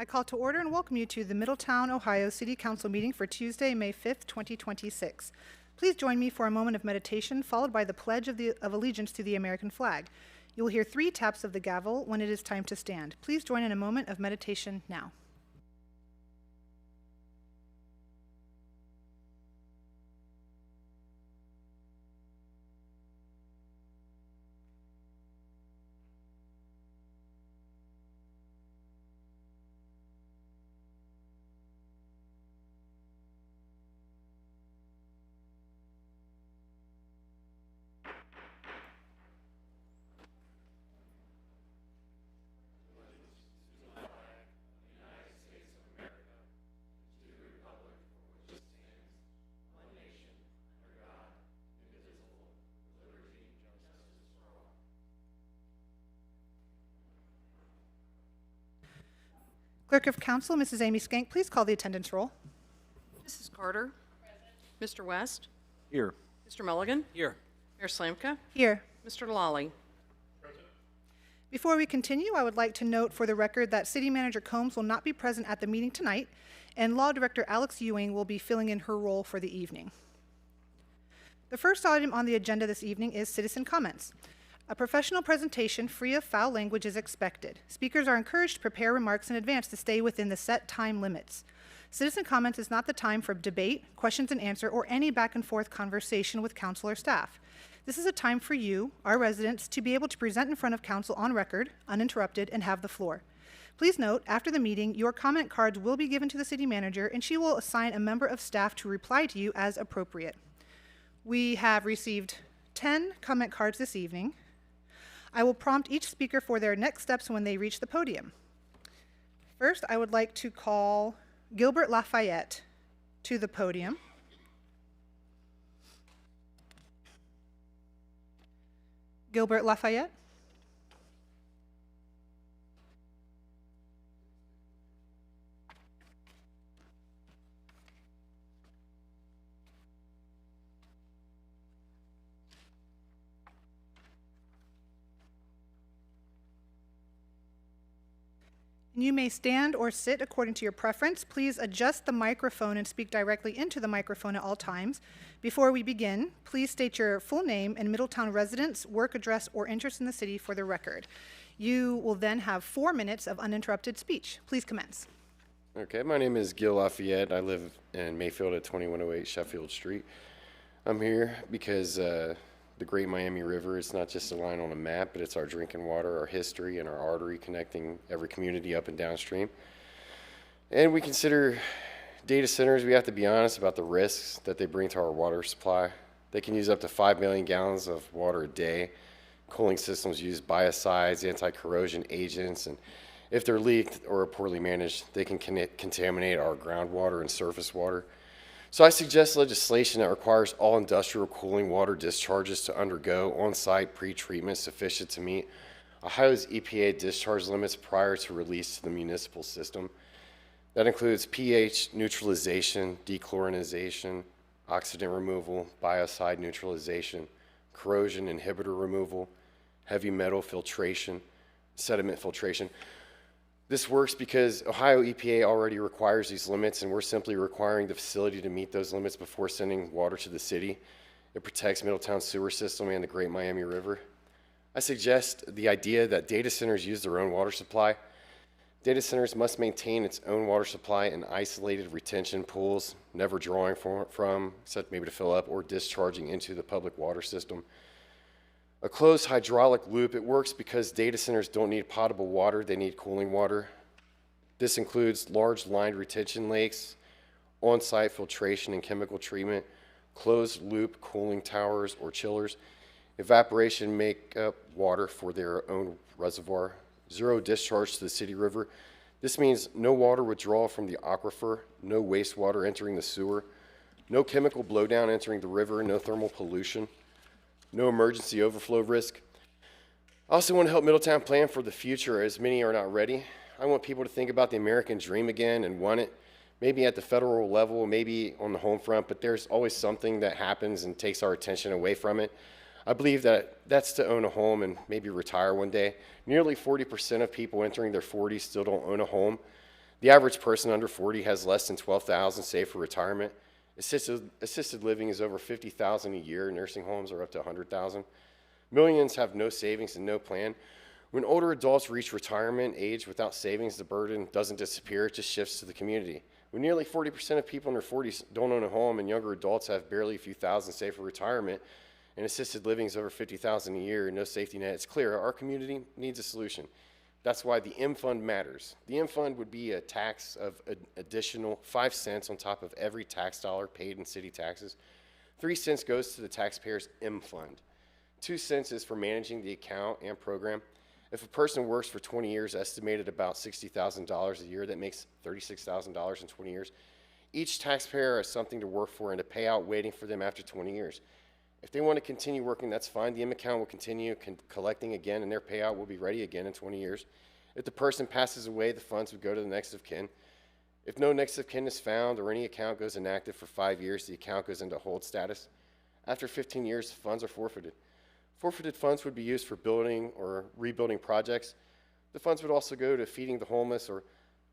I call to order and welcome you to the Middletown, Ohio City Council meeting for Tuesday, May 5th, 2026. Please join me for a moment of meditation, followed by the Pledge of Allegiance to the American flag. You will hear 3 taps of the gavel when it is time to stand. Please join in a moment of meditation now. Clerk of Council, Mrs. Amy Skank, please call the attendance roll. Mrs. Carter. Mr. West. Here. Mr. Mulligan. Here. Mayor Slamka. Here. Mr. Lawley. Before we continue, I would like to note for the record that City Manager Combs will not be present at the meeting tonight, and Law Director Alex Ewing will be filling in her role for the evening. The first item on the agenda this evening is citizen comments. A professional presentation free of foul language is expected. Speakers are encouraged to prepare remarks in advance to stay within the set time limits. Citizen comments is not the time for debate, questions and answer, or any back and forth conversation with council or staff. This is a time for you, our residents, to be able to present in front of council on record, uninterrupted, and have the floor. Please note, after the meeting, your comment cards will be given to the city manager, and she will assign a member of staff to reply to you as appropriate. We have received 10 comment cards this evening. I will prompt each speaker for their next steps when they reach the podium. First, I would like to call Gilbert Lafayette to the podium. Gilbert Lafayette. You may stand or sit according to your preference. Please adjust the microphone and speak directly into the microphone at all times. Before we begin, please state your full name and Middletown residence, work address, or interest in the city for the record. You will then have 4 minutes of uninterrupted speech. Please commence. Okay, my name is Gil Lafayette. I live in Mayfield at 2108 Sheffield Street. I'm here because the Great Miami River is not just a line on a map, but it's our drinking water, our history, and our artery connecting every community up and downstream. And we consider data centers, we have to be honest about the risks that they bring to our water supply. They can use up to 5 million gallons of water a day. Cooling systems use biocides, anti-corrosion agents, and if they're leaked or poorly managed, they can contaminate our groundwater and surface water. So I suggest legislation that requires all industrial cooling water discharges to undergo on-site pre-treatment sufficient to meet Ohio's EPA discharge limits prior to release to the municipal system. That includes pH neutralization, dechlorinization, oxidant removal, biocide neutralization, corrosion inhibitor removal, heavy metal filtration, sediment filtration. This works because Ohio EPA already requires these limits, and we're simply requiring the facility to meet those limits before sending water to the city. It protects Middletown's sewer system and the Great Miami River. I suggest the idea that data centers use their own water supply. Data centers must maintain its own water supply in isolated retention pools, never drawing from, except maybe to fill up, or discharging into the public water system. A closed hydraulic loop, it works because data centers don't need potable water, they need cooling water. This includes large lined retention lakes, on-site filtration and chemical treatment, closed loop cooling towers or chillers. Evaporation make up water for their own reservoir. Zero discharge to the city river. This means no water withdrawal from the aquifer, no wastewater entering the sewer, no chemical blowdown entering the river, no thermal pollution. No emergency overflow risk. I also want to help Middletown plan for the future, as many are not ready. I want people to think about the American dream again and want it, maybe at the federal level, maybe on the home front, but there's always something that happens and takes our attention away from it. I believe that that's to own a home and maybe retire one day. Nearly 40% of people entering their 40s still don't own a home. The average person under 40 has less than $12,000 saved for retirement. Assisted living is over $50,000 a year. Nursing homes are up to $100,000. Millions have no savings and no plan. When older adults reach retirement age without savings, the burden doesn't disappear, it just shifts to the community. When nearly 40% of people in their 40s don't own a home and younger adults have barely a few thousand saved for retirement, and assisted living is over $50,000 a year and no safety net, it's clear our community needs a solution. That's why the M Fund matters. The M Fund would be a tax of an additional 5 cents on top of every tax dollar paid in city taxes. 3 cents goes to the taxpayer's M Fund. 2 cents is for managing the account and program. If a person works for 20 years, estimated about $60,000 a year, that makes $36,000 in 20 years. Each taxpayer has something to work for and a payout waiting for them after 20 years. If they want to continue working, that's fine. The M account will continue collecting again, and their payout will be ready again in 20 years. If the person passes away, the funds would go to the next of kin. If no next of kin is found or any account goes inactive for 5 years, the account goes into hold status. After 15 years, funds are forfeited. Forfeited funds would be used for building or rebuilding projects. The funds would also go to feeding the homeless or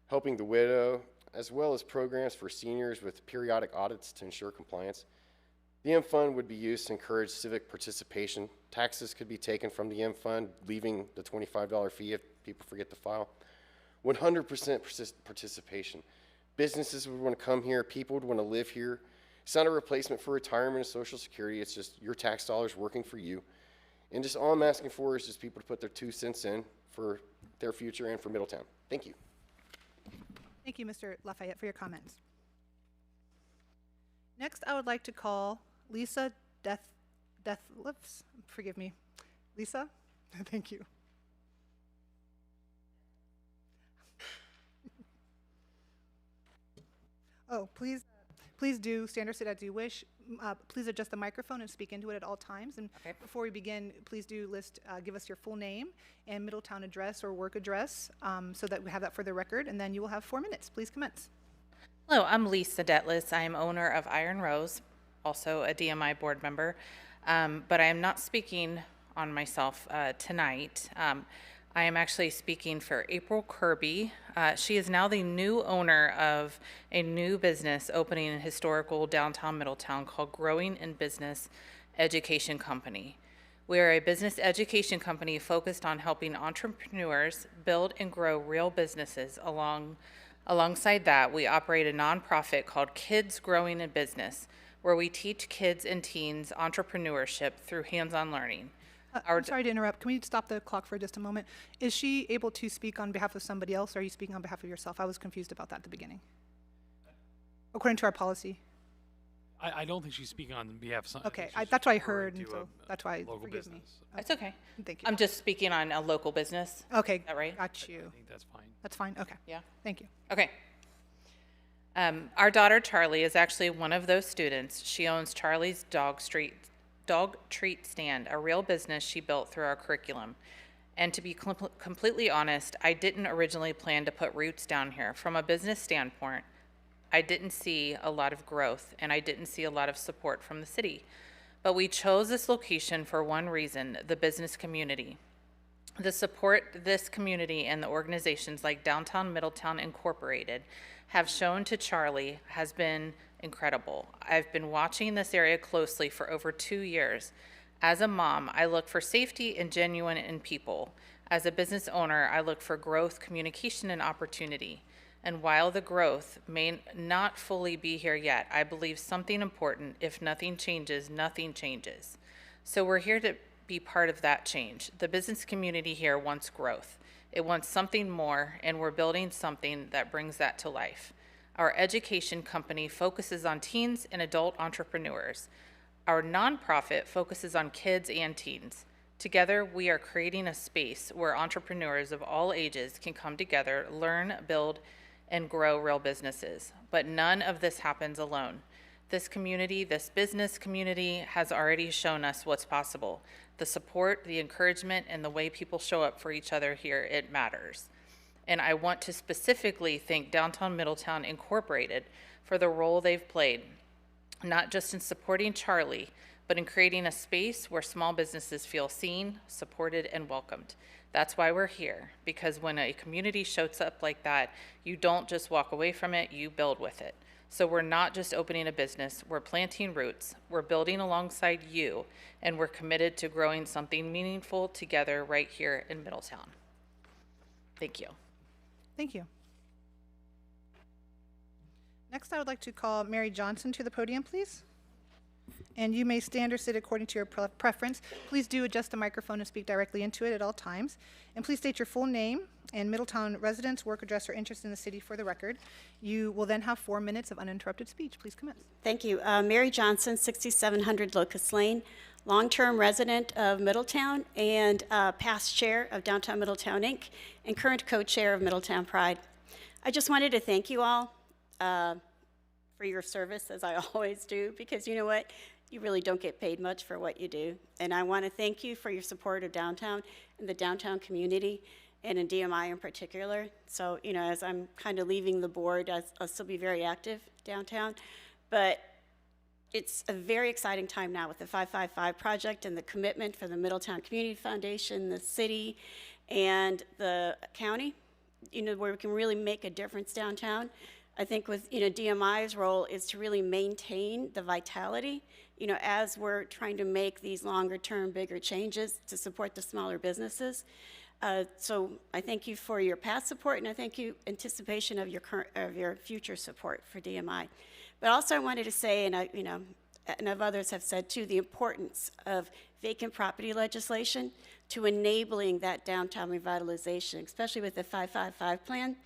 helping the widow, as well as programs for seniors with periodic audits to ensure compliance. The M Fund would be used to encourage civic participation. Taxes could be taken from the M Fund, leaving the $25 fee if people forget to file. 100% participation. Businesses would want to come here. People would want to live here. It's not a replacement for retirement and Social Security. It's just your tax dollars working for you. And just all I'm asking for is just people to put their 2 cents in for their future and for Middletown. Thank you. Thank you, Mr. Lafayette, for your comments. Next, I would like to call Lisa Deathlifs. Forgive me. Lisa? Thank you. Oh, please do stand or sit as you wish. Please adjust the microphone and speak into it at all times. And Okay. before we begin, please do give us your full name and Middletown address or work address so that we have that for the record. And then you will have 4 minutes. Please commence. Hello, I'm Lisa Detless. I am owner of Iron Rose, also a DMI board member, but I am not speaking on myself tonight. I am actually speaking for April Kirby. She is now the new owner of a new business opening in historical downtown Middletown called Growing in Business Education Company. We are a business education company focused on helping entrepreneurs build and grow real businesses. Alongside that, we operate a nonprofit called Kids Growing in Business, where we teach kids and teens entrepreneurship through hands-on learning. I'm sorry to interrupt. Can we stop the clock for just a moment? Is she able to speak on behalf of somebody else, or are you speaking on behalf of yourself? I was confused about that at the beginning. According to our policy. I don't think she's speaking on behalf of some. Okay, that's what I heard, and so that's why, local forgive me. business. It's okay. Thank you. I'm just speaking on a local business. Okay, that right? got you. I think that's fine. That's fine, okay. Yeah. Thank you. Okay. Our daughter Charlie is actually one of those students. She owns Charlie's Dog Treat Stand, a real business she built through our curriculum. And to be completely honest, I didn't originally plan to put roots down here. From a business standpoint, I didn't see a lot of growth and I didn't see a lot of support from the city. But we chose this location for one reason: the business community. The support this community and the organizations like Downtown Middletown Incorporated have shown to Charlie has been incredible. I've been watching this area closely for over 2 years. As a mom, I look for safety and genuine in people. As a business owner, I look for growth, communication, and opportunity. And while the growth may not fully be here yet, I believe something important: if nothing changes, nothing changes. So we're here to be part of that change. The business community here wants growth. It wants something more, and we're building something that brings that to life. Our education company focuses on teens and adult entrepreneurs. Our nonprofit focuses on kids and teens. Together, we are creating a space where entrepreneurs of all ages can come together, learn, build, and grow real businesses. But none of this happens alone. This community, this business community, has already shown us what's possible. The support, the encouragement, and the way people show up for each other here, it matters. And I want to specifically thank Downtown Middletown Incorporated for the role they've played, not just in supporting Charlie, but in creating a space where small businesses feel seen, supported, and welcomed. That's why we're here, because when a community shows up like that, you don't just walk away from it, you build with it. So we're not just opening a business, we're planting roots, we're building alongside you, and we're committed to growing something meaningful together right here in Middletown. Thank you. Thank you. Next, I would like to call Mary Johnson to the podium, please. And you may stand or sit according to your preference. Please do adjust the microphone and speak directly into it at all times. And please state your full name and Middletown residence, work address, or interest in the city for the record. You will then have 4 minutes of uninterrupted speech. Please commence. Thank you. Mary Johnson, 6700 Locust Lane, long-term resident of Middletown and past chair of Downtown Middletown, Inc., and current co-chair of Middletown Pride. I just wanted to thank you all for your service, as I always do, because you know what? You really don't get paid much for what you do. And I want to thank you for your support of downtown and the downtown community, and in DMI in particular. So, you know, as I'm kind of leaving the board, I'll still be very active downtown. But it's a very exciting time now with the 555 project and the commitment for the Middletown Community Foundation, the city, and the county, you know, where we can really make a difference downtown. I think with, you know, DMI's role is to really maintain the vitality, you know, as we're trying to make these longer term, bigger changes to support the smaller businesses. So I thank you for your past support, and I thank you anticipation of your future support for DMI. But also I wanted to say, and you know, and others have said too, the importance of vacant property legislation to enabling that downtown revitalization, especially with the 555 plan.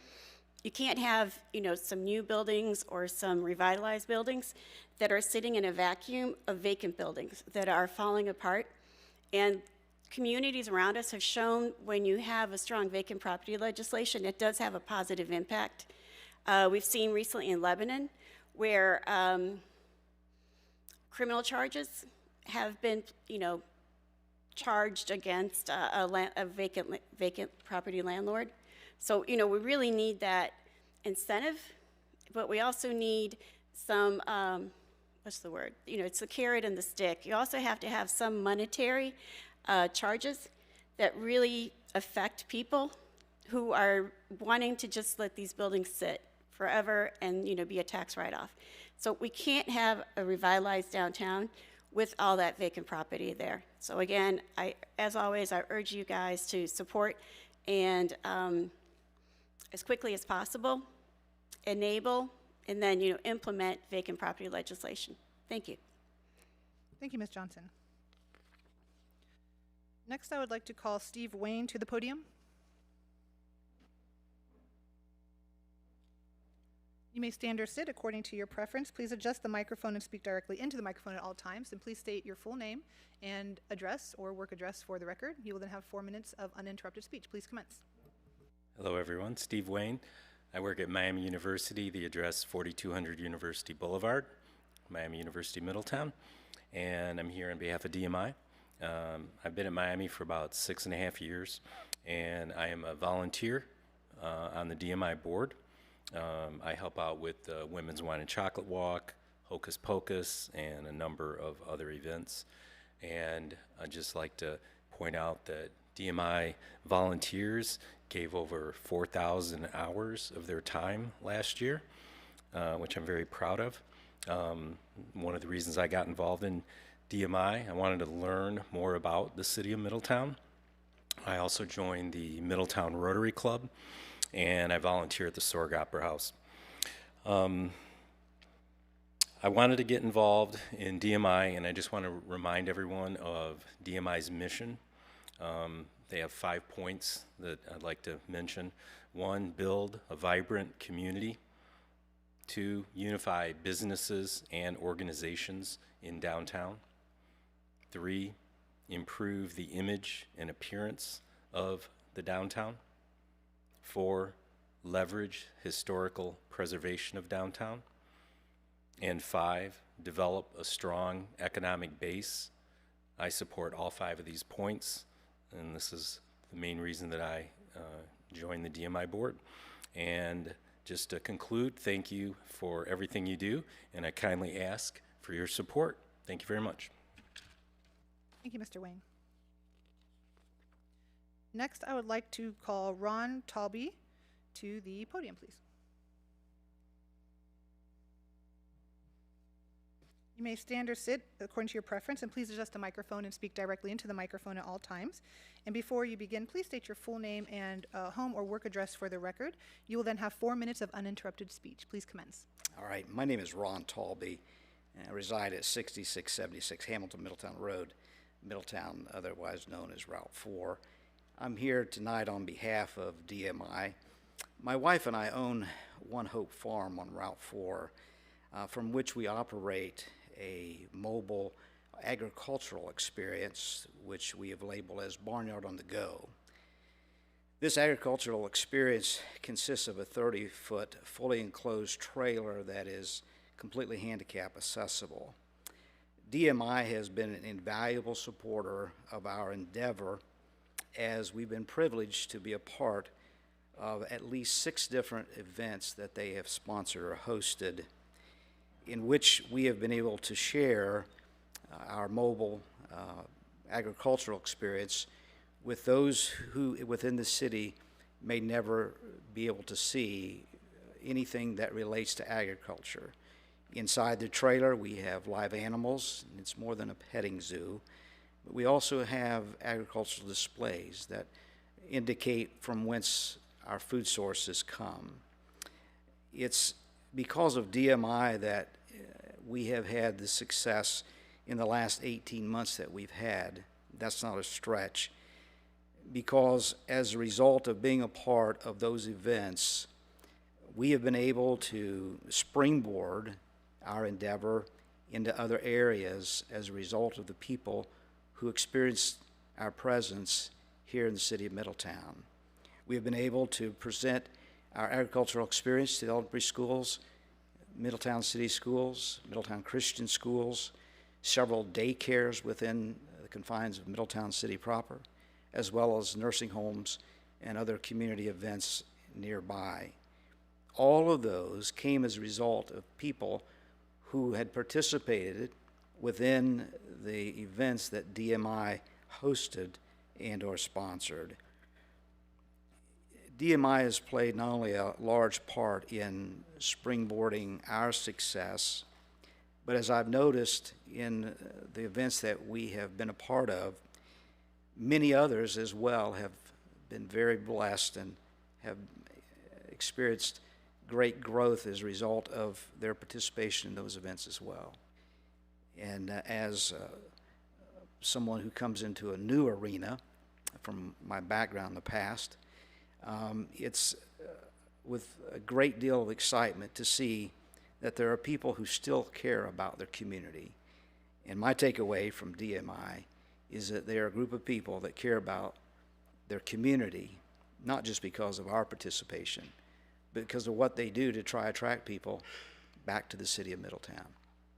You can't have, you know, some new buildings or some revitalized buildings that are sitting in a vacuum of vacant buildings that are falling apart. And communities around us have shown when you have a strong vacant property legislation, it does have a positive impact. We've seen recently in Lebanon where criminal charges have been, you know, charged against a vacant property landlord. So, you know, we really need that incentive, but we also need some, what's the word? You know, it's the carrot and the stick. You also have to have some monetary charges that really affect people who are wanting to just let these buildings sit forever and, you know, be a tax write-off. So we can't have a revitalized downtown with all that vacant property there. So again, as always, I urge you guys to support and as quickly as possible, enable, and then, you know, implement vacant property legislation. Thank you. Thank you, Ms. Johnson. Next, I would like to call Steve Wayne to the podium. You may stand or sit according to your preference. Please adjust the microphone and speak directly into the microphone at all times. And please state your full name and address or work address for the record. You will then have 4 minutes of uninterrupted speech. Please commence. Hello everyone, Steve Wayne. I work at Miami University, the address 4200 University Boulevard, Miami University, Middletown, and I'm here on behalf of DMI. I've been at Miami for about 6.5 years, and I am a volunteer on the DMI board. I help out with the Women's Wine and Chocolate Walk, Hocus Pocus, and a number of other events. And I'd just like to point out that DMI volunteers gave over 4,000 hours of their time last year, which I'm very proud of. One of the reasons I got involved in DMI, I wanted to learn more about the city of Middletown. I also joined the Middletown Rotary Club, and I volunteer at the Sorg Opera House. I wanted to get involved in DMI, and I just want to remind everyone of DMI's mission. They have 5 points that I'd like to mention. 1, build a vibrant community. 2, unify businesses and organizations in downtown. 3, improve the image and appearance of the downtown. 4, leverage historical preservation of downtown. And 5, develop a strong economic base. I support all 5 of these points, and this is the main reason that I joined the DMI board. And just to conclude, thank you for everything you do, and I kindly ask for your support. Thank you very much. Thank you, Mr. Wayne. Next, I would like to call Ron Talby to the podium, please. You may stand or sit according to your preference, and please adjust the microphone and speak directly into the microphone at all times. And before you begin, please state your full name and home or work address for the record. You will then have 4 minutes of uninterrupted speech. Please commence. All right, my name is Ron Talby, and I reside at 6676 Hamilton Middletown Road, Middletown, otherwise known as Route 4. I'm here tonight on behalf of DMI. My wife and I own One Hope Farm on Route 4, from which we operate a mobile agricultural experience, which we have labeled as Barnyard on the Go. This agricultural experience consists of a 30-foot fully enclosed trailer that is completely handicap accessible. DMI has been an invaluable supporter of our endeavor, as we've been privileged to be a part of at least 6 different events that they have sponsored or hosted, in which we have been able to share our mobile agricultural experience with those who within the city may never be able to see anything that relates to agriculture. Inside the trailer, we have live animals, and it's more than a petting zoo. But we also have agricultural displays that indicate from whence our food sources come. It's because of DMI that we have had the success in the last 18 months that we've had. That's not a stretch, because as a result of being a part of those events, we have been able to springboard our endeavor into other areas as a result of the people who experienced our presence here in the city of Middletown. We have been able to present our agricultural experience to the elementary schools, Middletown City Schools, Middletown Christian Schools, several daycares within the confines of Middletown City proper, as well as nursing homes and other community events nearby. All of those came as a result of people who had participated within the events that DMI hosted and or sponsored. DMI has played not only a large part in springboarding our success, but as I've noticed in the events that we have been a part of, many others as well have been very blessed and have experienced great growth as a result of their participation in those events as well. And as someone who comes into a new arena from my background in the past, it's with a great deal of excitement to see that there are people who still care about their community. And my takeaway from DMI is that they are a group of people that care about their community, not just because of our participation, but because of what they do to try to attract people back to the city of Middletown.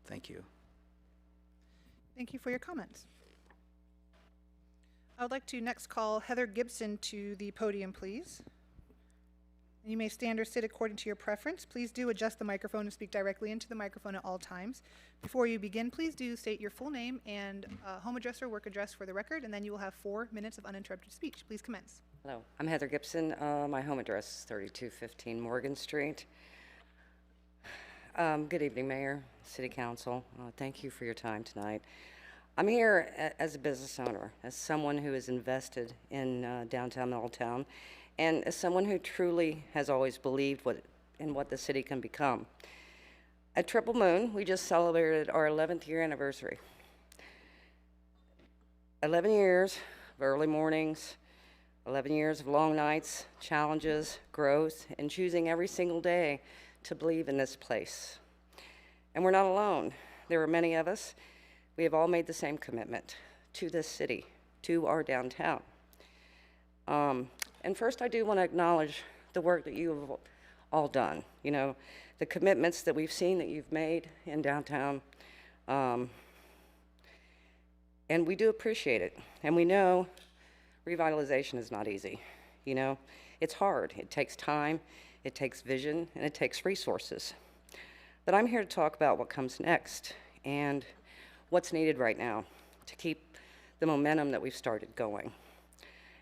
Thank you. Thank you for your comments. I would like to next call Heather Gibson to the podium, please. You may stand or sit according to your preference. Please do adjust the microphone and speak directly into the microphone at all times. Before you begin, please do state your full name and home address or work address for the record, and then you will have 4 minutes of uninterrupted speech. Please commence. Hello, I'm Heather Gibson. My home address is 3215 Morgan Street. Good evening, Mayor, City Council. Thank you for your time tonight. I'm here as a business owner, as someone who is invested in downtown Middletown, and as someone who truly has always believed in what the city can become. At Triple Moon, we just celebrated our 11th year anniversary. 11 years of early mornings, 11 years of long nights, challenges, growth, and choosing every single day to believe in this place. And we're not alone. There are many of us. We have all made the same commitment to this city, to our downtown. And first, I do want to acknowledge the work that you have all done. You know, the commitments that we've seen that you've made in downtown. And we do appreciate it. And we know revitalization is not easy. You know, it's hard. It takes time, it takes vision, and it takes resources. But I'm here to talk about what comes next and what's needed right now to keep the momentum that we've started going.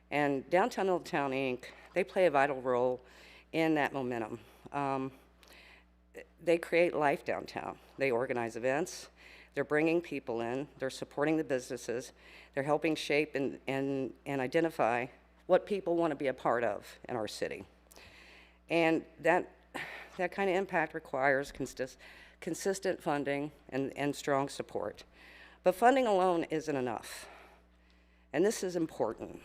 And Downtown Middletown, Inc., they play a vital role in that momentum. They create life downtown. They organize events. They're bringing people in. They're supporting the businesses. They're helping shape and identify what people want to be a part of in our city. And that kind of impact requires consistent funding and strong support. But funding alone isn't enough. And this is important.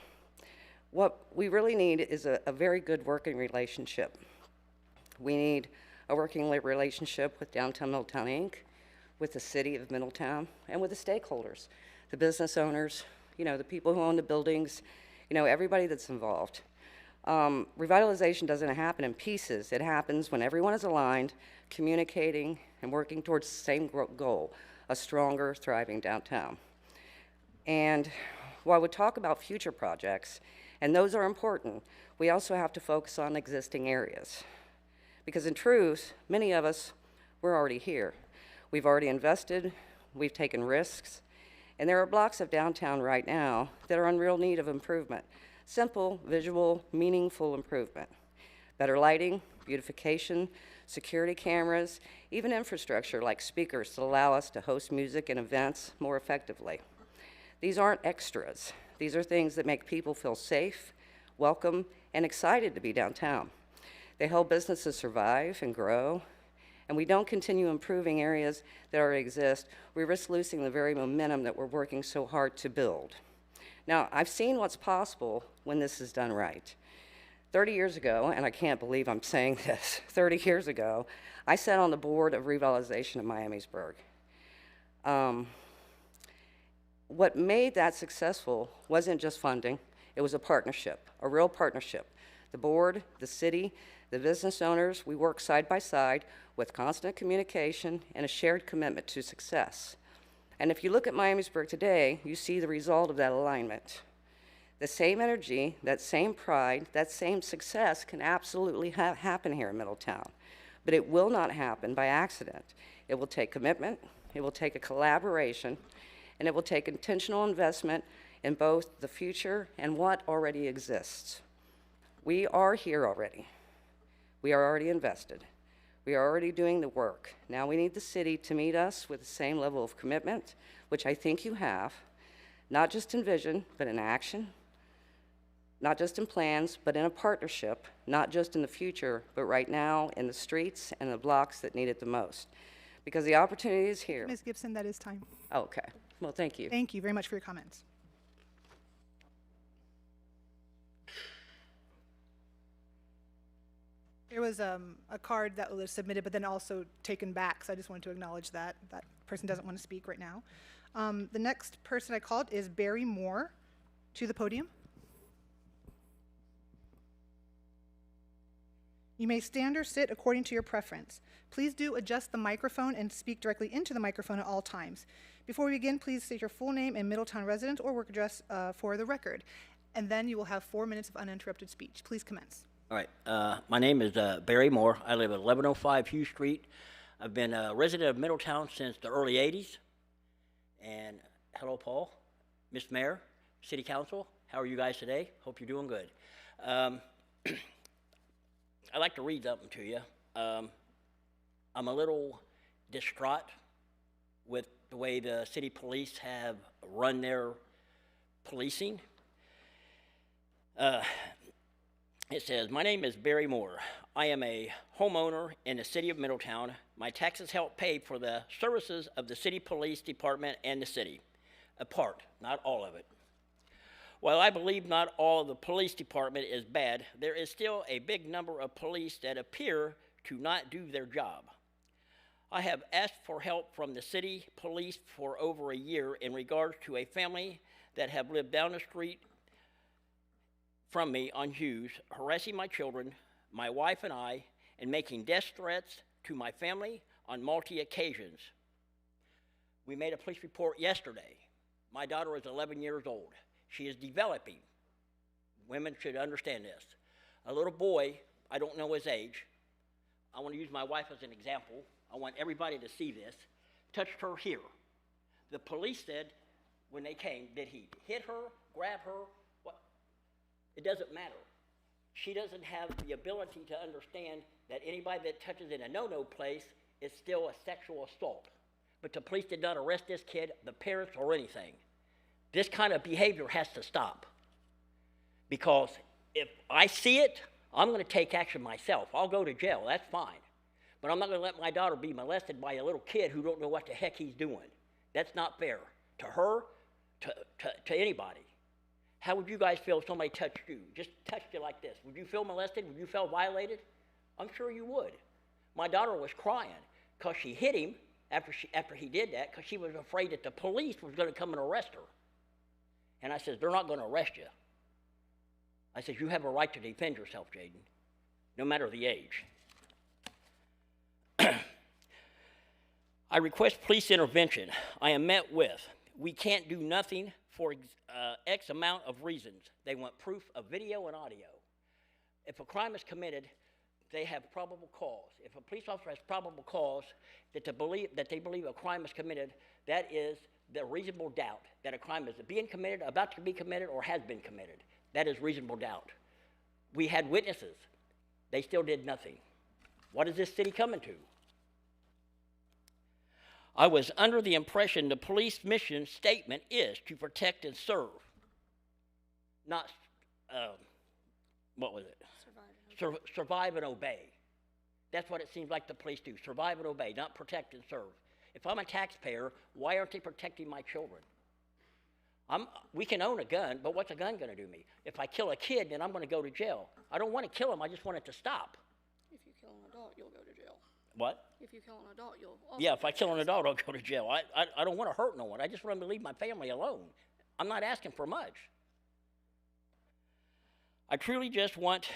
What we really need is a very good working relationship. We need a working relationship with Downtown Middletown, Inc., with the city of Middletown, and with the stakeholders, the business owners, the people who own the buildings, everybody that's involved. Revitalization doesn't happen in pieces. It happens when everyone is aligned, communicating, and working towards the same goal, a stronger, thriving downtown. And while we talk about future projects, and those are important, we also have to focus on existing areas. Because in truth, many of us, we're already here. We've already invested, we've taken risks, and there are blocks of downtown right now that are in real need of improvement. Simple, visual, meaningful improvement. Better lighting, beautification, security cameras, even infrastructure like speakers to allow us to host music and events more effectively. These aren't extras. These are things that make people feel safe, welcome, and excited to be downtown. They help businesses survive and grow, and we don't continue improving areas that already exist, we risk losing the very momentum that we're working so hard to build. Now, I've seen what's possible when this is done right. 30 years ago, and I can't believe I'm saying this, 30 years ago, I sat on the board of revitalization of Miamisburg. What made that successful wasn't just funding, it was a partnership, a real partnership. The board, the city, the business owners, we work side by side with constant communication and a shared commitment to success. And if you look at Miamisburg today, you see the result of that alignment. The same energy, that same pride, that same success can absolutely happen here in Middletown. But it will not happen by accident. It will take commitment, it will take a collaboration, and it will take intentional investment in both the future and what already exists. We are here already. We are already invested. We are already doing the work. Now we need the city to meet us with the same level of commitment, which I think you have, not just in vision, but in action, not just in plans, but in a partnership, not just in the future, but right now in the streets and the blocks that need it the most. Because the opportunity is here. Ms. Gibson, that is time. Okay, well, thank you. Thank you very much for your comments. There was a card that was submitted, but then also taken back, so I just wanted to acknowledge that. That person doesn't want to speak right now. The next person I called is Barry Moore, to the podium. You may stand or sit according to your preference. Please do adjust the microphone and speak directly into the microphone at all times. Before we begin, please state your full name and Middletown residence or work address for the record. And then you will have 4 minutes of uninterrupted speech. Please commence. All right. My name is Barry Moore. I live at 1105 Hugh Street. I've been a resident of Middletown since the early 80s. And hello, Paul, Ms. Mayor, City Council. How are you guys today? Hope you're doing good. I'd like to read something to you. I'm a little distraught with the way the city police have run their policing. It says, my name is Barry Moore. I am a homeowner in the city of Middletown. My taxes help pay for the services of the city police department and the city. A part, not all of it. While I believe not all of the police department is bad, there is still a big number of police that appear to not do their job. I have asked for help from the city police for over a year in regards to a family that have lived down the street from me on Hughes, harassing my children, my wife and I, and making death threats to my family on multi occasions. We made a police report yesterday. My daughter is 11 years old. She is developing. Women should understand this. A little boy, I don't know his age, I want to use my wife as an example. I want everybody to see this, touched her here. The police said when they came? Did he hit her, grab her? What? It doesn't matter. She doesn't have the ability to understand that anybody that touches in a no-no place is still a sexual assault. But the police did not arrest this kid, the parents, or anything. This kind of behavior has to stop. Because if I see it, I'm going to take action myself. I'll go to jail, that's fine. But I'm not going to let my daughter be molested by a little kid who don't know what the heck he's doing. That's not fair. To her, to anybody. How would you guys feel if somebody touched you? Just touched you like this. Would you feel molested? Would you feel violated? I'm sure you would. My daughter was crying because she hit him after he did that because she was afraid that the police was going to come and arrest her. And I said, they're not going to arrest you. I said, you have a right to defend yourself, Jaden, no matter the age. I request police intervention. I am met with, we can't do nothing for X amount of reasons. They want proof of video and audio. If a crime is committed, they have probable cause. If a police officer has probable cause that they believe a crime is committed, that is the reasonable doubt that a crime is being committed, about to be committed, or has been committed. That is reasonable doubt. We had witnesses. They still did nothing. What is this city coming to? I was under the impression the police mission statement is to protect and serve, not, what was it? Survive and obey. That's what it seems like the police do, survive and obey, not protect and serve. If I'm a taxpayer, why aren't they protecting my children? We can own a gun, but what's a gun going to do me? If I kill a kid, then I'm going to go to jail. I don't want to kill him, I just want it to stop. If you kill an adult, you'll go to jail. What? If you kill an adult, you'll also Yeah, if I kill an adult, I'll go to jail. I don't want to hurt no one. I just want them to leave my family alone. I'm not asking for much. I truly just want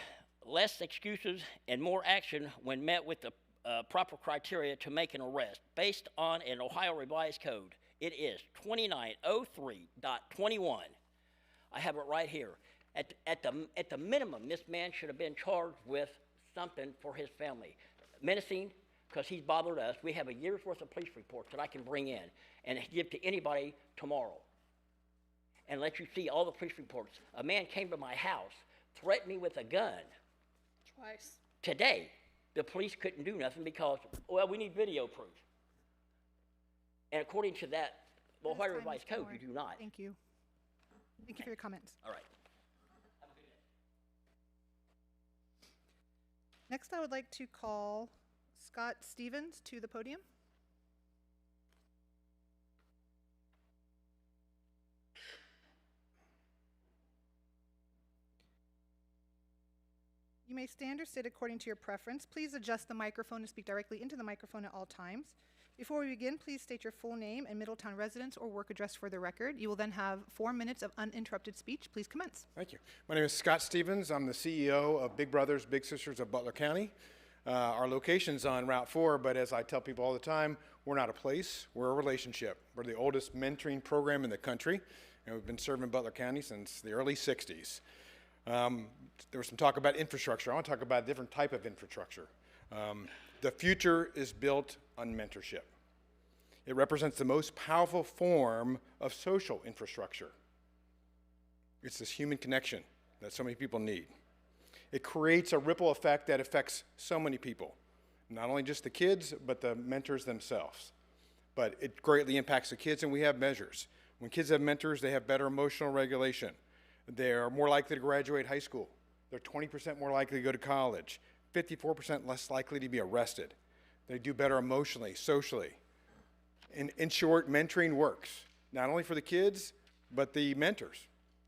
less excuses and more action when met with the proper criteria to make an arrest based on an Ohio Revised Code. It is 2903.21. I have it right here. At the minimum, this man should have been charged with something for his family. Menacing, because he's bothered us. We have a year's worth of police reports that I can bring in and give to anybody tomorrow and let you see all the police reports. A man came to my house, threatened me with a gun. twice. Today, the police couldn't do nothing because, well, we need video proof. And according to that, the Ohio Revised Code, you do not. Thank you. Thank you for your comments. All right. Next, I would like to call Scott Stevens to the podium. You may stand or sit according to your preference. Please adjust the microphone and speak directly into the microphone at all times. Before we begin, please state your full name and Middletown residence or work address for the record. You will then have 4 minutes of uninterrupted speech. Please commence. Thank you. My name is Scott Stevens. I'm the CEO of Big Brothers Big Sisters of Butler County. Our location's on Route 4, but as I tell people all the time, we're not a place, we're a relationship. We're the oldest mentoring program in the country, and we've been serving Butler County since the early 60s. There was some talk about infrastructure. I want to talk about a different type of infrastructure. The future is built on mentorship. It represents the most powerful form of social infrastructure. It's this human connection that so many people need. It creates a ripple effect that affects so many people, not only just the kids, but the mentors themselves. But it greatly impacts the kids, and we have measures. When kids have mentors, they have better emotional regulation. They're more likely to graduate high school. They're 20% more likely to go to college, 54% less likely to be arrested. They do better emotionally, socially. In short, mentoring works, not only for the kids, but the mentors.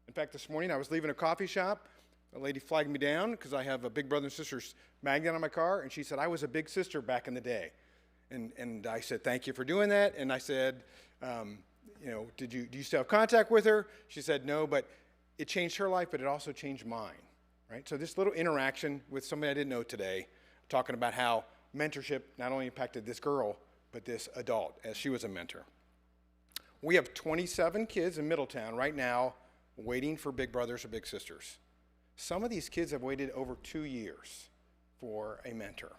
In fact, this morning I was leaving a coffee shop. A lady flagged me down because I have a Big Brother and Sisters magnet on my car, and she said, I was a big sister back in the day. And I said, thank you for doing that. And I said, do you still have contact with her? She said, no, but it changed her life, but it also changed mine, right? So this little interaction with somebody I didn't know today, talking about how mentorship not only impacted this girl, but this adult, as she was a mentor. We have 27 kids in Middletown right now waiting for Big Brothers or Big Sisters. Some of these kids have waited over 2 years for a mentor.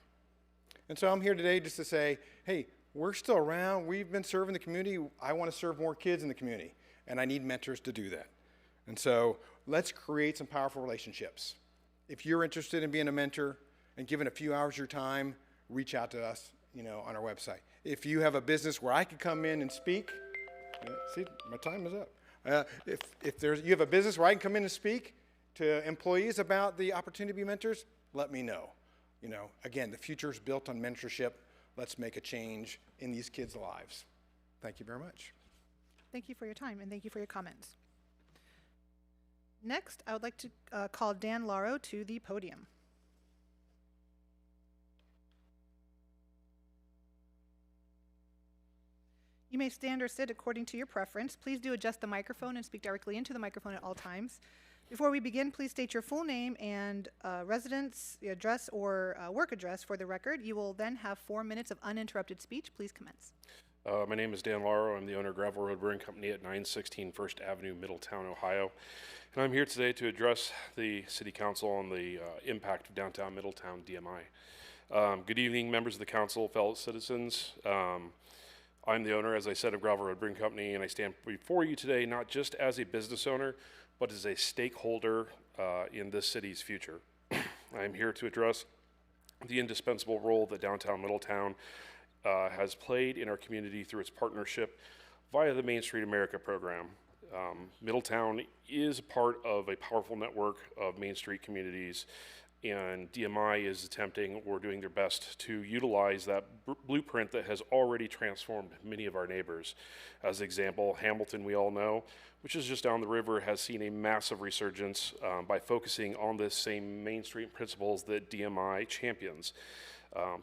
And so I'm here today just to say, hey, we're still around. We've been serving the community. I want to serve more kids in the community. and I need mentors to do that. And so let's create some powerful relationships. If you're interested in being a mentor and giving a few hours of your time, reach out to us, on our website. If you have a business where I could come in and speak, see, my time is up. If you have a business where I can come in and speak to employees about the opportunity to be mentors, let me know. Again, the future is built on mentorship. Let's make a change in these kids' lives. Thank you very much. Thank you for your time, and thank you for your comments. Next, I would like to call Dan Laro to the podium. You may stand or sit according to your preference. Please do adjust the microphone and speak directly into the microphone at all times. Before we begin, please state your full name and residence address or work address for the record. You will then have 4 minutes of uninterrupted speech. Please commence. My name is Dan Laro. I'm the owner of Gravel Road Brewing Company at 916 First Avenue, Middletown, Ohio. And I'm here today to address the City Council on the impact of downtown Middletown DMI. Good evening, members of the council, fellow citizens. I'm the owner, as I said, of Gravel Road Brewing Company, and I stand before you today not just as a business owner, but as a stakeholder in this city's future. I'm here to address the indispensable role that downtown Middletown has played in our community through its partnership via the Main Street America program. Middletown is part of a powerful network of Main Street communities, and DMI is attempting or doing their best to utilize that blueprint that has already transformed many of our neighbors. As an example, Hamilton, we all know, which is just down the river, has seen a massive resurgence by focusing on the same Main Street principles that DMI champions.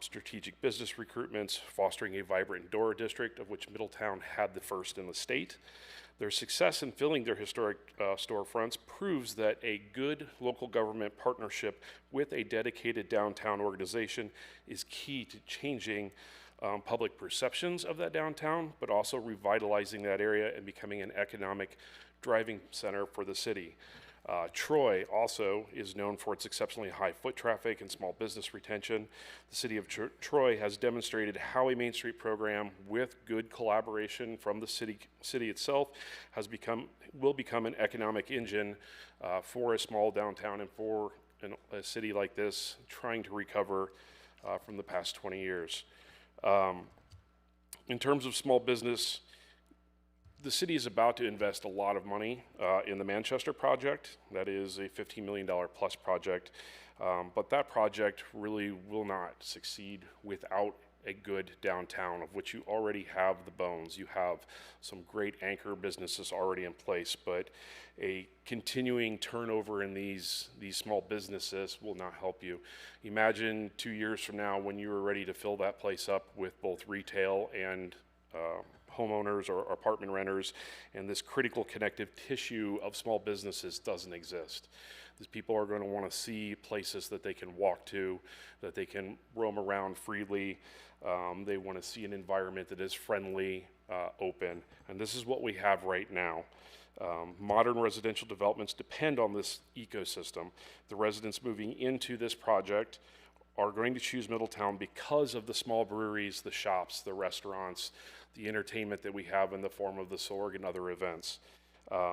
Strategic business recruitments, fostering a vibrant Dora district, of which Middletown had the first in the state. Their success in filling their historic storefronts proves that a good local government partnership with a dedicated downtown organization is key to changing public perceptions of that downtown, but also revitalizing that area and becoming an economic driving center for the city. Troy also is known for its exceptionally high foot traffic and small business retention. The city of Troy has demonstrated how a Main Street program with good collaboration from the city itself will become an economic engine for a small downtown and for a city like this trying to recover from the past 20 years. In terms of small business, the city is about to invest a lot of money in the Manchester project. That is a $15 million plus project, but that project really will not succeed without a good downtown, of which you already have the bones. You have some great anchor businesses already in place, but a continuing turnover in these small businesses will not help you. Imagine 2 years from now when you are ready to fill that place up with both retail and homeowners or apartment renters, and this critical connective tissue of small businesses doesn't exist. These people are going to want to see places that they can walk to, that they can roam around freely. They want to see an environment that is friendly, open, and this is what we have right now. Modern residential developments depend on this ecosystem. The residents moving into this project are going to choose Middletown because of the small breweries, the shops, the restaurants, the entertainment that we have in the form of the Sorg and other events.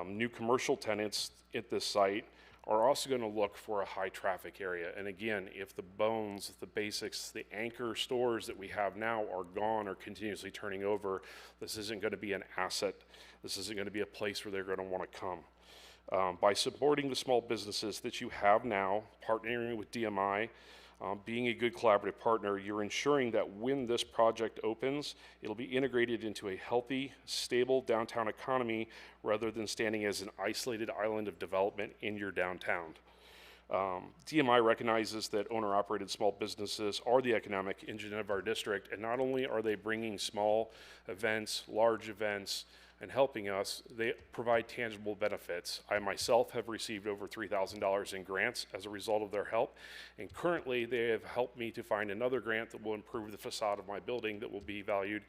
New commercial tenants at this site are also going to look for a high traffic area. And again, if the bones, the basics, the anchor stores that we have now are gone or continuously turning over, this isn't going to be an asset. This isn't going to be a place where they're going to want to come. By supporting the small businesses that you have now, partnering with DMI, being a good collaborative partner, you're ensuring that when this project opens, it'll be integrated into a healthy, stable downtown economy rather than standing as an isolated island of development in your downtown. DMI recognizes that owner-operated small businesses are the economic engine of our district, and not only are they bringing small events, large events, and helping us, they provide tangible benefits. I myself have received over $3,000 in grants as a result of their help, and currently they have helped me to find another grant that will improve the facade of my building that will be valued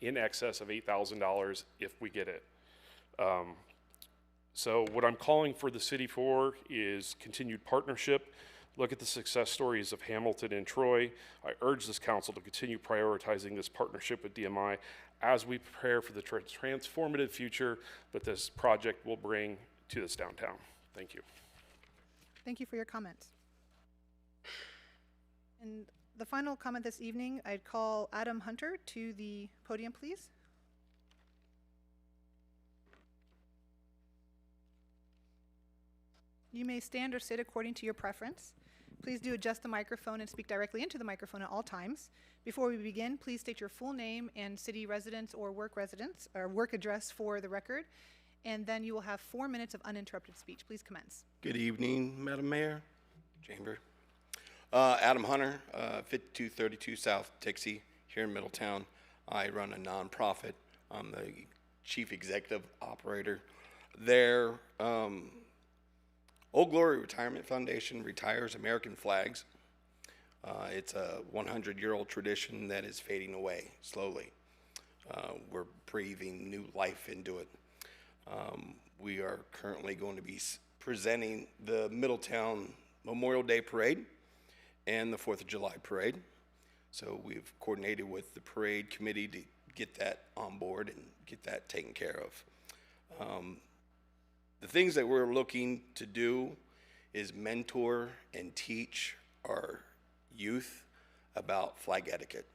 in excess of $8,000 if we get it. So what I'm calling for the city for is continued partnership. Look at the success stories of Hamilton and Troy. I urge this council to continue prioritizing this partnership with DMI as we prepare for the transformative future that this project will bring to this downtown. Thank you. Thank you for your comments. And the final comment this evening, I'd call Adam Hunter to the podium, please. You may stand or sit according to your preference. Please do adjust the microphone and speak directly into the microphone at all times. Before we begin, please state your full name and city residence or work address for the record, and then you will have 4 minutes of uninterrupted speech. Please commence. Good evening, Madam Mayor, Chamber. Adam Hunter, 5232 South Dixie, here in Middletown. I run a nonprofit. I'm the chief executive operator there. Old Glory Retirement Foundation retires American flags. It's a 100-year-old tradition that is fading away slowly. We're breathing new life into it. We are currently going to be presenting the Middletown Memorial Day Parade and the 4th of July Parade. So we've coordinated with the parade committee to get that on board and get that taken care of. The things that we're looking to do is mentor and teach our youth about flag etiquette.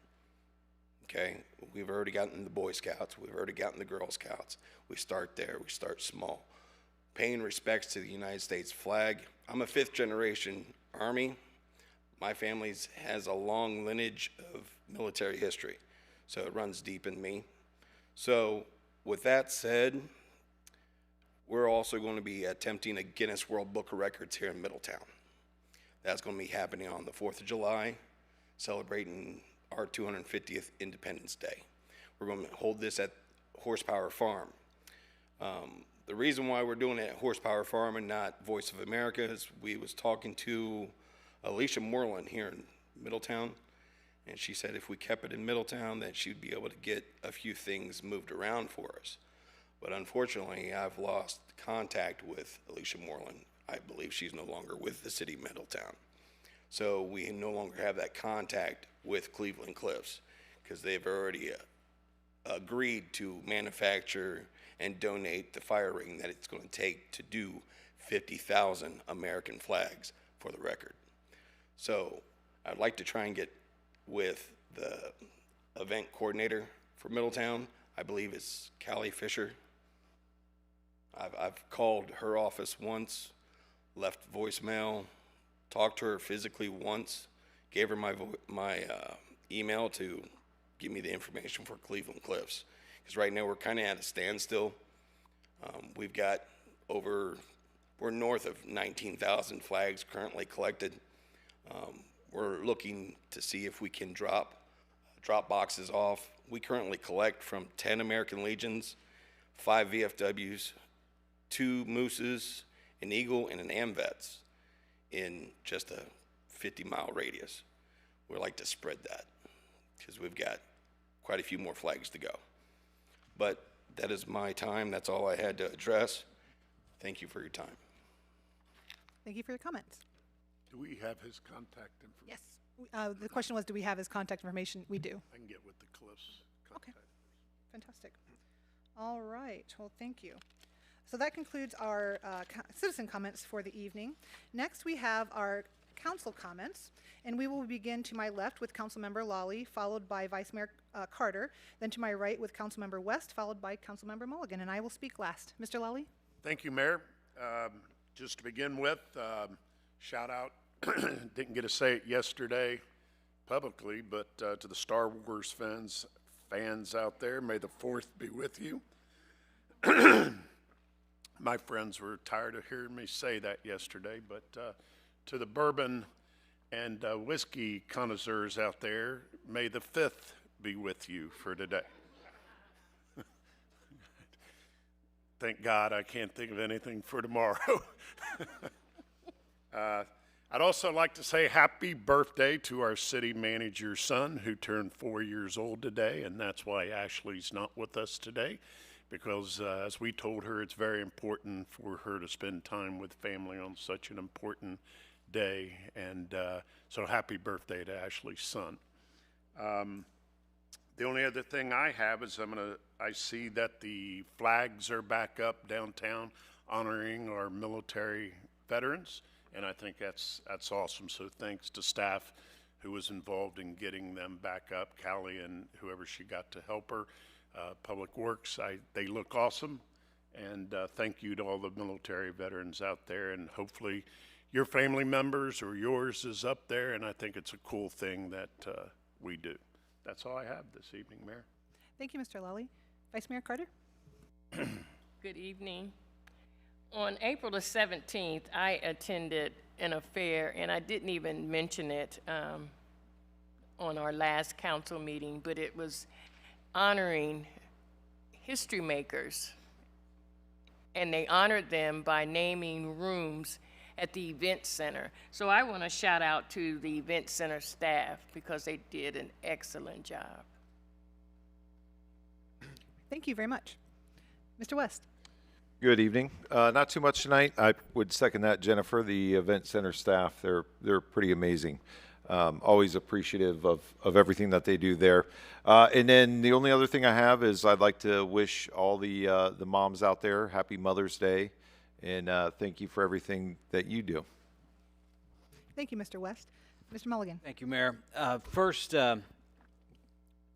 Okay, we've already gotten the Boy Scouts, we've already gotten the Girl Scouts. We start there, we start small. Paying respects to the United States flag. I'm a 5th generation Army. My family has a long lineage of military history, so it runs deep in me. So with that said, we're also going to be attempting a Guinness World Book of Records here in Middletown. That's going to be happening on the 4th of July, celebrating our 250th Independence Day. We're going to hold this at Horsepower Farm. The reason why we're doing it at Horsepower Farm and not Voice of America is we was talking to Alicia Moreland here in Middletown, and she said if we kept it in Middletown, that she'd be able to get a few things moved around for us. But unfortunately, I've lost contact with Alicia Moreland. I believe she's no longer with the city of Middletown. So we no longer have that contact with Cleveland Cliffs because they've already agreed to manufacture and donate the fire ring that it's going to take to do 50,000 American flags for the record. So I'd like to try and get with the event coordinator for Middletown. I believe it's Callie Fisher. I've called her office once, left voicemail, talked to her physically once, gave her my email to give me the information for Cleveland Cliffs. Because right now we're kind of at a standstill. We've got we're north of 19,000 flags currently collected. We're looking to see if we can drop boxes off. We currently collect from 10 American Legions, 5 VFWs, 2 Mooses, an Eagle, and an AMVETS in just a 50-mile radius. We'd like to spread that because we've got quite a few more flags to go. But that is my time. That's all I had to address. Thank you for your time. Thank you for your comments. Do we have his contact information? Yes. The question was, do we have his contact information? We do. I can get with the Cliffs contact. Okay. Fantastic. All right. Well, thank you. So that concludes our citizen comments for the evening. Next, we have our council comments, and we will begin to my left with Councilmember Lawley, followed by Vice Mayor Carter, then to my right with Councilmember West, followed by Councilmember Mulligan, and I will speak last. Mr. Lawley? Thank you, Mayor. Just to begin with, shout out, didn't get to say it yesterday publicly, but to the Star Wars fans out there, may the 4th be with you. My friends were tired of hearing me say that yesterday, but to the bourbon and whiskey connoisseurs out there, may the 5th be with you for today. Thank God I can't think of anything for tomorrow. I'd also like to say happy birthday to our city manager's son who turned 4 years old today, and that's why Ashley's not with us today, because as we told her, it's very important for her to spend time with family on such an important day, and so happy birthday to Ashley's son. The only other thing I have is I see that the flags are back up downtown honoring our military veterans, and I think that's awesome. So thanks to staff who was involved in getting them back up, Callie and whoever she got to help her, Public Works. They look awesome, and thank you to all the military veterans out there, and hopefully your family members or yours is up there, and I think it's a cool thing that we do. That's all I have this evening, Mayor. Thank you, Mr. Lally. Vice Mayor Carter? Good evening. On April the 17th, I attended an affair, and I didn't even mention it on our last council meeting, but it was honoring history makers, and they honored them by naming rooms at the event center. So I want to shout out to the event center staff because they did an excellent job. Thank you very much. Mr. West? Good evening. Not too much tonight. I would second that, Jennifer. The event center staff, they're pretty amazing. Always appreciative of everything that they do there. And then the only other thing I have is I'd like to wish all the moms out there happy Mother's Day, and thank you for everything that you do. Thank you, Mr. West. Mr. Mulligan? Thank you, Mayor. First,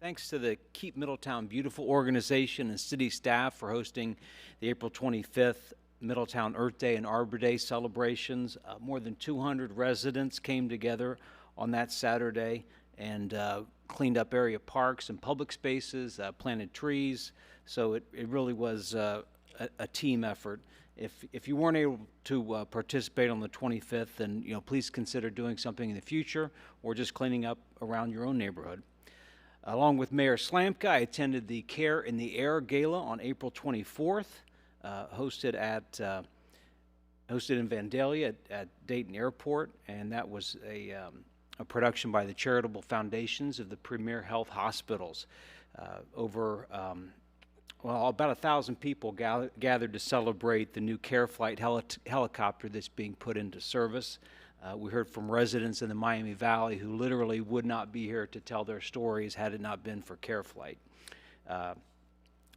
thanks to the Keep Middletown Beautiful organization and city staff for hosting the April 25th Middletown Earth Day and Arbor Day celebrations. More than 200 residents came together on that Saturday and cleaned up area parks and public spaces, planted trees. So it really was a team effort. If you weren't able to participate on the 25th, then please consider doing something in the future or just cleaning up around your own neighborhood. Along with Mayor Slamka, I attended the Care in the Air Gala on April 24th, hosted in Vandalia at Dayton Airport, and that was a production by the charitable foundations of the premier health hospitals. About 1,000 people gathered to celebrate the new Care Flight helicopter that's being put into service. We heard from residents in the Miami Valley who literally would not be here to tell their stories had it not been for Care Flight.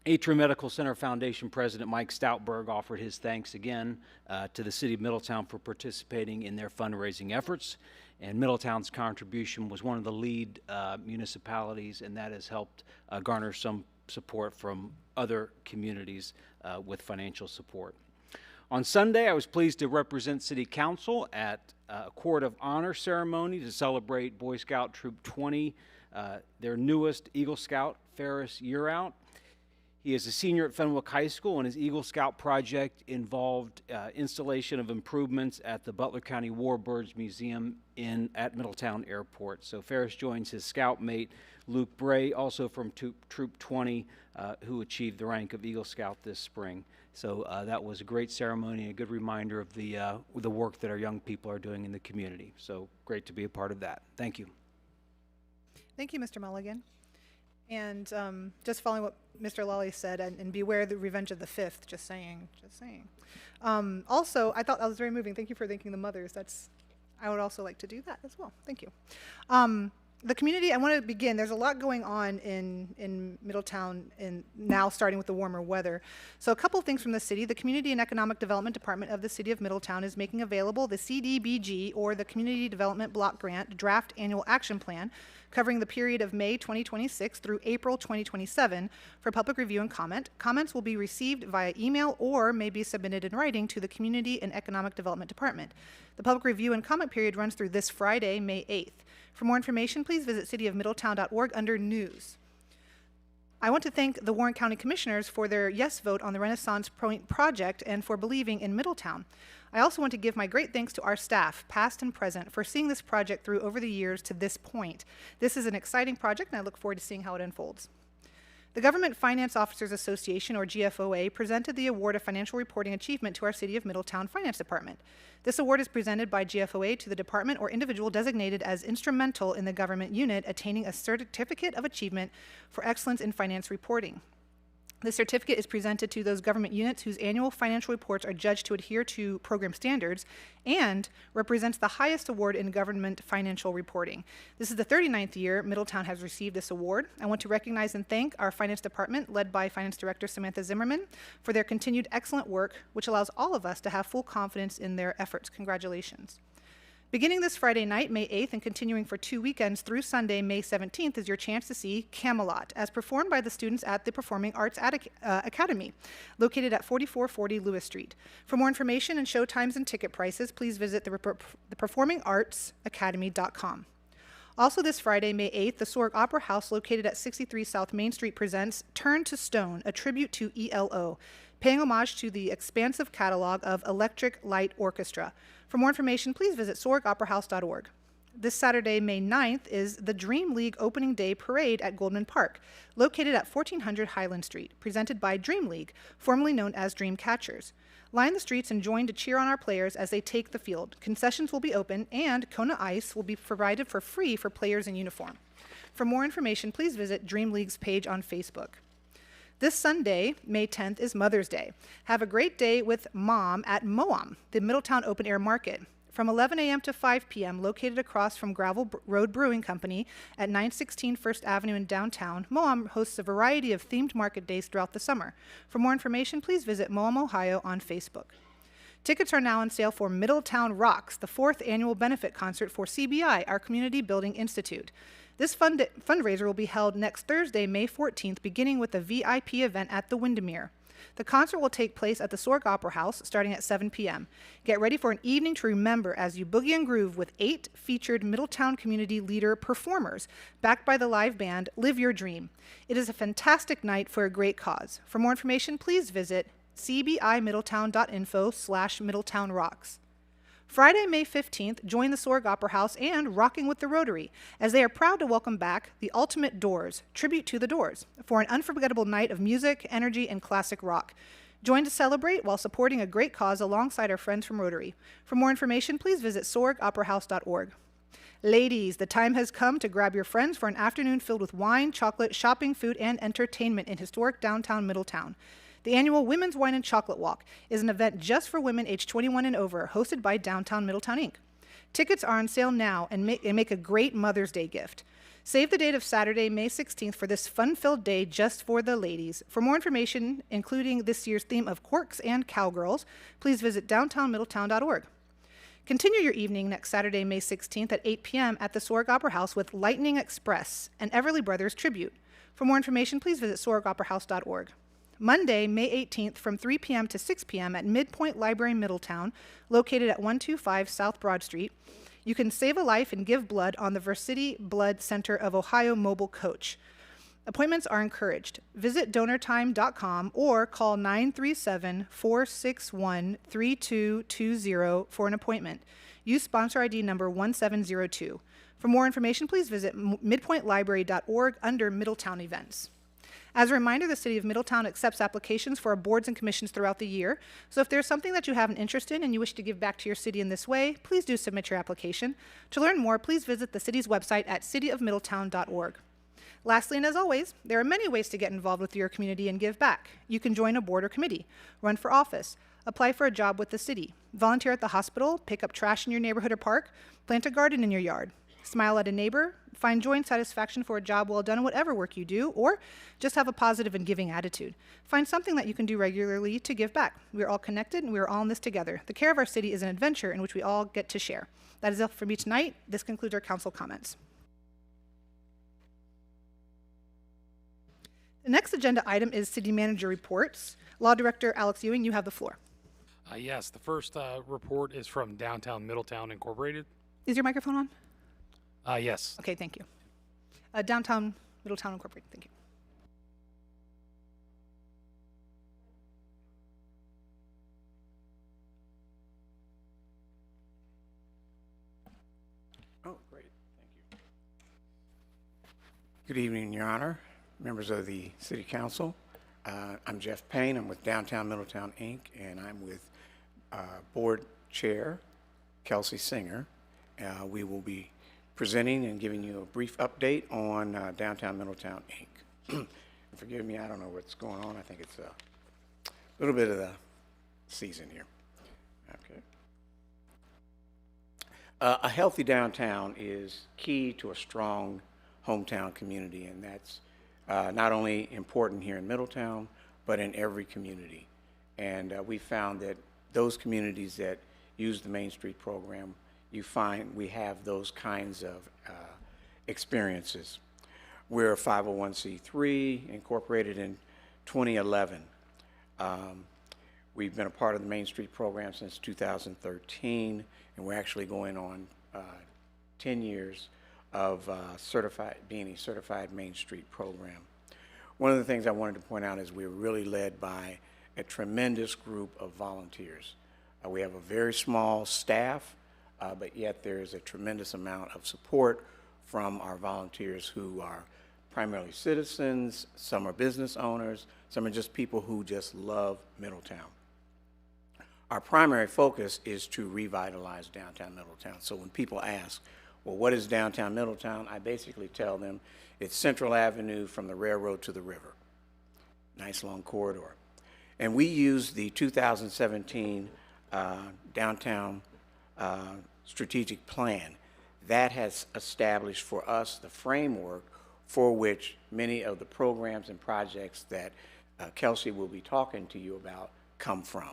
Atrium Medical Center Foundation President Mike Stoutberg offered his thanks again to the City of Middletown for participating in their fundraising efforts. And Middletown's contribution was one of the lead municipalities, and that has helped garner some support from other communities with financial support. On Sunday, I was pleased to represent City Council at a Court of Honor ceremony to celebrate Boy Scout Troop 20, their newest Eagle Scout, Ferris Year Out. He is a senior at Fenwick High School, and his Eagle Scout project involved installation of improvements at the Butler County Warbirds Museum at Middletown Airport. So Ferris joins his scout mate, Luke Bray, also from Troop 20, who achieved the rank of Eagle Scout this spring. So that was a great ceremony and a good reminder of the work that our young people are doing in the community. So great to be a part of that. Thank you. Thank you, Mr. Mulligan. And just following what Mr. Lally said, and beware the revenge of the fifth, just saying. Also, I thought that was very moving. Thank you for thanking the mothers. I would also like to do that as well. Thank you. The community, I want to begin. There's a lot going on in Middletown, and now starting with the warmer weather. So a couple of things from the city. The Community and Economic Development Department of the City of Middletown is making available the CDBG, or the Community Development Block Grant Draft Annual Action Plan, covering the period of May 2026 through April 2027 for public review and comment. Comments will be received via email or may be submitted in writing to the Community and Economic Development Department. The public review and comment period runs through this Friday, May 8th. For more information, please visit cityofmiddletown.org under News. I want to thank the Warren County Commissioners for their yes vote on the Renaissance Point project and for believing in Middletown. I also want to give my great thanks to our staff, past and present, for seeing this project through over the years to this point. This is an exciting project, and I look forward to seeing how it unfolds. The Government Finance Officers Association, or GFOA, presented the Award of Financial Reporting Achievement to our City of Middletown Finance Department. This award is presented by GFOA to the department or individual designated as instrumental in the government unit attaining a certificate of achievement for excellence in finance reporting. The certificate is presented to those government units whose annual financial reports are judged to adhere to program standards and represents the highest award in government financial reporting. This is the 39th year Middletown has received this award. I want to recognize and thank our finance department, led by Finance Director Samantha Zimmerman, for their continued excellent work, which allows all of us to have full confidence in their efforts. Congratulations. Beginning this Friday night, May 8th, and continuing for 2 weekends through Sunday, May 17th, is your chance to see Camelot, as performed by the students at the Performing Arts Academy, located at 4440 Lewis Street. For more information and show times and ticket prices, please visit the performingartsacademy.com. Also this Friday, May 8th, the Sorg Opera House, located at 63 South Main Street, presents Turn to Stone, a tribute to ELO, paying homage to the expansive catalog of Electric Light Orchestra. For more information, please visit sorgoperahouse.org. This Saturday, May 9th, is the Dream League Opening Day Parade at Goldman Park, located at 1400 Highland Street, presented by Dream League, formerly known as Dream Catchers. Line the streets and join to cheer on our players as they take the field. Concessions will be open, and Kona Ice will be provided for free for players in uniform. For more information, please visit Dream League's page on Facebook. This Sunday, May 10th, is Mother's Day. Have a great day with Mom at MOAM, the Middletown Open Air Market. From 11 a.m. to 5 p.m., located across from Gravel Road Brewing Company at 916 First Avenue in downtown, MOAM hosts a variety of themed market days throughout the summer. For more information, please visit MOAM Ohio on Facebook. Tickets are now on sale for Middletown Rocks, the 4th annual benefit concert for CBI, our Community Building Institute. This fundraiser will be held next Thursday, May 14th, beginning with a VIP event at the Windermere. The concert will take place at the Sorg Opera House starting at 7 p.m. Get ready for an evening to remember as you boogie and groove with 8 featured Middletown community leader performers, backed by the live band Live Your Dream. It is a fantastic night for a great cause. For more information, please visit cbimiddletown.info/middletownrocks. Friday, May 15th, join the Sorg Opera House and Rocking with the Rotary, as they are proud to welcome back the Ultimate Doors, tribute to the Doors, for an unforgettable night of music, energy, and classic rock. Join to celebrate while supporting a great cause alongside our friends from Rotary. For more information, please visit sorgoperahouse.org. Ladies, the time has come to grab your friends for an afternoon filled with wine, chocolate, shopping, food, and entertainment in historic downtown Middletown. The annual Women's Wine and Chocolate Walk is an event just for women aged 21 and over, hosted by Downtown Middletown, Inc. Tickets are on sale now and make a great Mother's Day gift. Save the date of Saturday, May 16th for this fun-filled day just for the ladies. For more information, including this year's theme of quirks and cowgirls, please visit downtownmiddletown.org. Continue your evening next Saturday, May 16th at 8 p.m. at the Sorg Opera House with Lightning Express, an Everly Brothers tribute. For more information, please visit sorgoperahouse.org. Monday, May 18th from 3 p.m. to 6 p.m. at Midpoint Library Middletown, located at 125 South Broad Street. You can save a life and give blood on the Versity Blood Center of Ohio mobile coach. Appointments are encouraged. Visit donortime.com or call 937-461-3220 for an appointment. Use sponsor ID number 1702. For more information, please visit midpointlibrary.org under Middletown Events. As a reminder, the City of Middletown accepts applications for our boards and commissions throughout the year. So if there's something that you have an interest in and you wish to give back to your city in this way, please do submit your application. To learn more, please visit the city's website at cityofmiddletown.org. Lastly, and as always, there are many ways to get involved with your community and give back. You can join a board or committee, run for office, apply for a job with the city, volunteer at the hospital, pick up trash in your neighborhood or park, plant a garden in your yard, smile at a neighbor, find joy and satisfaction for a job well done in whatever work you do, or just have a positive and giving attitude. Find something that you can do regularly to give back. We are all connected and we are all in this together. The care of our city is an adventure in which we all get to share. That is it for me tonight. This concludes our council comments. The next agenda item is city manager reports. Law Director Alex Ewing, you have the floor. Yes, the first report is from Downtown Middletown Incorporated. Is your microphone on? Yes. Okay, thank you. Downtown Middletown Incorporated, thank you. Oh, great, thank you. Good evening, Your Honor, members of the City Council. I'm Jeff Payne. I'm with Downtown Middletown, Inc., and I'm with Board Chair Kelsey Singer. We will be presenting and giving you a brief update on Downtown Middletown, Inc. And forgive me, I don't know what's going on. I think it's a little bit of the season here. Okay. A healthy downtown is key to a strong hometown community, and that's not only important here in Middletown, but in every community. And we found that those communities that use the Main Street program, you find we have those kinds of experiences. We're a 501c3 incorporated in 2011. We've been a part of the Main Street program since 2013, and we're actually going on 10 years of being a certified Main Street program. One of the things I wanted to point out is we're really led by a tremendous group of volunteers. We have a very small staff, but yet there's a tremendous amount of support from our volunteers who are primarily citizens, some are business owners, some are just people who just love Middletown. Our primary focus is to revitalize downtown Middletown. So when people ask, well, what is downtown Middletown? I basically tell them it's Central Avenue from the railroad to the river. Nice long corridor. And we use the 2017 downtown strategic plan. That has established for us the framework for which many of the programs and projects that Kelsey will be talking to you about come from.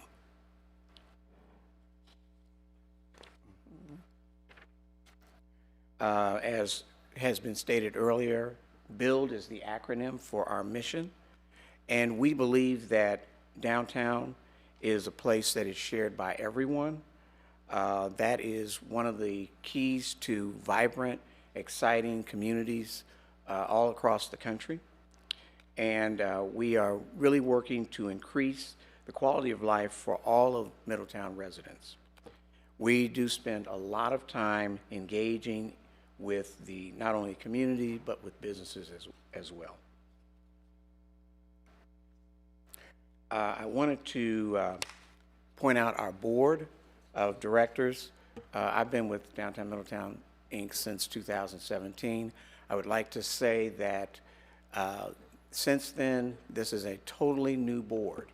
As has been stated earlier, BUILD is the acronym for our mission, and we believe that downtown is a place that is shared by everyone. That is one of the keys to vibrant, exciting communities all across the country. And we are really working to increase the quality of life for all of Middletown residents. We do spend a lot of time engaging with the not only community but with businesses as well. I wanted to point out our board of directors. I've been with Downtown Middletown Inc. since 2017. I would like to say that since then, this is a totally new board,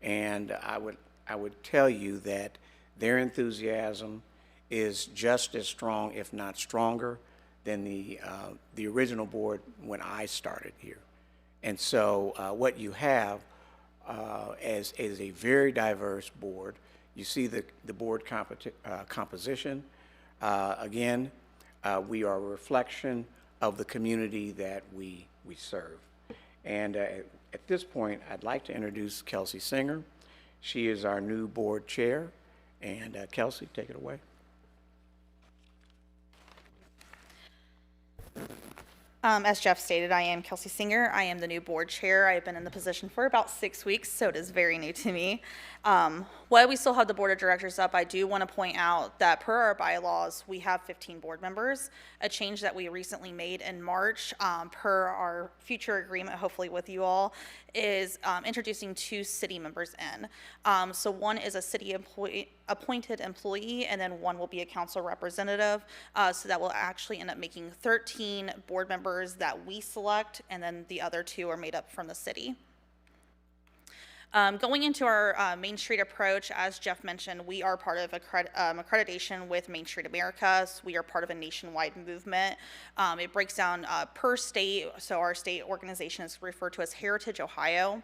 and I would tell you that their enthusiasm is just as strong, if not stronger, than the original board when I started here. And so what you have as a very diverse board. You see the board composition. Again, we are a reflection of the community that we serve. And at this point, I'd like to introduce Kelsey Singer. She is our new board chair. And Kelsey, take it away. As Jeff stated, I am Kelsey Singer. I am the new board chair. I have been in the position for about 6 weeks, so it is very new to me. While we still have the board of directors up, I do want to point out that per our bylaws, we have 15 board members. A change that we recently made in March, per our future agreement, hopefully with you all, is introducing 2 city members in. So one is a city appointed employee, and then one will be a council representative. So that will actually end up making 13 board members that we select, and then the other 2 are made up from the city. Going into our Main Street approach, as Jeff mentioned, we are part of accreditation with Main Street America. So we are part of a nationwide movement. It breaks down per state, so our state organization is referred to as Heritage Ohio.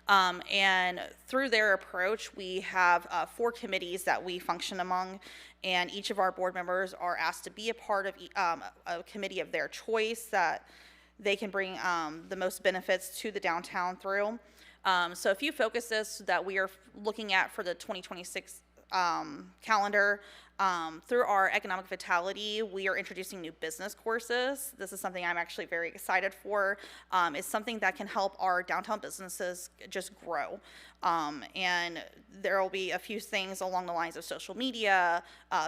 And through their approach, we have 4 committees that we function among, and each of our board members are asked to be a part of a committee of their choice that they can bring the most benefits to the downtown through. So a few focuses that we are looking at for the 2026 calendar. Through our economic vitality, we are introducing new business courses. This is something I'm actually very excited for. It's something that can help our downtown businesses just grow. And there will be a few things along the lines of social media,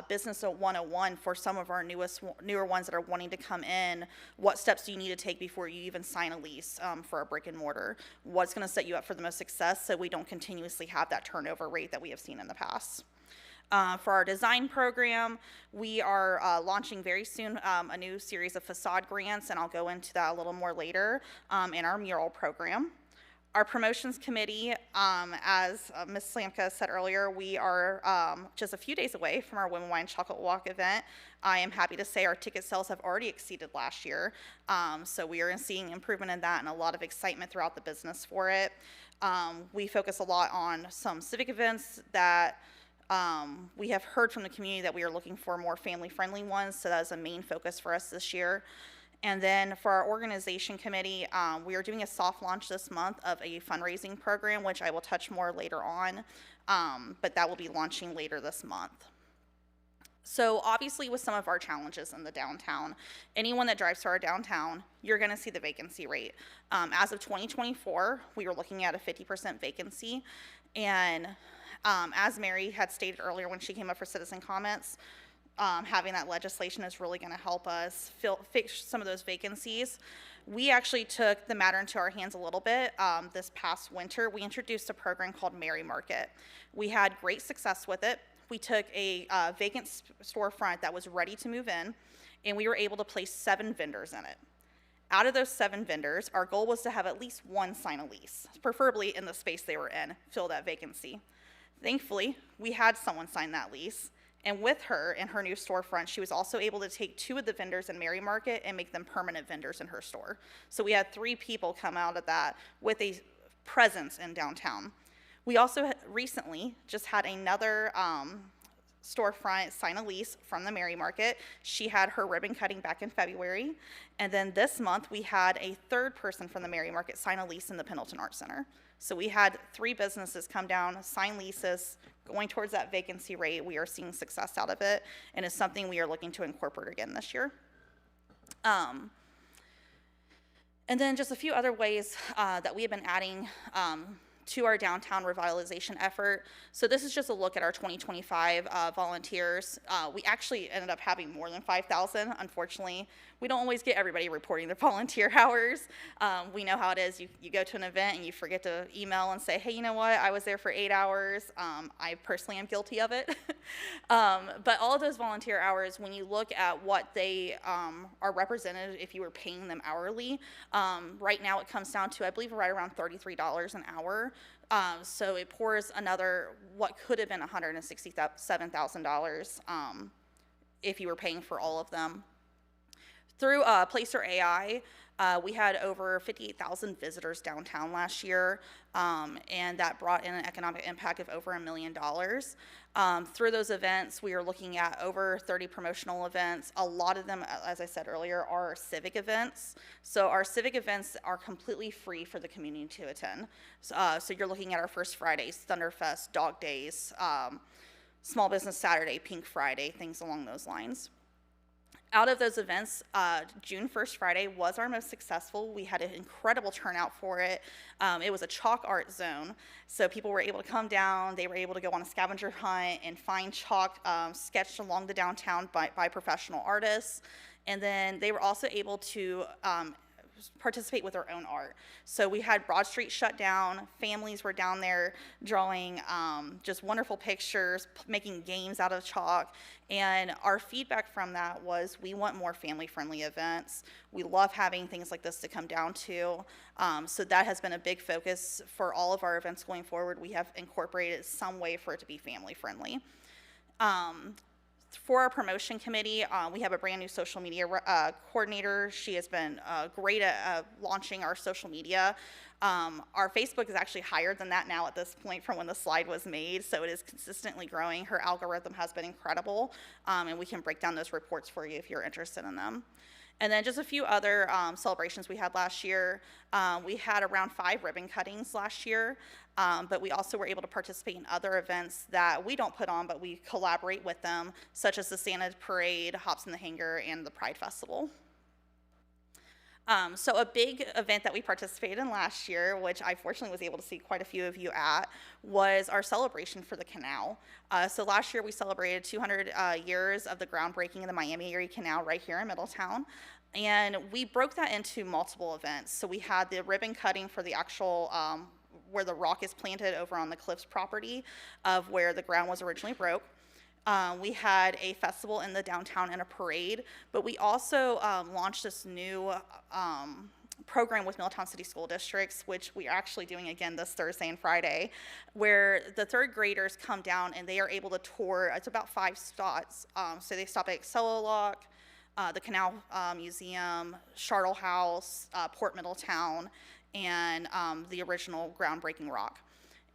Business 101 for some of our newer ones that are wanting to come in. What steps do you need to take before you even sign a lease for a brick and mortar? What's going to set you up for the most success so we don't continuously have that turnover rate that we have seen in the past? For our design program, we are launching very soon a new series of facade grants, and I'll go into that a little more later, in our mural program. Our promotions committee, as Ms. Slamka said earlier, we are just a few days away from our Women Wine Chocolate Walk event. I am happy to say our ticket sales have already exceeded last year, so we are seeing improvement in that and a lot of excitement throughout the business for it. We focus a lot on some civic events that we have heard from the community that we are looking for more family-friendly ones, so that is a main focus for us this year. And then for our organization committee, we are doing a soft launch this month of a fundraising program, which I will touch more later on, but that will be launching later this month. So obviously with some of our challenges in the downtown, anyone that drives to our downtown, you're gonna see the vacancy rate. As of 2024, we were looking at a 50% vacancy, and as Mary had stated earlier when she came up for citizen comments, having that legislation is really going to help us fix some of those vacancies. We actually took the matter into our hands a little bit. This past winter, we introduced a program called Mary Market. We had great success with it. We took a vacant storefront that was ready to move in, and we were able to place 7 vendors in it. Out of those 7 vendors, our goal was to have at least one sign a lease, preferably in the space they were in, fill that vacancy. Thankfully, we had someone sign that lease. And with her in her new storefront, she was also able to take 2 of the vendors in Mary Market and make them permanent vendors in her store. So we had 3 people come out of that with a presence in downtown. We also recently just had another storefront sign a lease from the Mary Market. She had her ribbon cutting back in February. And then this month, we had a 3rd person from the Mary Market sign a lease in the Pendleton Art Center. So we had 3 businesses come down, sign leases, going towards that vacancy rate. We are seeing success out of it, and it's something we are looking to incorporate again this year. And then just a few other ways that we have been adding to our downtown revitalization effort. So this is just a look at our 2025 volunteers. We actually ended up having more than 5,000. Unfortunately, we don't always get everybody reporting their volunteer hours. We know how it is. You go to an event and you forget to email and say, hey, you know what? I was there for 8 hours. I personally am guilty of it. But all of those volunteer hours, when you look at what they are represented, if you were paying them hourly, right now it comes down to, I believe, right around $33 an hour. So it pours another, what could have been $167,000 if you were paying for all of them. Through Placer AI, we had over 58,000 visitors downtown last year, and that brought in an economic impact of over $1 million. Through those events, we are looking at over 30 promotional events. A lot of them, as I said earlier, are civic events. So our civic events are completely free for the community to attend. So you're looking at our First Fridays, Thunderfest, Dog Days, Small Business Saturday, Pink Friday, things along those lines. Out of those events, June 1st Friday was our most successful. We had an incredible turnout for it. It was a chalk art zone, so people were able to come down. They were able to go on a scavenger hunt and find chalk sketched along the downtown by professional artists. And then they were also able to participate with their own art. So we had Broad Street shut down. Families were down there drawing just wonderful pictures, making games out of chalk. And our feedback from that was we want more family-friendly events. We love having things like this to come down to. So that has been a big focus for all of our events going forward. We have incorporated some way for it to be family-friendly. For our promotion committee, we have a brand new social media coordinator. She has been great at launching our social media. Our Facebook is actually higher than that now at this point from when the slide was made, so it is consistently growing. Her algorithm has been incredible, and we can break down those reports for you if you're interested in them. And then just a few other celebrations we had last year. We had around 5 ribbon cuttings last year, but we also were able to participate in other events that we don't put on, but we collaborate with them, such as the Santa Parade, Hops in the Hanger, and the Pride Festival. So a big event that we participated in last year, which I fortunately was able to see quite a few of you at, was our celebration for the canal. So last year we celebrated 200 years of the groundbreaking of the Miami-Erie Canal right here in Middletown. And we broke that into multiple events. So we had the ribbon cutting for the actual, where the rock is planted over on the Cliffs property of where the ground was originally broke. We had a festival in the downtown and a parade, but we also launched this new program with Middletown City School Districts, which we are actually doing again this Thursday and Friday, where the third graders come down and they are able to tour. It's about 5 spots. So they stop at Cellulock, the Canal Museum, Chartle House, Port Middletown, and the original groundbreaking rock.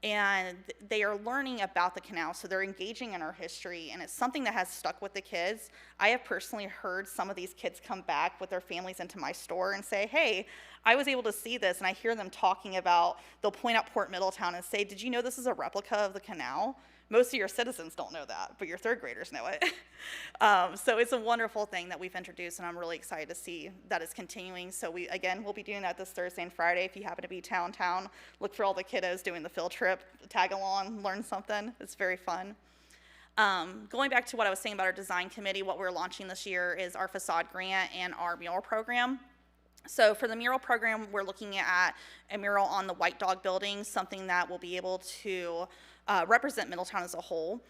And they are learning about the canal, so they're engaging in our history, and it's something that has stuck with the kids. I have personally heard some of these kids come back with their families into my store and say, hey, I was able to see this, and I hear them talking about, they'll point out Port Middletown and say, did you know this is a replica of the canal? Most of your citizens don't know that, but your third graders know it. So it's a wonderful thing that we've introduced, and I'm really excited to see that it's continuing. So we'll be doing that this Thursday and Friday. If you happen to be downtown, look for all the kiddos doing the field trip, tag along, learn something. It's very fun. Going back to what I was saying about our design committee, what we're launching this year is our facade grant and our mural program. So for the mural program, we're looking at a mural on the White Dog building, something that will be able to represent Middletown as a whole.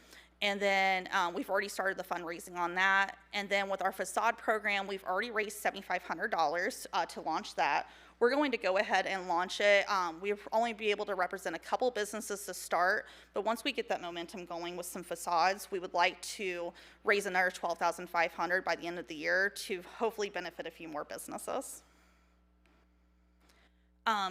And then we've already started the fundraising on that. And then with our facade program, we've already raised $7,500 to launch that. We're going to go ahead and launch it. We'll only be able to represent a couple businesses to start, but once we get that momentum going with some facades, we would like to raise another $12,500 by the end of the year to hopefully benefit a few more businesses.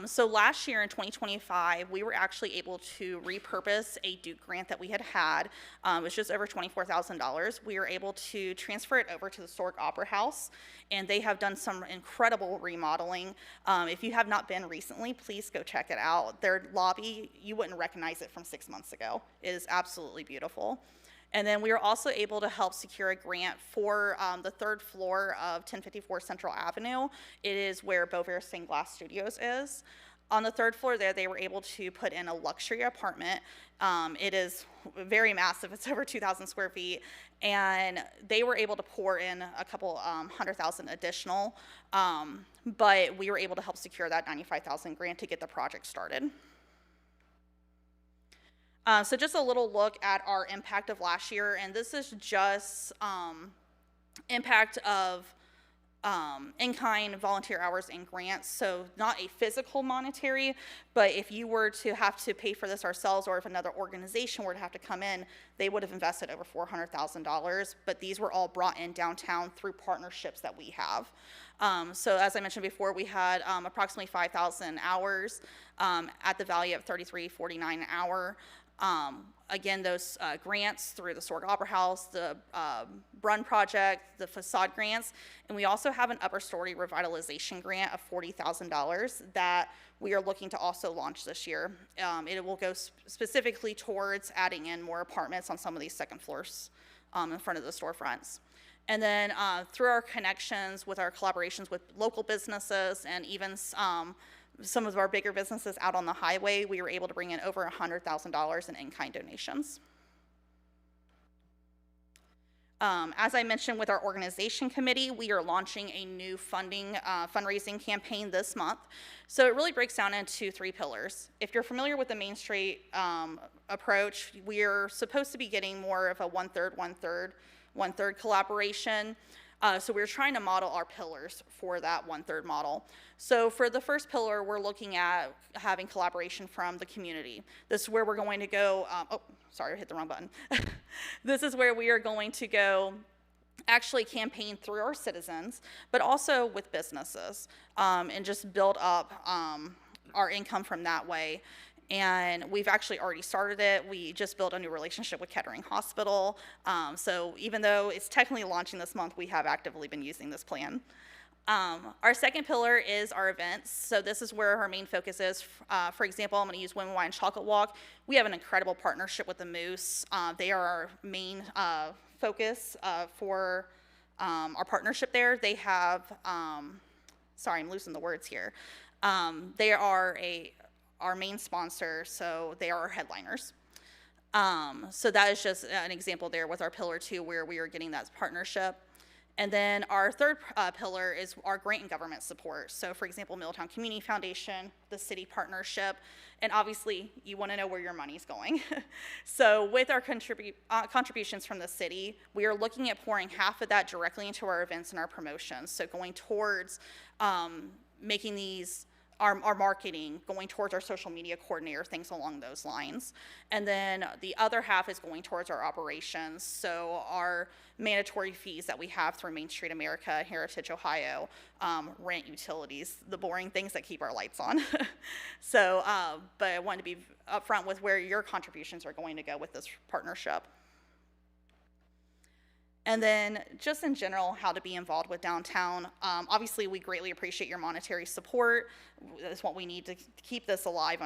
So last year in 2025, we were actually able to repurpose a Duke grant that we had. It was just over $24,000. We were able to transfer it over to the Historic Opera House, and they have done some incredible remodeling. If you have not been recently, please go check it out. Their lobby, you wouldn't recognize it from 6 months ago. It is absolutely beautiful. And then we were also able to help secure a grant for the 3rd floor of 1054 Central Avenue. It is where Beauvair Stained Glass Studios is. On the 3rd floor there, they were able to put in a luxury apartment. It is very massive. It's over 2,000 square feet. And they were able to pour in a couple $100,000 additional. But we were able to help secure that $95,000 grant to get the project started. So just a little look at our impact of last year, and this is just impact of in-kind, volunteer hours, and grants. So not a physical monetary, but if you were to have to pay for this ourselves, or if another organization were to have to come in, they would have invested over $400,000, but these were all brought in downtown through partnerships that we have. So as I mentioned before, we had approximately 5,000 hours at the value of $33.49 an hour. Again, those grants through the Historic Opera House, the Brunn Project, the facade grants, and we also have an upper story revitalization grant of $40,000 that we are looking to also launch this year. It will go specifically towards adding in more apartments on some of these second floors in front of the storefronts. And then through our connections with our collaborations with local businesses and even some of our bigger businesses out on the highway, we were able to bring in over $100,000 in in-kind donations. As I mentioned with our organization committee, we are launching a new fundraising campaign this month. So it really breaks down into 3 pillars. If you're familiar with the Main Street approach, we're supposed to be getting more of a one-third collaboration. So we're trying to model our pillars for that one-third model. So for the first pillar, we're looking at having collaboration from the community. This is where we're going to go, oh, sorry, I hit the wrong button. This is where we are going to go actually campaign through our citizens, but also with businesses, and just build up our income from that way. And we've actually already started it. We just built a new relationship with Kettering Hospital. So even though it's technically launching this month, we have actively been using this plan. Our second pillar is our events. So this is where our main focus is. For example, I'm going to use Women Wine Chocolate Walk. We have an incredible partnership with the Moose. They are our main focus for our partnership there. They have, sorry, I'm losing the words here. They are our main sponsor, so they are our headliners. So that is just an example there with our pillar 2 where we are getting that partnership. And then our third pillar is our grant and government support. So for example, Middletown Community Foundation, the city partnership, and obviously you want to know where your money's going. So with our contributions from the city, we are looking at pouring half of that directly into our events and our promotions. So going towards making these our marketing, going towards our social media coordinator, things along those lines. And then the other half is going towards our operations. So our mandatory fees that we have through Main Street America, Heritage Ohio, rent, utilities, the boring things that keep our lights on. So, but I wanted to be upfront with where your contributions are going to go with this partnership. And then just in general, how to be involved with downtown. Obviously, we greatly appreciate your monetary support. That's what we need to keep this alive.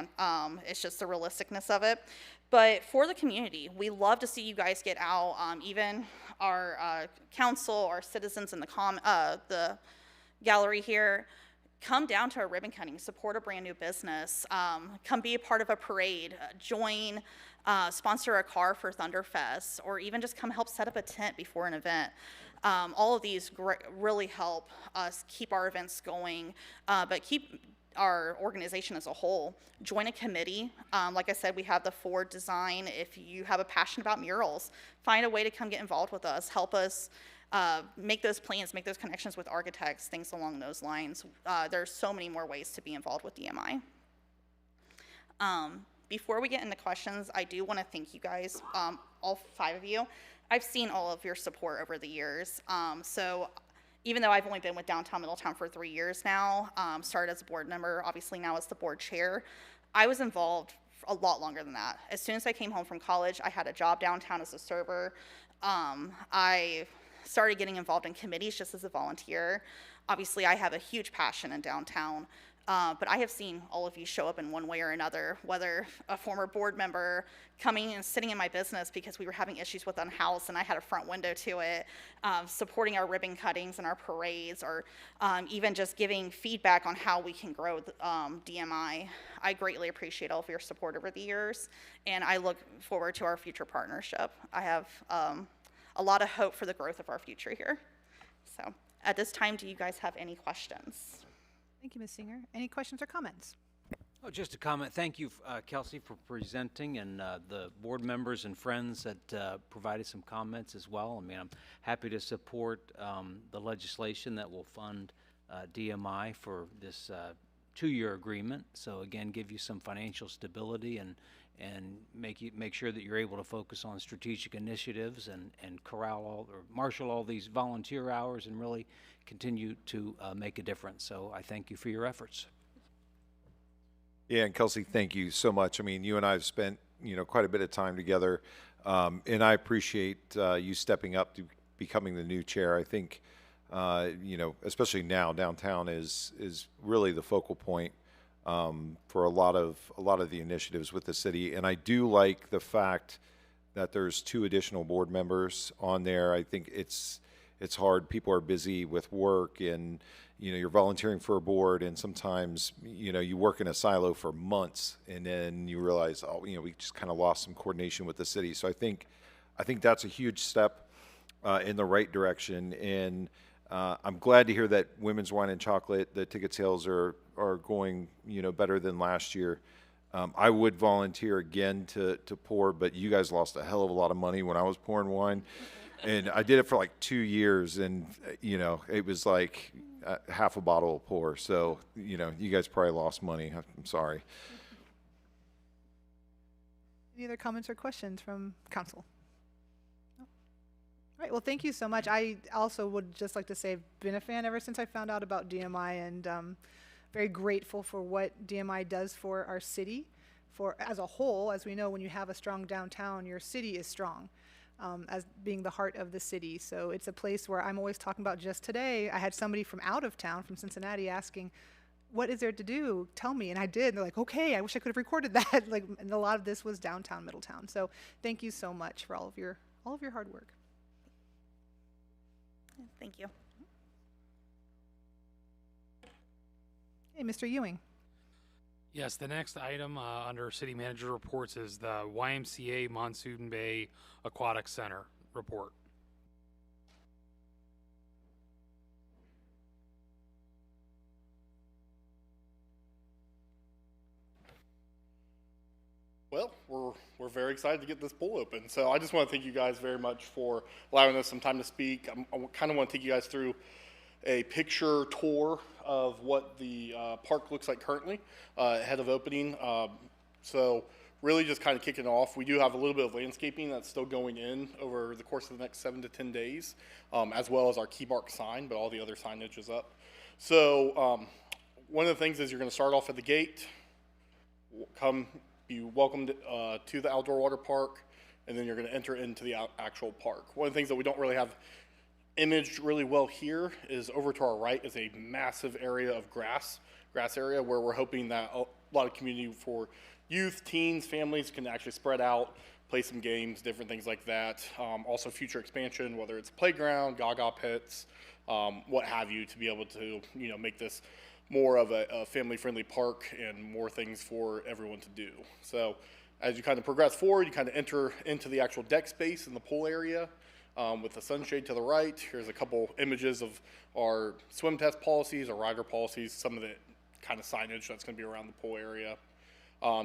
It's just the realisticness of it. But for the community, we love to see you guys get out. Even our council, our citizens in the gallery here, come down to a ribbon cutting, support a brand new business, come be a part of a parade, join, sponsor a car for Thunderfest, or even just come help set up a tent before an event. All of these really help us keep our events going, but keep our organization as a whole. Join a committee. Like I said, we have the Ford design. If you have a passion about murals, find a way to come get involved with us. Help us make those plans, make those connections with architects, things along those lines. There's so many more ways to be involved with DMI. Before we get into questions, I do want to thank you guys, all 5 of you. I've seen all of your support over the years. So even though I've only been with Downtown Middletown for 3 years now, started as a board member, obviously now as the board chair, I was involved a lot longer than that. As soon as I came home from college, I had a job downtown as a server. I started getting involved in committees just as a volunteer. Obviously, I have a huge passion in downtown. But I have seen all of you show up in one way or another, whether a former board member coming and sitting in my business because we were having issues with a house and I had a front window to it, supporting our ribbon cuttings and our parades, or even just giving feedback on how we can grow DMI. I greatly appreciate all of your support over the years, and I look forward to our future partnership. I have a lot of hope for the growth of our future here. So at this time, do you guys have any questions? Thank you, Ms. Singer. Any questions or comments? Oh, just a comment. Thank you, Kelsey, for presenting, and the board members and friends that provided some comments as well. I mean, I'm happy to support the legislation that will fund DMI for this 2-year agreement. So again, give you some financial stability and make sure that you're able to focus on strategic initiatives and marshal all these volunteer hours and really continue to make a difference. So I thank you for your efforts. Yeah, and Kelsey, thank you so much. I mean, you and I have spent, quite a bit of time together, and I appreciate you stepping up to becoming the new chair. I think, especially now, downtown is really the focal point for a lot of the initiatives with the city. And I do like the fact that there's 2 additional board members on there. I think it's hard. People are busy with work, and you're volunteering for a board, and sometimes you work in a silo for months, and then you realize, we just kind of lost some coordination with the city. So I think that's a huge step in the right direction, and I'm glad to hear that Women's Wine and Chocolate, the ticket sales are going better than last year. I would volunteer again to pour, but you guys lost a hell of a lot of money when I was pouring wine. And I did it for like 2 years, and it was like half a bottle of pour. So you guys probably lost money. I'm sorry. Any other comments or questions from council? No? All right. Well, thank you so much. I also would just like to say I've been a fan ever since I found out about DMI, and very grateful for what DMI does for our city, as a whole. As we know, when you have a strong downtown, your city is strong. As being the heart of the city. So it's a place where I'm always talking about. Just today, I had somebody from out of town, from Cincinnati, asking, what is there to do? Tell me. And I did. And they're like, okay, I wish I could have recorded that. And a lot of this was downtown Middletown. So thank you so much for all of your hard work. Thank you. Hey, Mr. Ewing. Yes, the next item under City Manager Reports is the YMCA Monsoon Bay Aquatic Center report. Well, we're very excited to get this pool open. So I just want to thank you guys very much for allowing us some time to speak. I kind of want to take you guys through a picture tour of what the park looks like currently ahead of opening. So really just kind of kicking off, we do have a little bit of landscaping that's still going in over the course of the next 7 to 10 days, as well as our key mark sign, but all the other signage is up. So one of the things is you're going to start off at the gate, be welcomed to the outdoor water park, and then you're going to enter into the actual park. One of the things that we don't really have imaged really well here is over to our right is a massive area of grass area where we're hoping that a lot of community for youth, teens, families can actually spread out, play some games, different things like that. Also future expansion, whether it's a playground, gaga pits, what have you, to be able to make this more of a family-friendly park and more things for everyone to do. So as you kind of progress forward, you kind of enter into the actual deck space in the pool area with the sunshade to the right. Here's a couple images of our swim test policies, our rider policies, some of the kind of signage that's going to be around the pool area.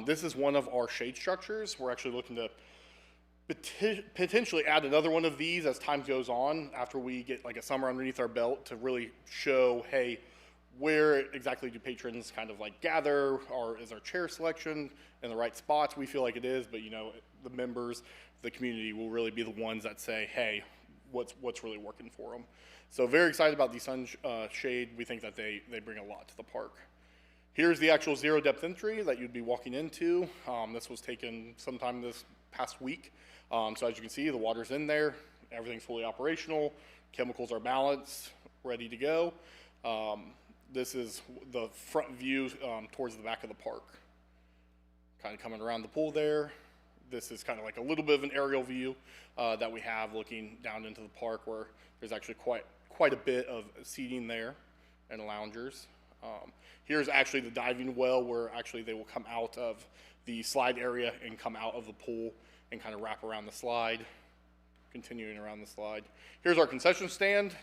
This is one of our shade structures. We're actually looking to potentially add another one of these as time goes on after we get like a summer underneath our belt to really show, hey, where exactly do patrons kind of like gather, or is our chair selection in the right spots? We feel like it is, but the members, the community will really be the ones that say, hey, what's really working for them. So very excited about the shade. We think that they bring a lot to the park. Here's the actual zero depth entry that you'd be walking into. This was taken sometime this past week. So as you can see, the water's in there, everything's fully operational, chemicals are balanced, ready to go. This is the front view towards the back of the park. Kind of coming around the pool there. This is kind of like a little bit of an aerial view that we have looking down into the park, where there's actually quite a bit of seating there and loungers. Here's actually the diving well, where actually they will come out of the slide area and come out of the pool and kind of wrap around the slide, continuing around the slide. Here's our concession stand.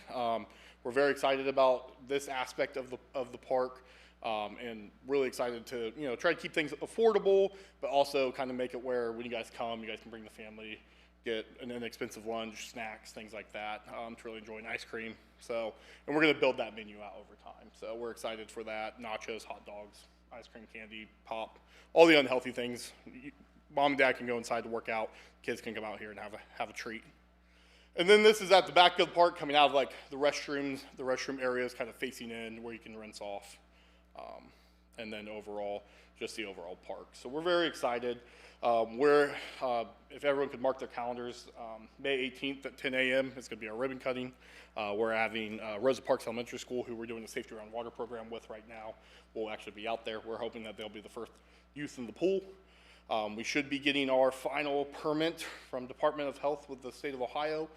We're very excited about this aspect of the park, and really excited to try to keep things affordable, but also kind of make it where when you guys come, you guys can bring the family, get an inexpensive lunch, snacks, things like that, to really enjoy an ice cream. So, and we're going to build that menu out over time. So we're excited for that. Nachos, hot dogs, ice cream, candy, pop, all the unhealthy things. Mom and dad can go inside to work out. Kids can come out here and have a treat. And then this is at the back of the park, coming out of like the restroom areas, kind of facing in where you can rinse off. And then overall, just the overall park. So we're very excited. If everyone could mark their calendars, May 18th at 10 a.m. is going to be our ribbon cutting. We're having Rosa Parks Elementary School, who we're doing the Safety Around Water program with right now, will actually be out there. We're hoping that they'll be the first youth in the pool. We should be getting our final permit from Department of Health with the state of Ohio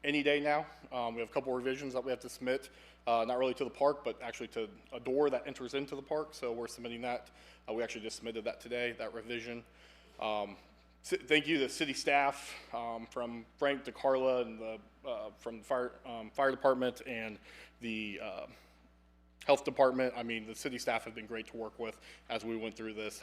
any day now. We have a couple revisions that we have to submit, not really to the park, but actually to a door that enters into the park. So we're submitting that. We actually just submitted that today, that revision. Thank you to the city staff, from Frank to Carla, and from the fire department and the health department. I mean, the city staff have been great to work with as we went through this,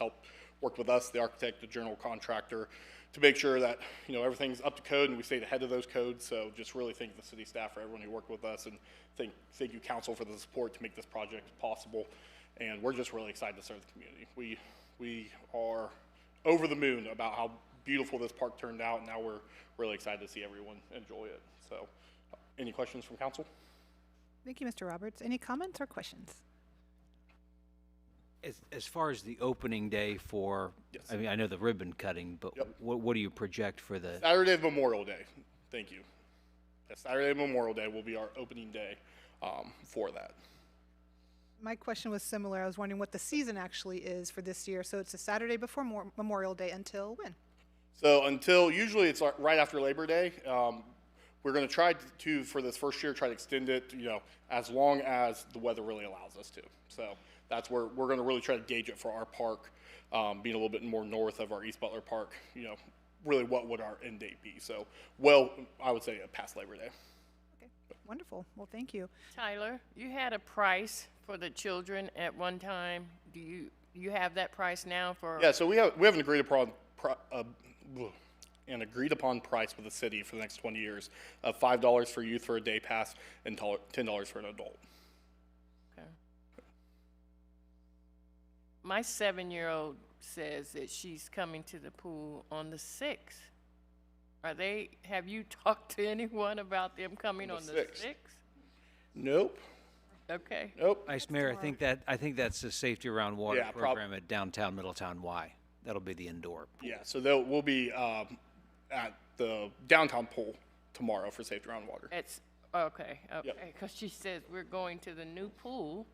worked with us, the architect, the general contractor, to make sure that everything's up to code and we stayed ahead of those codes. So just really thank the city staff for everyone who worked with us, and thank you council for the support to make this project possible. And we're just really excited to serve the community. We are over the moon about how beautiful this park turned out, and now we're really excited to see everyone enjoy it. So any questions from council? Thank you, Mr. Roberts. Any comments or questions? As far as the opening day for, yes. I mean, I know the ribbon cutting, but yep. what do you project for the? Saturday of Memorial Day. Thank you. Yes, Saturday of Memorial Day will be our opening day for that. My question was similar. I was wondering what the season actually is for this year. So it's a Saturday before Memorial Day until when? So usually it's right after Labor Day. We're going to try to, for this first year, try to extend it, as long as the weather really allows us to. So that's where we're going to really try to gauge it for our park, being a little bit more north of our East Butler Park. Really what would our end date be? So, I would say past Labor Day. Okay, wonderful. Well, thank you. Tyler, you had a price for the children at one time. you have that price now for? Yeah, so we have an agreed upon price with the city for the next 20 years of $5 for youth for a day pass and $10 for an adult. Okay. My 7-year-old says that she's coming to the pool on the 6th. Have you talked to anyone about them coming on the 6th? Nope. Okay. Nope. Vice Mayor, I think that's the Safety Around Water Yeah, program at downtown Middletown Y. That'll be the indoor. Yeah, so we'll be at the downtown pool tomorrow for Safety Around Water. Okay, because she says we're going to the new pool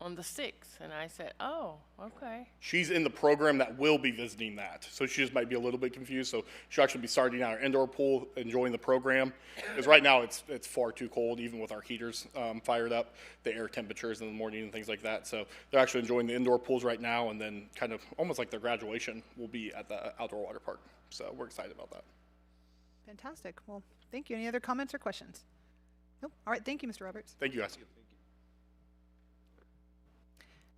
on the 6th, and I said, oh, okay. She's in the program that will be visiting that, so she just might be a little bit confused. So she'll actually be starting at our indoor pool, enjoying the program, because right now it's far too cold, even with our heaters fired up, the air temperatures in the morning and things like that. So they're actually enjoying the indoor pools right now, and then kind of almost like their graduation will be at the outdoor water park. So we're excited about that. Fantastic. Well, thank you. Any other comments or questions? Nope. All right. Thank you, Mr. Roberts. Thank you, guys.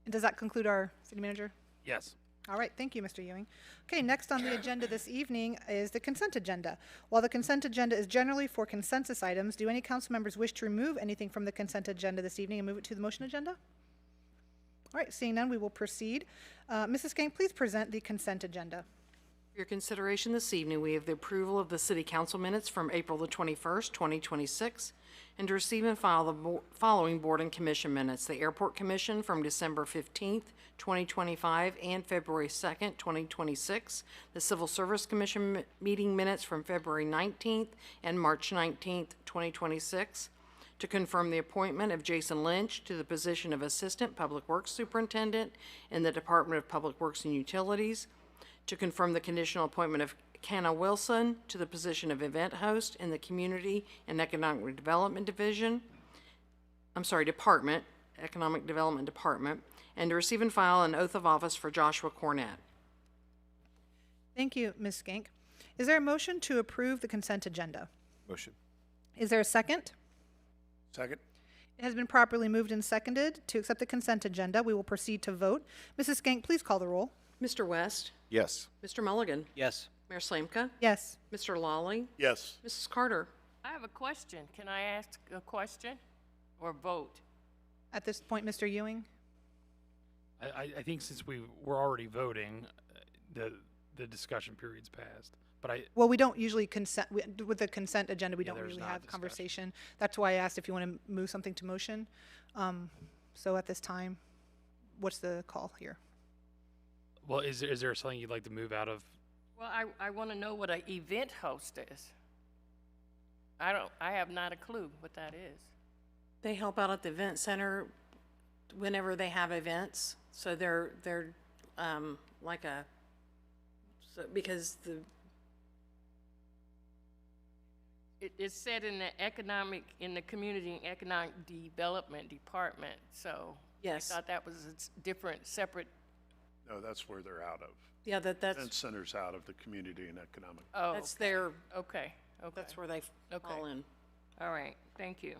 And does that conclude our city manager? Yes. All right, thank you, Mr. Ewing. Okay, next on the agenda this evening is the consent agenda. While the consent agenda is generally for consensus items, do any council members wish to remove anything from the consent agenda this evening and move it to the motion agenda? All right, seeing none, we will proceed. Mrs. Skank, please present the consent agenda. For your consideration this evening, we have the approval of the city council minutes from April the 21st, 2026, and to receive and file the following board and commission minutes. The Airport Commission from December 15th, 2025 and February 2nd, 2026. The Civil Service Commission meeting minutes from February 19th and March 19th, 2026. To confirm the appointment of Jason Lynch to the position of Assistant Public Works Superintendent in the Department of Public Works and Utilities. To confirm the conditional appointment of Canna Wilson to the position of event host in the Community and Economic Development Department, Economic Development Department, and to receive and file an oath of office for Joshua Cornett. Thank you, Ms. Skank. Is there a motion to approve the consent agenda? Motion. Is there a second? Second. It has been properly moved and seconded to accept the consent agenda. We will proceed to vote. Mrs. Skank, please call the roll. Mr. West? Yes. Mr. Mulligan? Yes. Mayor Slamka? Yes. Mr. Lawley? Yes. Mrs. Carter? I have a question. Can I ask a question or vote? At this point, Mr. Ewing? I think since we're already voting, the discussion period's passed. But Well, we don't usually consent, with the consent agenda, we don't there's really not have discussion. conversation. That's why I asked if you want to move something to motion. So at this time, what's the call here? Well, is there something you'd like to move out of? Well, I want to know what an event host is. I have not a clue what that is. They help out at the event center whenever they have events. So they're like a, so because It's said in the Community and Economic Development Department, so Yes. I thought that was a different, separate. No, that's where they're out of. Yeah, that's Event center's out of the community and economic. Oh, that's okay. their Okay. that's where they fall in. All right. Thank you.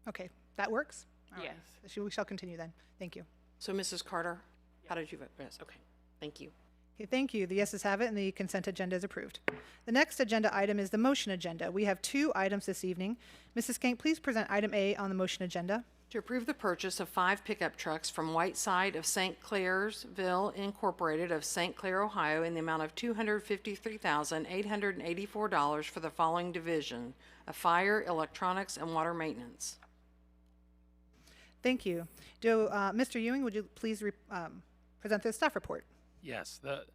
Okay, that works? All right. Yes. We shall continue then. Thank you. So, Mrs. Carter, how did you vote? Yes. Okay. Thank you. Okay, thank you. The yeses have it, and the consent agenda is approved. The next agenda item is the motion agenda. We have 2 items this evening. Mrs. Skank, please present item A on the motion agenda. To approve the purchase of 5 pickup trucks from Whiteside of St. Clairsville Incorporated of St. Clair, Ohio, in the amount of $253,884 for the following division of fire, electronics, and water maintenance. Thank you. Mr. Ewing, would you please present the staff report? Yes, the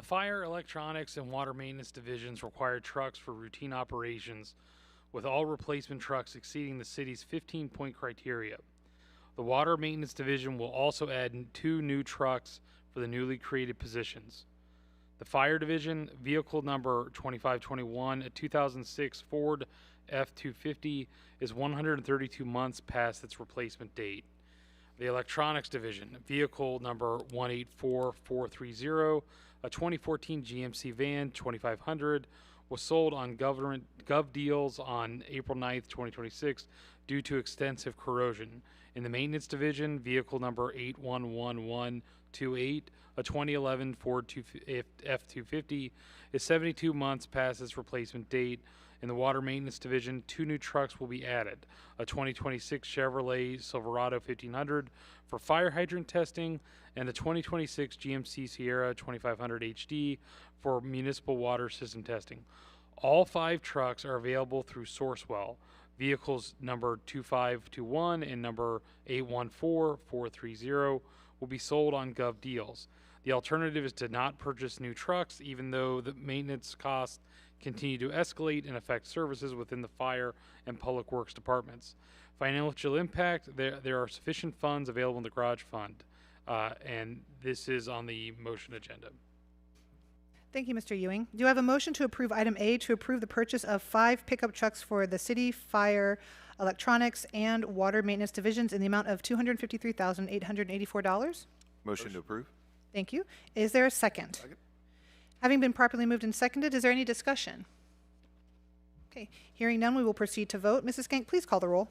fire, electronics, and water maintenance divisions require trucks for routine operations, with all replacement trucks exceeding the city's 15-point criteria. The water maintenance division will also add 2 new trucks for the newly created positions. The fire division, vehicle number 2521, a 2006 Ford F-250, is 132 months past its replacement date. The electronics division, vehicle number 184430, a 2014 GMC van 2500, was sold on Gov Deals on April 9th, 2026 due to extensive corrosion. In the maintenance division, vehicle number 811128, a 2011 Ford F-250, is 72 months past its replacement date. In the water maintenance division, 2 new trucks will be added, a 2026 Chevrolet Silverado 1500 for fire hydrant testing, and the 2026 GMC Sierra 2500 HD for municipal water system testing. All 5 trucks are available through Sourcewell. Vehicles number 2521 and number 814430 will be sold on Gov Deals. The alternative is to not purchase new trucks, even though the maintenance costs continue to escalate and affect services within the fire and public works departments. Financial impact, there are sufficient funds available in the garage fund, and this is on the motion agenda. Thank you, Mr. Ewing. Do you have a motion to approve item A to approve the purchase of 5 pickup trucks for the city, fire, electronics, and water maintenance divisions in the amount of $253,884? Motion to approve. Thank you. Is there a second? Second. Having been properly moved and seconded, is there any discussion? Okay, hearing none, we will proceed to vote. Mrs. Skank, please call the roll.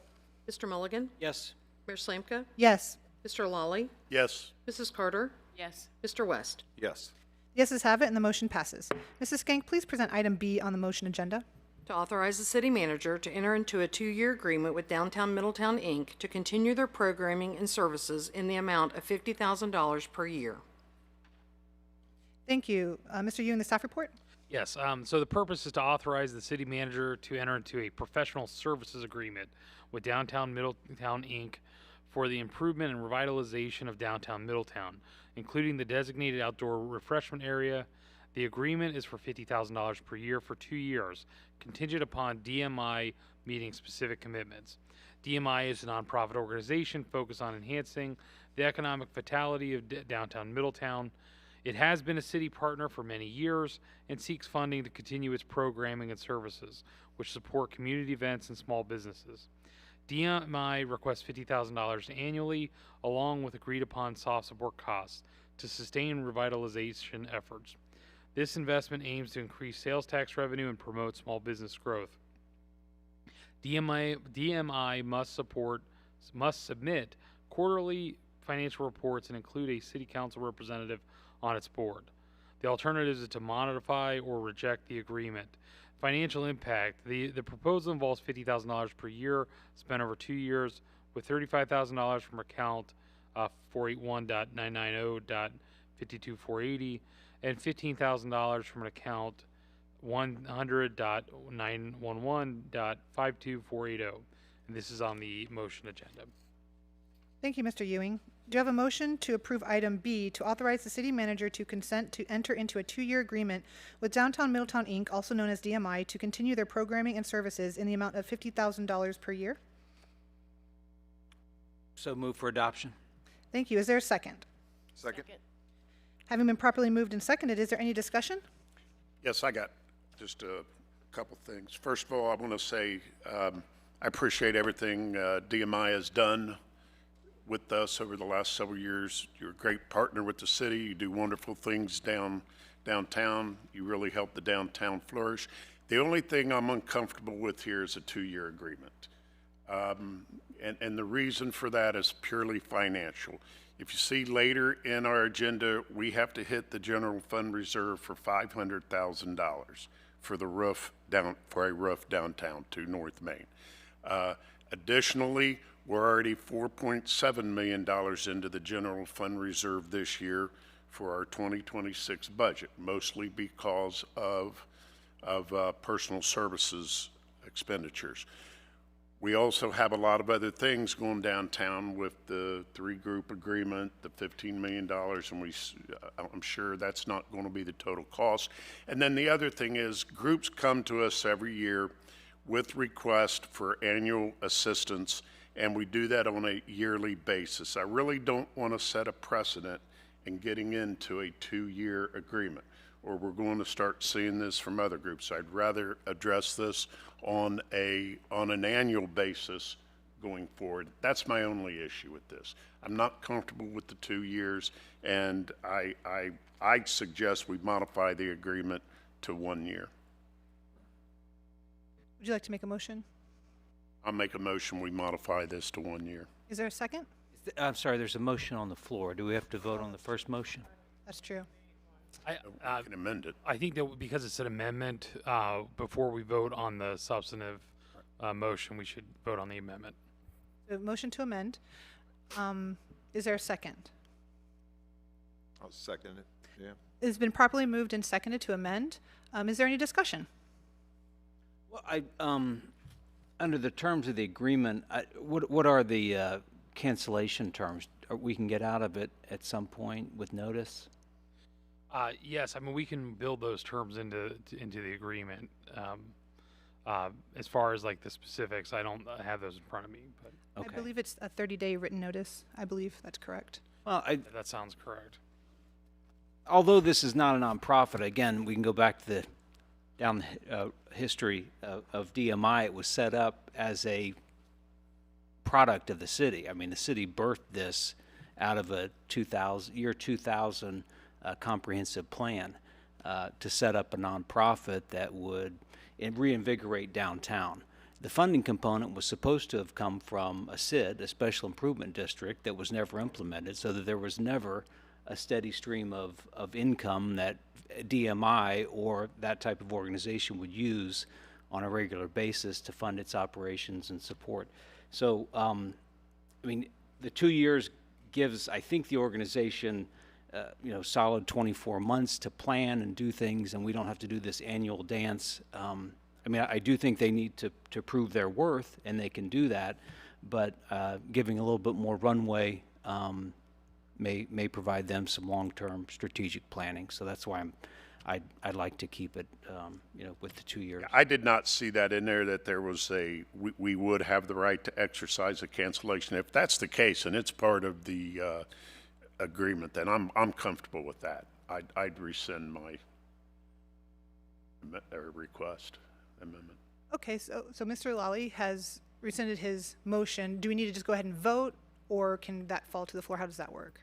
Mr. Mulligan? Yes. Mayor Slanka? Yes. Mr. Lawley? Yes. Mrs. Carter? Yes. Mr. West? Yes. The yeses have it, and the motion passes. Mrs. Skank, please present item B on the motion agenda. To authorize the city manager to enter into a 2-year agreement with Downtown Middletown, Inc. to continue their programming and services in the amount of $50,000 per year. Thank you. Mr. Ewing, the staff report? Yes, so the purpose is to authorize the city manager to enter into a professional services agreement with Downtown Middletown, Inc. for the improvement and revitalization of downtown Middletown, including the designated outdoor refreshment area. The agreement is for $50,000 per year for 2 years, contingent upon DMI meeting specific commitments. DMI is a nonprofit organization focused on enhancing the economic vitality of downtown Middletown. It has been a city partner for many years and seeks funding to continue its programming and services, which support community events and small businesses. DMI requests $50,000 annually, along with agreed upon soft support costs to sustain revitalization efforts. This investment aims to increase sales tax revenue and promote small business growth. DMI must submit quarterly financial reports and include a city council representative on its board. The alternative is to modify or reject the agreement. Financial impact. The proposal involves $50,000 per year spent over 2 years, with $35,000 from account 481.990.52480 and $15,000 from an account 100.911.52480. And this is on the motion agenda. Thank you, Mr. Ewing. Do you have a motion to approve item B to authorize the city manager to consent to enter into a 2-year agreement with Downtown Middletown, Inc., also known as DMI, to continue their programming and services in the amount of $50,000 per year? So move for adoption. Thank you. Is there a second? Second. Having been properly moved and seconded, is there any discussion? Yes, I got just a couple things. First of all, I want to say I appreciate everything DMI has done with us over the last several years. You're a great partner with the city. You do wonderful things downtown. You really help the downtown flourish. The only thing I'm uncomfortable with here is a 2-year agreement. And the reason for that is purely financial. If you see later in our agenda, we have to hit the general fund reserve for $500,000 for the roof for a roof downtown to North Main. Additionally, we're already $4.7 million into the general fund reserve this year for our 2026 budget, mostly because of personal services expenditures. We also have a lot of other things going downtown with the 3-group agreement, the $15 million, and I'm sure that's not going to be the total cost. And then the other thing is groups come to us every year with requests for annual assistance, and we do that on a yearly basis. I really don't want to set a precedent in getting into a 2-year agreement, or we're going to start seeing this from other groups. I'd rather address this on an annual basis going forward. That's my only issue with this. I'm not comfortable with the 2 years, and I suggest we modify the agreement to 1 year. Would you like to make a motion? I'll make a motion, we modify this to 1 year. Is there a second? I'm sorry, there's a motion on the floor. Do we have to vote on the first motion? That's true. We can amend it. I think that because it's an amendment, before we vote on the substantive motion, we should vote on the amendment. A motion to amend. Is there a second? I'll second it, yeah. It's been properly moved and seconded to amend. Is there any discussion? Well, under the terms of the agreement, what are the cancellation terms? We can get out of it at some point with notice? Yes, I mean, we can build those terms into the agreement. As far as like the specifics, I don't have those in front of me, but. I believe it's a 30-day written notice. I believe that's correct. Well, that sounds correct. Although this is not a nonprofit, again, we can go back to the history of DMI. It was set up as a product of the city. I mean, the city birthed this out of a 2000 comprehensive plan to set up a nonprofit that would reinvigorate downtown. The funding component was supposed to have come from a SID, a special improvement district, that was never implemented, so that there was never a steady stream of income that DMI or that type of organization would use on a regular basis to fund its operations and support. So, I mean, the 2 years gives, I think, the organization, solid 24 months to plan and do things, and we don't have to do this annual dance. I mean, I do think they need to prove their worth, and they can do that, but giving a little bit more runway may provide them some long-term strategic planning. So that's why I'd like to keep it, with the 2 years. I did not see that in there, that there was we would have the right to exercise a cancellation. If that's the case, and it's part of the agreement, then I'm comfortable with that. I'd rescind my request amendment. Okay, so Mr. Lally has rescinded his motion. Do we need to just go ahead and vote, or can that fall to the floor? How does that work?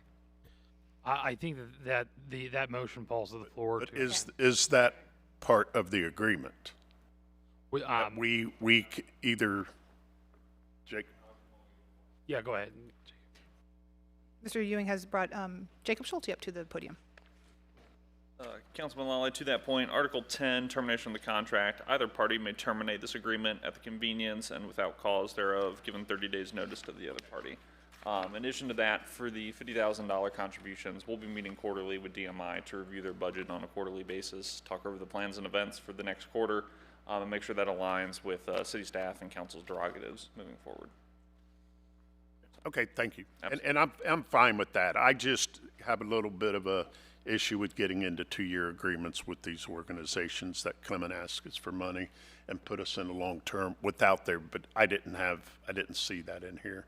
I think that that motion falls to the floor. But is that part of the agreement? We either, Jake? Yeah, go ahead. Mr. Ewing has brought Jacob Schulte up to the podium. Councilman Lally, to that point, Article 10, termination of the contract. Either party may terminate this agreement at the convenience and without cause thereof, given 30 days notice to the other party. In addition to that, for the $50,000 contributions, we'll be meeting quarterly with DMI to review their budget on a quarterly basis, talk over the plans and events for the next quarter, and make sure that aligns with city staff and council's prerogatives moving forward. Okay, thank you. And I'm fine with that. I just have a little bit of a issue with getting into 2-year agreements with these organizations that come and ask us for money and put us in a long term without their, but I didn't see that in here.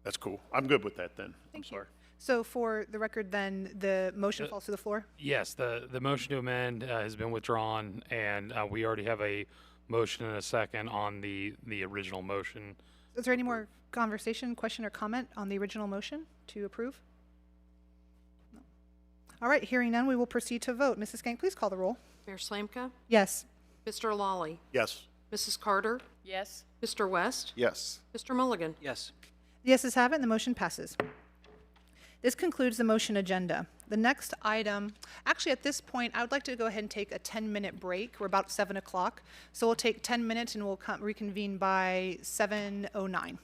That's cool. I'm good with that then. I'm sorry. So for the record then, the motion falls to the floor? Yes, the motion to amend has been withdrawn, and we already have a motion and a second on the original motion. Is there any more conversation, question, or comment on the original motion to approve? No. All right, hearing none, we will proceed to vote. Mrs. Skank, please call the roll. Mayor Slamka? Yes. Mr. Lawley? Yes. Mrs. Carter? Yes. Mr. West? Yes. Mr. Mulligan? Yes. The yeses have it, and the motion passes. This concludes the motion agenda. The next item, actually at this point, I would like to go ahead and take a 10-minute break. We're about 7 o'clock. So we'll take 10 minutes and we'll reconvene by 7:09.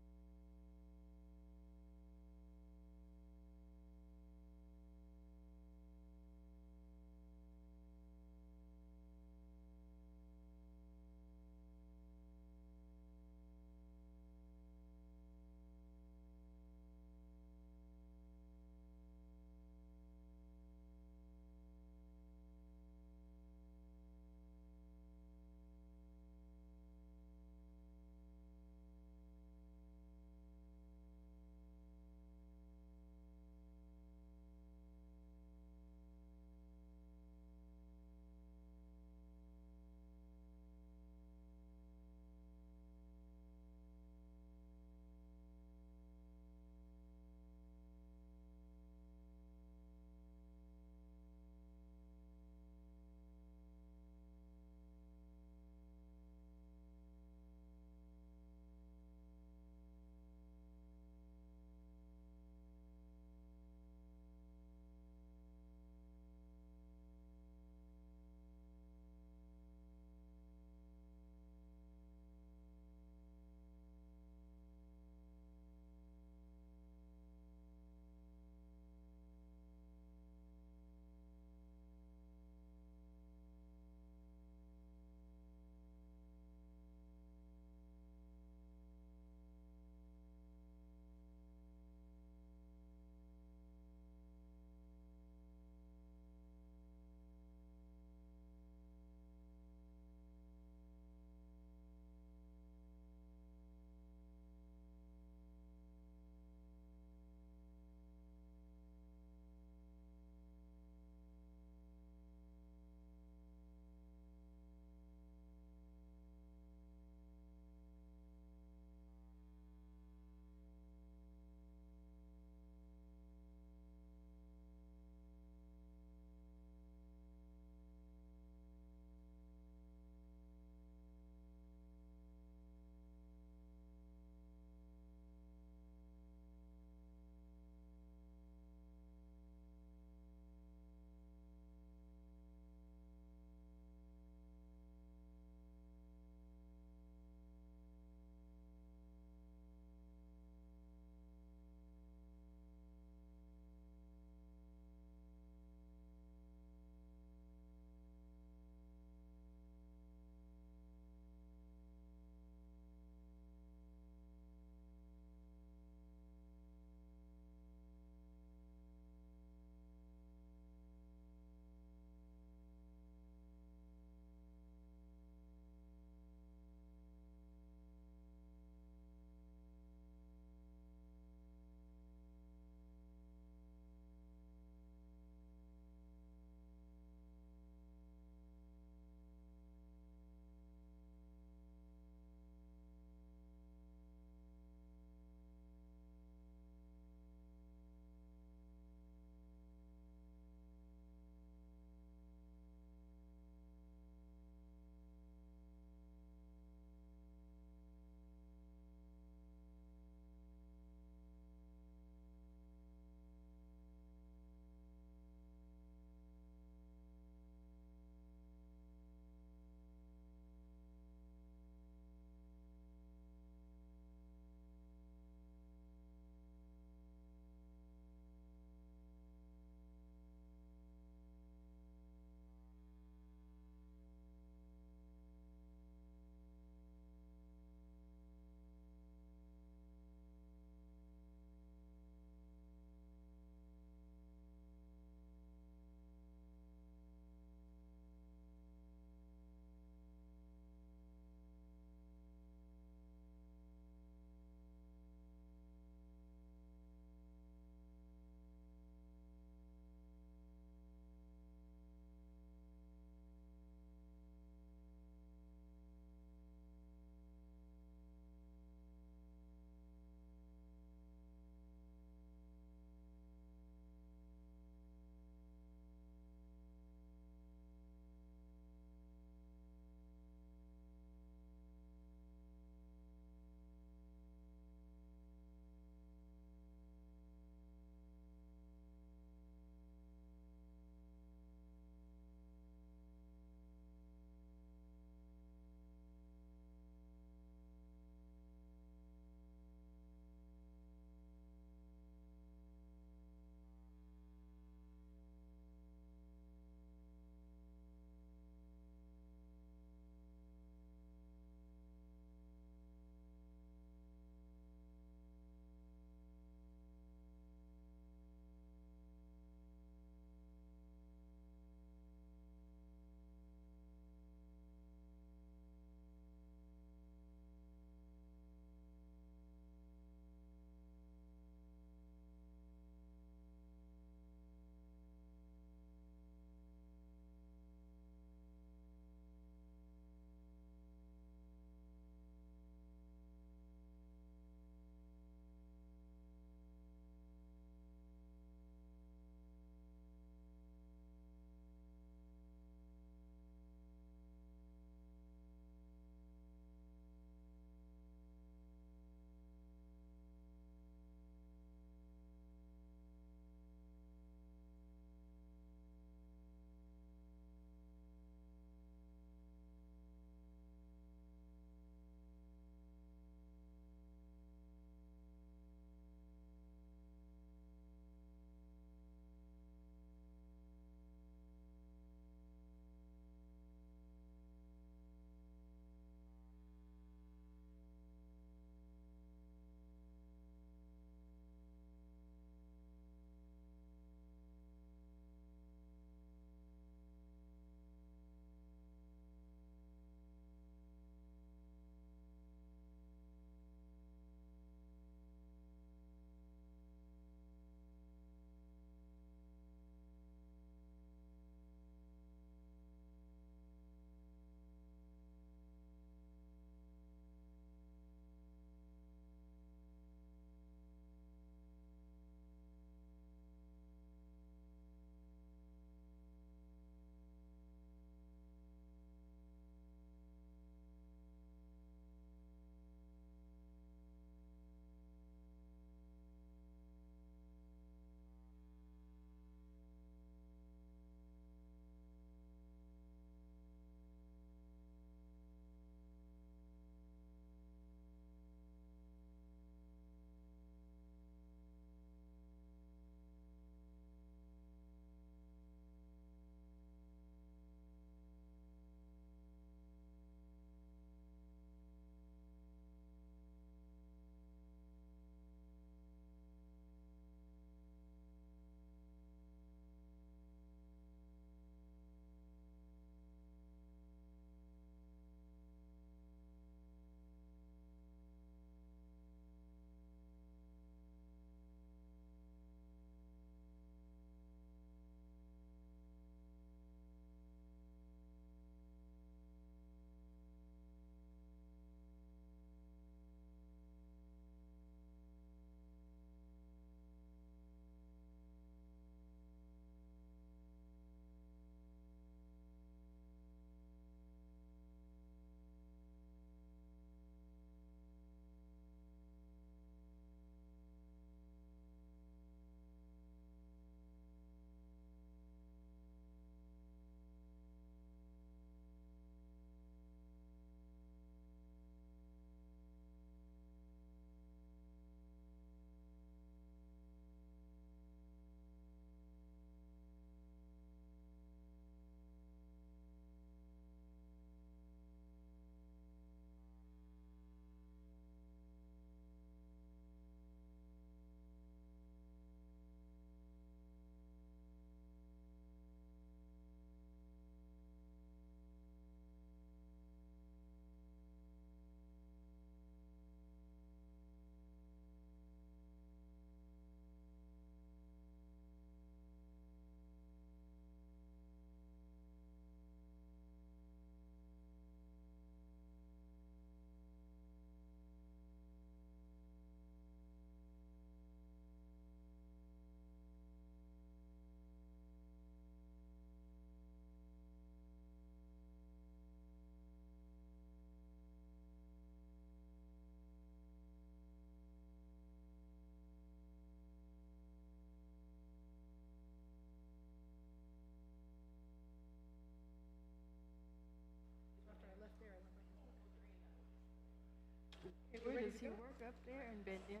Does he work up there in Bendelia?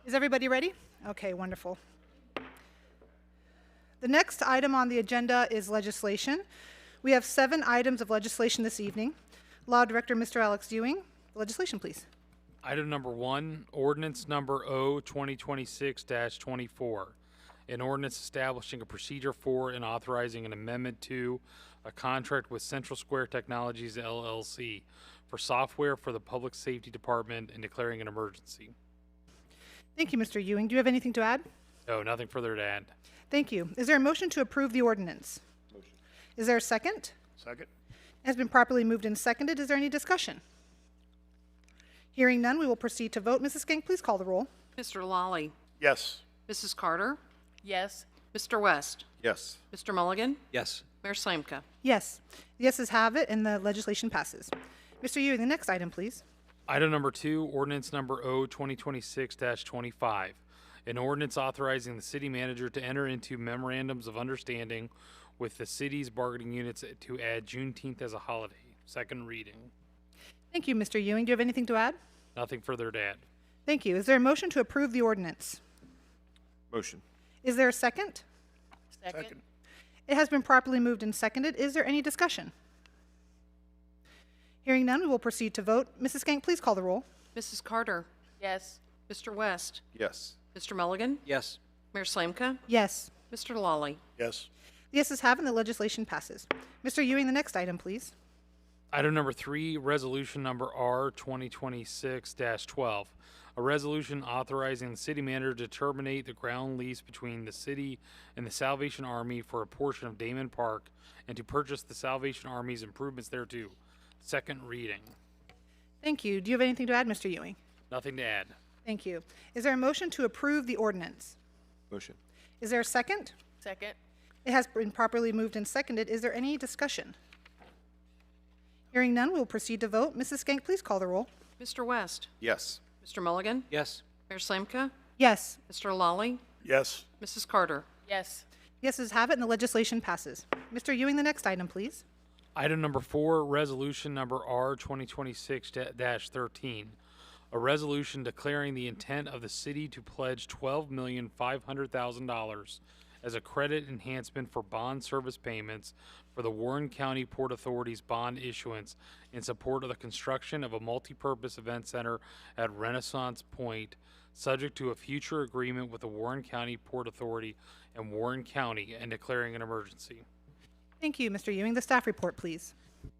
Is everybody ready? Okay, wonderful. The next item on the agenda is legislation. We have 7 items of legislation this evening. Law Director, Mr. Alex Ewing, legislation, please. Item number 1, ordinance number O-2026-24. An ordinance establishing a procedure for and authorizing an amendment to a contract with Central Square Technologies LLC for software for the Public Safety Department and declaring an emergency. Thank you, Mr. Ewing. Do you have anything to add? No, nothing further to add. Thank you. Is there a motion to approve the ordinance? Motion. Is there a second? Second. It has been properly moved and seconded. Is there any discussion? Hearing none, we will proceed to vote. Mrs. Skank, please call the roll. Mr. Lawley, Yes. Mrs. Carter, Yes. Mr. West, Yes. Mr. Mulligan, Yes. Mayor Slanka. Yes. The yeses have it, and the legislation passes. Mr. Ewing, the next item, please. Item number 2, ordinance number O-2026-25. An ordinance authorizing the city manager to enter into memorandums of understanding with the city's bargaining units to add Juneteenth as a holiday. Second reading. Thank you, Mr. Ewing. Do you have anything to add? Nothing further to add. Thank you. Is there a motion to approve the ordinance? Motion. Is there a second? Second. It has been properly moved and seconded. Is there any discussion? Hearing none, we will proceed to vote. Mrs. Skank, please call the roll. Mrs. Carter, Yes. Mr. West, Yes. Mr. Mulligan, Yes. Mayor Slanka, Yes. Mr. Lawley. Yes. The yeses have it, and the legislation passes. Mr. Ewing, the next item, please. Item number 3, resolution number R-2026-12. A resolution authorizing the city manager to terminate the ground lease between the city and the Salvation Army for a portion of Damon Park and to purchase the Salvation Army's improvements thereto. Second reading. Thank you. Do you have anything to add, Mr. Ewing? Nothing to add. Thank you. Is there a motion to approve the ordinance? Motion. Is there a second? Second. It has been properly moved and seconded. Is there any discussion? Hearing none, we will proceed to vote. Mrs. Skank, please call the roll. Mr. West, Yes. Mr. Mulligan, Yes. Mayor Slanka, Yes. Mr. Lawley, Yes. Mrs. Carter. Yes. Yeses have it, and the legislation passes. Mr. Ewing, the next item, please. Item number 4, resolution number R-2026-13. A resolution declaring the intent of the city to pledge $12,500,000 as a credit enhancement for bond service payments for the Warren County Port Authority's bond issuance in support of the construction of a multipurpose event center at Renaissance Point, subject to a future agreement with the Warren County Port Authority and Warren County, and declaring an emergency. Thank you, Mr. Ewing. The staff report, please.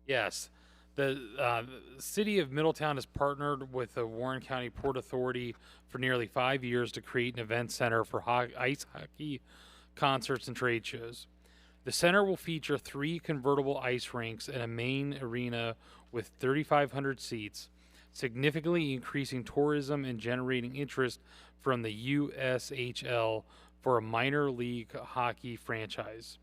Yes. The city of Middletown has partnered with the Warren County Port Authority for nearly 5 years to create an event center for ice hockey, concerts, and trade shows. The center will feature 3 convertible ice rinks and a main arena with 3,500 seats, significantly increasing tourism and generating interest from the USHL for a minor league hockey franchise.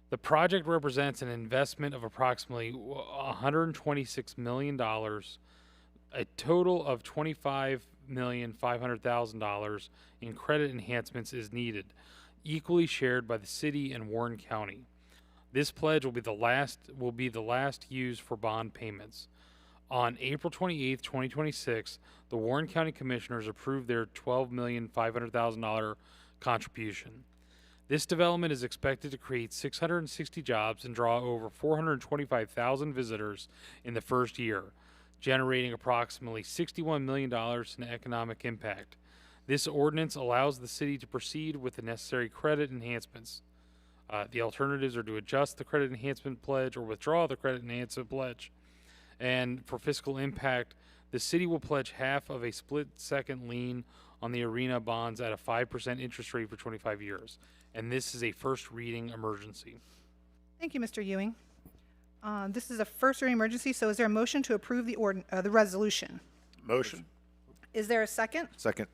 The project represents an investment of approximately $126 million. A total of $25,500,000 in credit enhancements is needed, equally shared by the city and Warren County. This pledge will be the last used for bond payments. On April 28, 2026, the Warren County Commissioners approved their $12,500,000 contribution. This development is expected to create 660 jobs and draw over 425,000 visitors in the first year, generating approximately $61 million in economic impact. This ordinance allows the city to proceed with the necessary credit enhancements. The alternatives are to adjust the credit enhancement pledge or withdraw the credit enhancement pledge. And for fiscal impact, the city will pledge half of a split second lien on the arena bonds at a 5% interest rate for 25 years. And this is a first reading emergency. Thank you, Mr. Ewing. This is a first reading emergency, so is there a motion to approve the resolution? Motion. Is there a second? Second.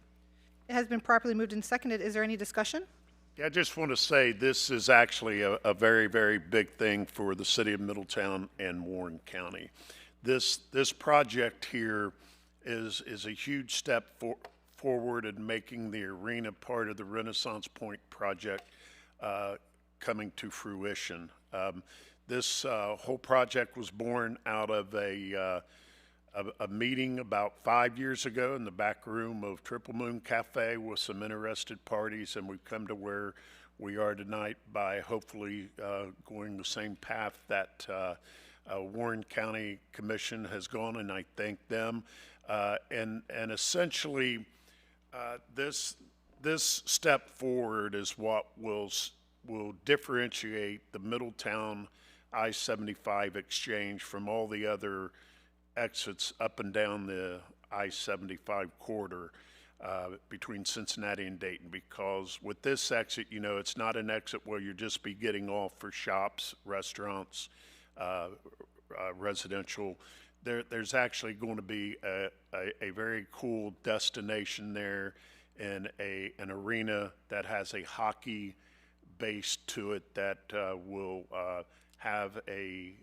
It has been properly moved and seconded. Is there any discussion? Yeah, I just want to say this is actually a very, very big thing for the city of Middletown and Warren County. This project here is a huge step forward in making the arena part of the Renaissance Point project. coming to fruition. This whole project was born out of a meeting about 5 years ago in the back room of Triple Moon Cafe with some interested parties, and we've come to where we are tonight by hopefully going the same path that Warren County Commission has gone, and I thank them. And essentially, this step forward is what will differentiate the Middletown I-75 exchange from all the other exits up and down the I-75 corridor between Cincinnati and Dayton, because with this exit, you know, it's not an exit where you'll just be getting off for shops, restaurants, residential. There's actually going to be a very cool destination there, and an arena that has a hockey base to it that will have a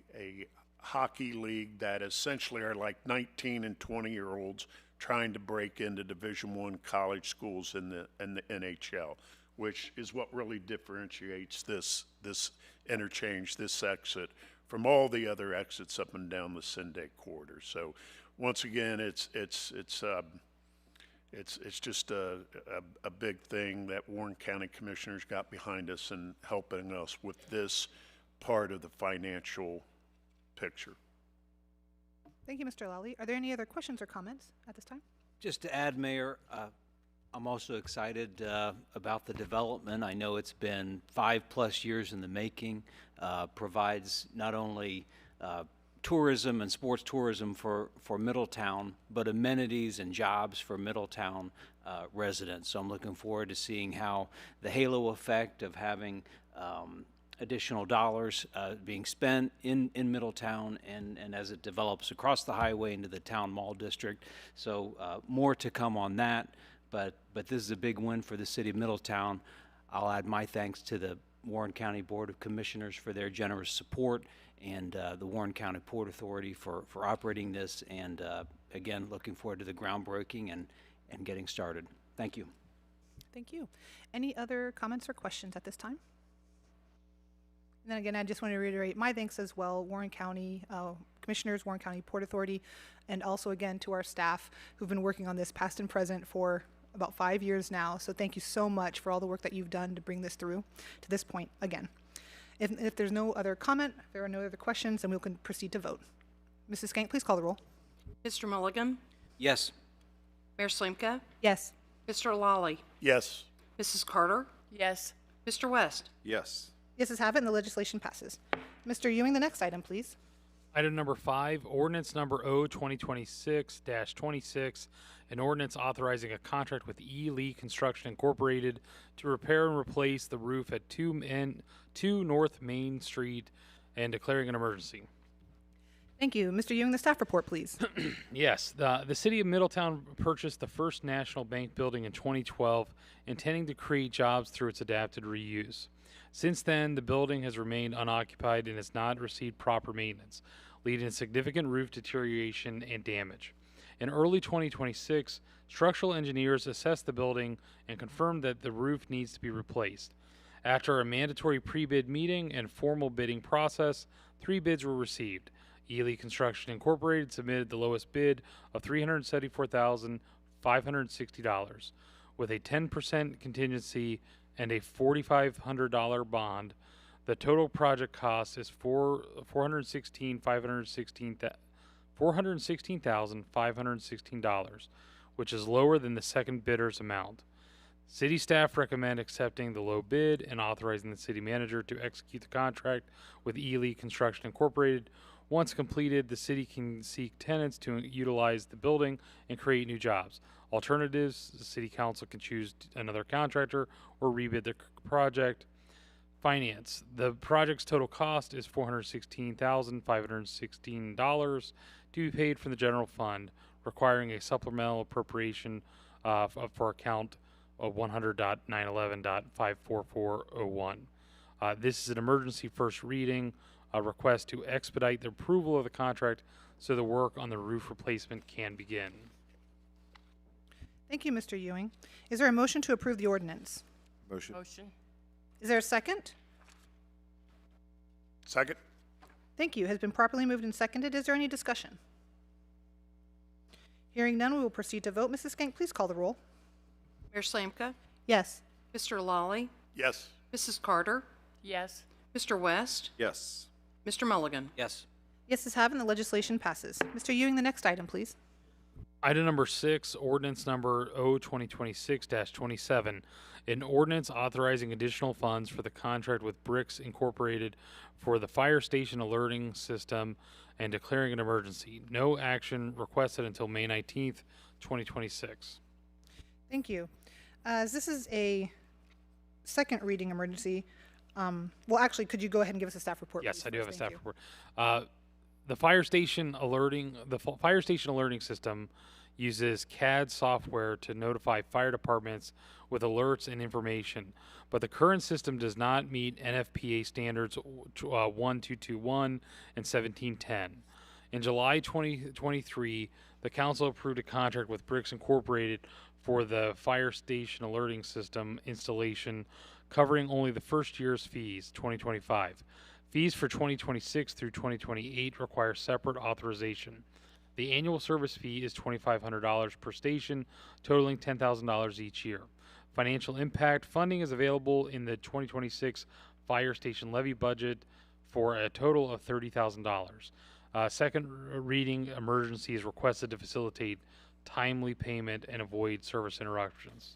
hockey league that essentially are like 19 and 20-year-olds trying to break into Division I college schools in the NHL, which is what really differentiates this interchange, this exit, from all the other exits up and down the Syndic corridor. So, once again, it's just a big thing that Warren County Commissioners got behind us and helping us with this part of the financial picture. Thank you, Mr. Lally. Are there any other questions or comments at this time? Just to add, Mayor, I'm also excited about the development. I know it's been 5+ years in the making, provides not only tourism and sports tourism for Middletown, but amenities and jobs for Middletown residents. So I'm looking forward to seeing how the halo effect of having additional dollars being spent in Middletown and as it develops across the highway into the town mall district. So more to come on that, but this is a big win for the city of Middletown. I'll add my thanks to the Warren County Board of Commissioners for their generous support, and the Warren County Port Authority for operating this, and again, looking forward to the groundbreaking and getting started. Thank you. Thank you. Any other comments or questions at this time? And then again, I just want to reiterate my thanks as well, Warren County Commissioners, Warren County Port Authority, and also again to our staff who've been working on this past and present for about 5 years now. So thank you so much for all the work that you've done to bring this through to this point again. If there's no other comment, if there are no other questions, then we can proceed to vote. Mrs. Skank, please call the roll. Mr. Mulligan? Yes. Mayor Slimka? Yes. Mr. Lally? Yes. Mrs. Carter? Yes. Mr. West? Yes. Yeses have it, and the legislation passes. Mr. Ewing, the next item, please. Item number 5, ordinance number O-2026-26, an ordinance authorizing a contract with E. Lee Construction Incorporated to repair and replace the roof at 2 North Main Street and declaring an emergency. Thank you. Mr. Ewing, the staff report, please. Yes, the city of Middletown purchased the First National Bank building in 2012, intending to create jobs through its adapted reuse. Since then, the building has remained unoccupied and has not received proper maintenance, leading to significant roof deterioration and damage. In early 2026, structural engineers assessed the building and confirmed that the roof needs to be replaced. After a mandatory pre-bid meeting and formal bidding process, 3 bids were received. Ely Construction Incorporated submitted the lowest bid of $374,560, with a 10% contingency and a $4,500 bond. The total project cost is $416,516, which is lower than the second bidder's amount. City staff recommend accepting the low bid and authorizing the city manager to execute the contract with Ely Construction Incorporated. Once completed, the city can seek tenants to utilize the building and create new jobs. Alternatives, the city council can choose another contractor or rebid the project. Finance, the project's total cost is $416,516 to be paid from the general fund, requiring a supplemental appropriation for account of 100.911.54401. This is an emergency first reading, a request to expedite the approval of the contract so the work on the roof replacement can begin. Thank you, Mr. Ewing. Is there a motion to approve the ordinance? Motion. Motion. Is there a second? Second. Thank you. Has been properly moved and seconded. Is there any discussion? Hearing none, we will proceed to vote. Mrs. Skank, please call the roll. Mayor Slanka? Yes. Mr. Lawley? Yes. Mrs. Carter? Yes. Mr. West? Yes. Mr. Mulligan? Yes. Yeses have, and the legislation passes. Mr. Ewing, the next item, please. Item number 6, ordinance number O-2026-27, an ordinance authorizing additional funds for the contract with Bricks Incorporated for the fire station alerting system and declaring an emergency. No action requested until May 19th, 2026. Thank you. As this is a second reading emergency, well, actually, could you go ahead and give us a staff report? Yes, please, I do have a first? staff Thank you. report. The fire station alerting system uses CAD software to notify fire departments with alerts and information, but the current system does not meet NFPA standards 1221 and 1710. In July 2023, the council approved a contract with Bricks Incorporated for the fire station alerting system installation, covering only the first year's fees, 2025. Fees for 2026 through 2028 require separate authorization. The annual service fee is $2,500 per station, totaling $10,000 each year. Financial impact funding is available in the 2026 fire station levy budget for a total of $30,000. Second reading emergency is requested to facilitate timely payment and avoid service interruptions.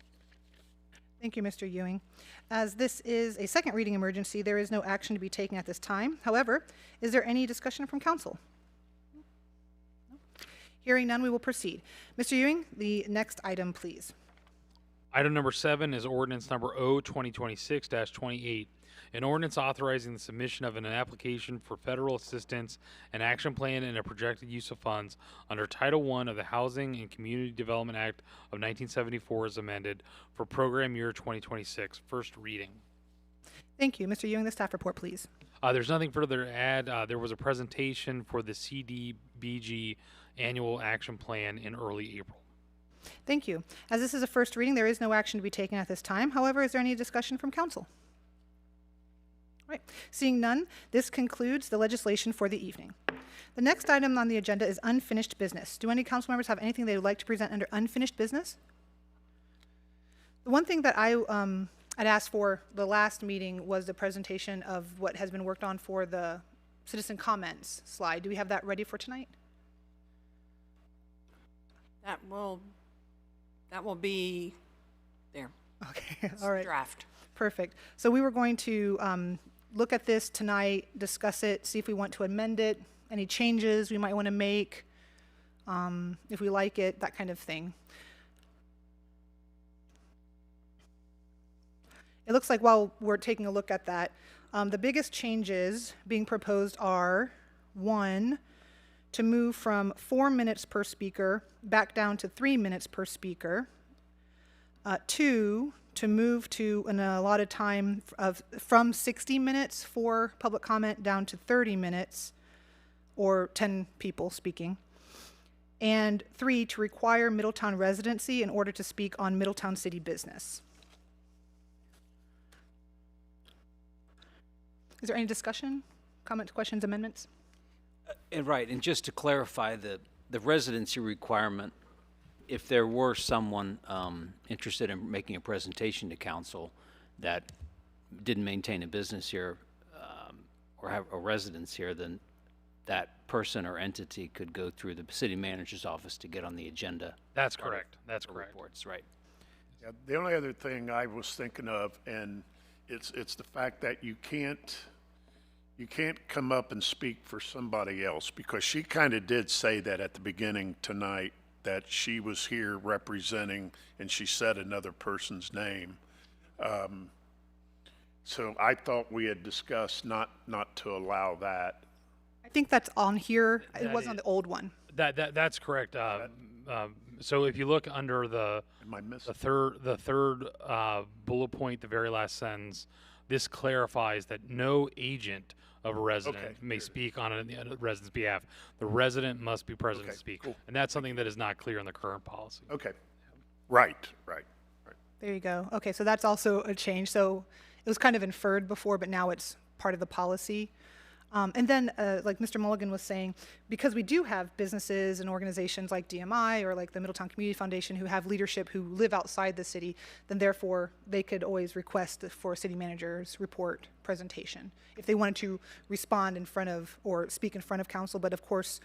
Thank you, Mr. Ewing. As this is a second reading emergency, there is no action to be taken at this time. However, is there any discussion from council? Hearing none, we will proceed. Mr. Ewing, the next item, please. Item number 7 is ordinance number O-2026-28, an ordinance authorizing the submission of an application for federal assistance, an action plan, and a projected use of funds under Title I of the Housing and Community Development Act of 1974 as amended for program year 2026. First reading. Thank you. Mr. Ewing, the staff report, please. There's nothing further to add. There was a presentation for the CDBG annual action plan in early April. Thank you. As this is a first reading, there is no action to be taken at this time. However, is there any discussion from council? All right. Seeing none, this concludes the legislation for the evening. The next item on the agenda is unfinished business. Do any council members have anything they would like to present under unfinished business? The one thing that I'd asked for the last meeting was the presentation of what has been worked on for the citizen comments slide. Do we have that ready for tonight? That will be there. Okay, all right. Draft. Perfect. So we were going to look at this tonight, discuss it, see if we want to amend it, any changes we might want to make, if we like it, that kind of thing. It looks like while we're taking a look at that, the biggest changes being proposed are, 1, to move from 4 minutes per speaker back down to 3 minutes per speaker. 2, to move to an allotted time from 60 minutes for public comment down to 30 minutes, or 10 people speaking. And 3, to require Middletown residency in order to speak on Middletown city business. Is there any discussion, comments, questions, amendments? Right, and just to clarify, the residency requirement, if there were someone interested in making a presentation to council that didn't maintain a business here or have a residence here, then that person or entity could go through the city manager's office to get on the agenda. That's correct. That's correct. Reports, right. Yeah, the only other thing I was thinking of, and it's the fact that you can't come up and speak for somebody else, because she kind of did say that at the beginning tonight, that she was here representing, and she said another person's name. So I thought we had discussed not to allow that. I think that's on here. It was on the old one. That's correct. So if you look under the third bullet point, the very last sentence, this clarifies that no agent of a resident may speak on a resident's behalf. The resident must be present to speak. Cool. And that's something that is not clear in the current policy. Okay. Right. There you go. Okay, so that's also a change. So it was kind of inferred before, but now it's part of the policy. And then, like Mr. Mulligan was saying, because we do have businesses and organizations like DMI or like the Middletown Community Foundation who have leadership who live outside the city, then therefore they could always request for a city manager's report presentation if they wanted to respond in front of or speak in front of council. But of course,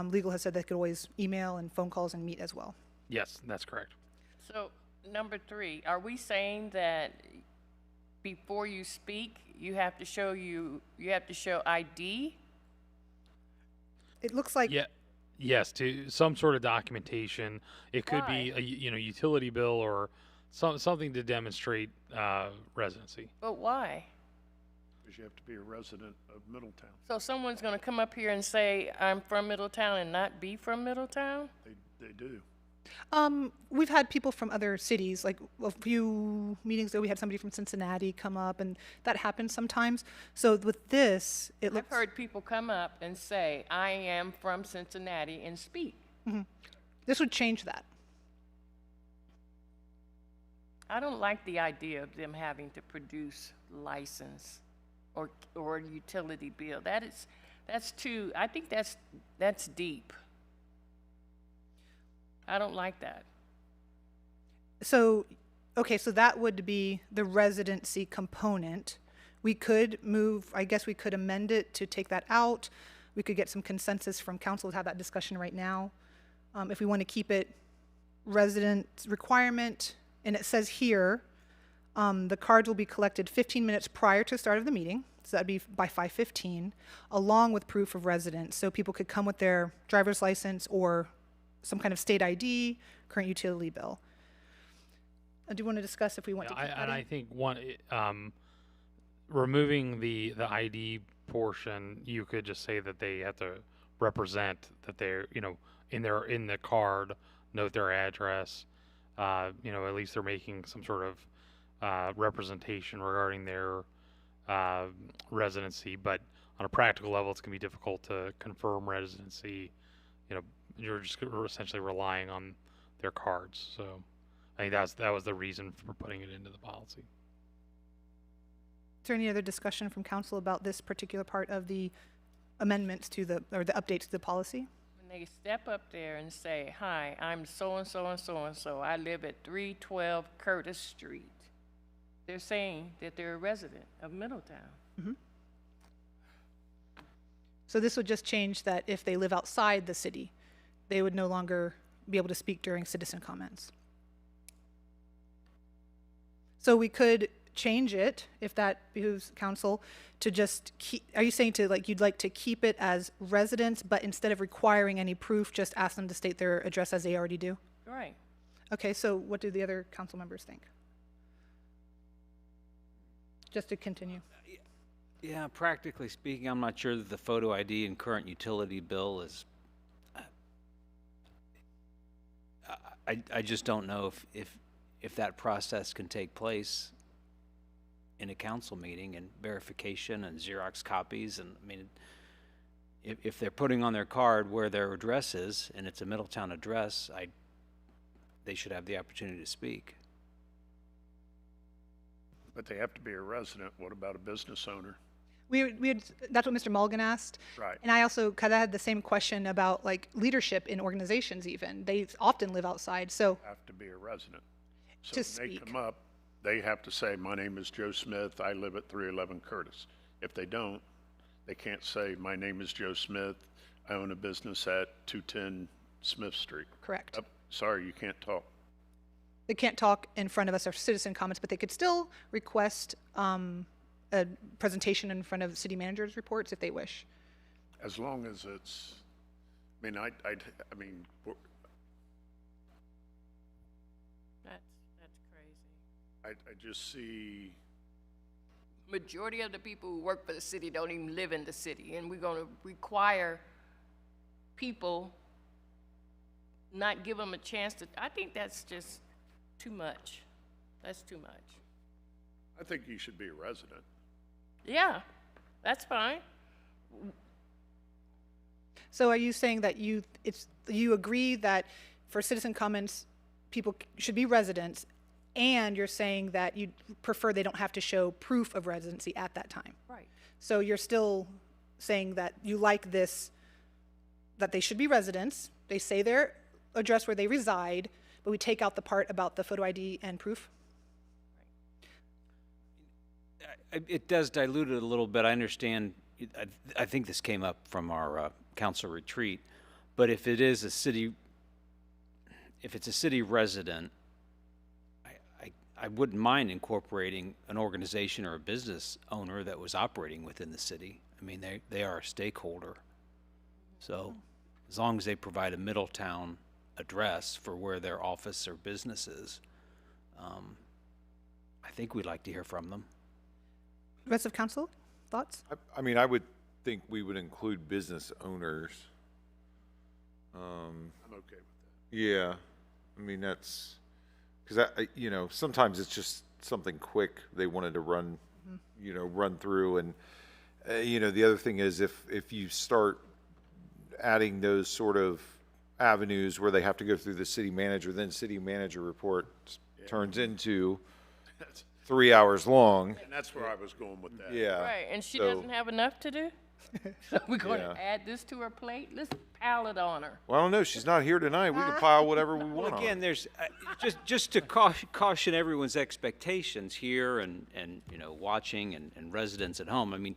legal has said they could always email and phone calls and meet as well. Yes, that's correct. So, number 3, are we saying that before you speak, you have to show ID? It looks like Yes, to some sort of documentation. It could be a utility bill or something to demonstrate residency. But why? Because you have to be a resident of Middletown. So someone's going to come up here and say, I'm from Middletown and not be from Middletown? They do. We've had people from other cities, like a few meetings ago, we had somebody from Cincinnati come up, and that happens sometimes. So with this, I've heard people come up and say, I am from Cincinnati and speak. This would change that. I don't like the idea of them having to produce license or utility bill. That's too, I think that's deep. I don't like that. So, okay, so that would be the residency component. We could I guess we could amend it to take that out. We could get some consensus from council to have that discussion right now. If we want to keep it resident requirement, and it says here, the cards will be collected 15 minutes prior to the start of the meeting, so that'd be by 5:15, along with proof of residence. So people could come with their driver's license or some kind of state ID, current utility bill. Do you want to discuss if we want to keep that in? I think removing the ID portion, you could just say that they have to represent that they're, in the card, note their address. At least they're making some sort of representation regarding their residency. But on a practical level, it's going to be difficult to confirm residency. You're just essentially relying on their cards. So I think that was the reason for putting it into the policy. Is there any other discussion from council about this particular part of the amendments to the updates to the policy? When they step up there and say, hi, I'm so-and-so and so-and-so, I live at 312 Curtis Street, they're saying that they're a resident of Middletown. Mm-hmm. So this would just change that if they live outside the city, they would no longer be able to speak during citizen comments. So we could change it, if that behooves council, to just keep, are you saying you'd like to keep it as residents, but instead of requiring any proof, just ask them to state their address as they already do? Right. Okay, so what do the other council members think? Just to continue. Yeah, practically speaking, I'm not sure that the photo ID and current utility bill is, I just don't know if that process can take place in a council meeting, and verification and Xerox copies. And I mean, if they're putting on their card where their address is and it's a Middletown address, they should have the opportunity to speak. But they have to be a resident. What about a business owner? That's what Mr. Mulligan asked. Right. And I also kind of had the same question about leadership in organizations even. They often live outside, so. Have to be a resident. So to when they speak. come up, they have to say, my name is Joe Smith, I live at 311 Curtis. If they don't, they can't say, my name is Joe Smith, I own a business at 210 Smith Street. Correct. Sorry, you can't talk. They can't talk in front of us or citizen comments, but they could still request a presentation in front of city manager's reports if they wish. As long as it's, I mean, That's crazy. I just see. Majority of the people who work for the city don't even live in the city, and we're going to require people, not give them a chance to. I think that's just too much. That's too much. I think you should be a resident. Yeah, that's fine. So are you saying that you agree that for citizen comments, people should be residents, and you're saying that you prefer they don't have to show proof of residency at that time? Right. So you're still saying that you like this, that they should be residents. They say their address where they reside, but we take out the part about the photo ID and proof. It does dilute it a little bit. I understand. I think this came up from our council retreat, but if it is a city, if it's a city resident, I wouldn't mind incorporating an organization or a business owner that was operating within the city. I mean, they are a stakeholder. So as long as they provide a Middletown address for where their office or business is, I think we'd like to hear from them. Rest of council, thoughts? I mean, I would think we would include business owners. I'm okay with that. Yeah, I mean, that's, because you know, sometimes it's just something quick they wanted to run, you know, run through. And, you know, the other thing is if you start adding those sort of avenues where they have to go through the city manager, then city manager report turns into 3 hours long. And that's where I was going with that. Yeah. Right, and she So- doesn't have enough to do? So we're going to add this to her plate? Let's pile it on her. Well, I don't know. She's not here tonight. We can pile whatever we want Well, on again, her. there's just to caution everyone's expectations here and you know, watching and residents at home. I mean,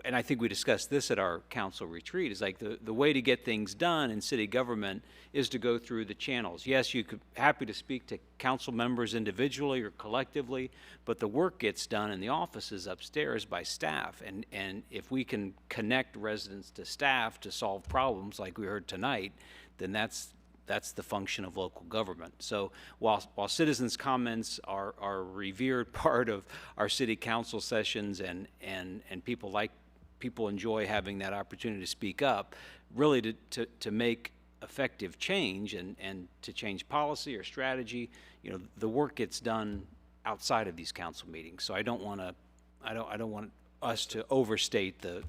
and I think we discussed this at our council retreat, is like the way to get things done in city government is to go through the channels. Yes, you could happy to speak to council members individually or collectively, but the work gets done in the offices upstairs by staff. And if we can connect residents to staff to solve problems like we heard tonight, then that's the function of local government. So while citizens' comments are a revered part of our city council sessions and people enjoy having that opportunity to speak up, really to make effective change and to change policy or strategy, you know, the work gets done outside of these council meetings. So I don't want us to overstate the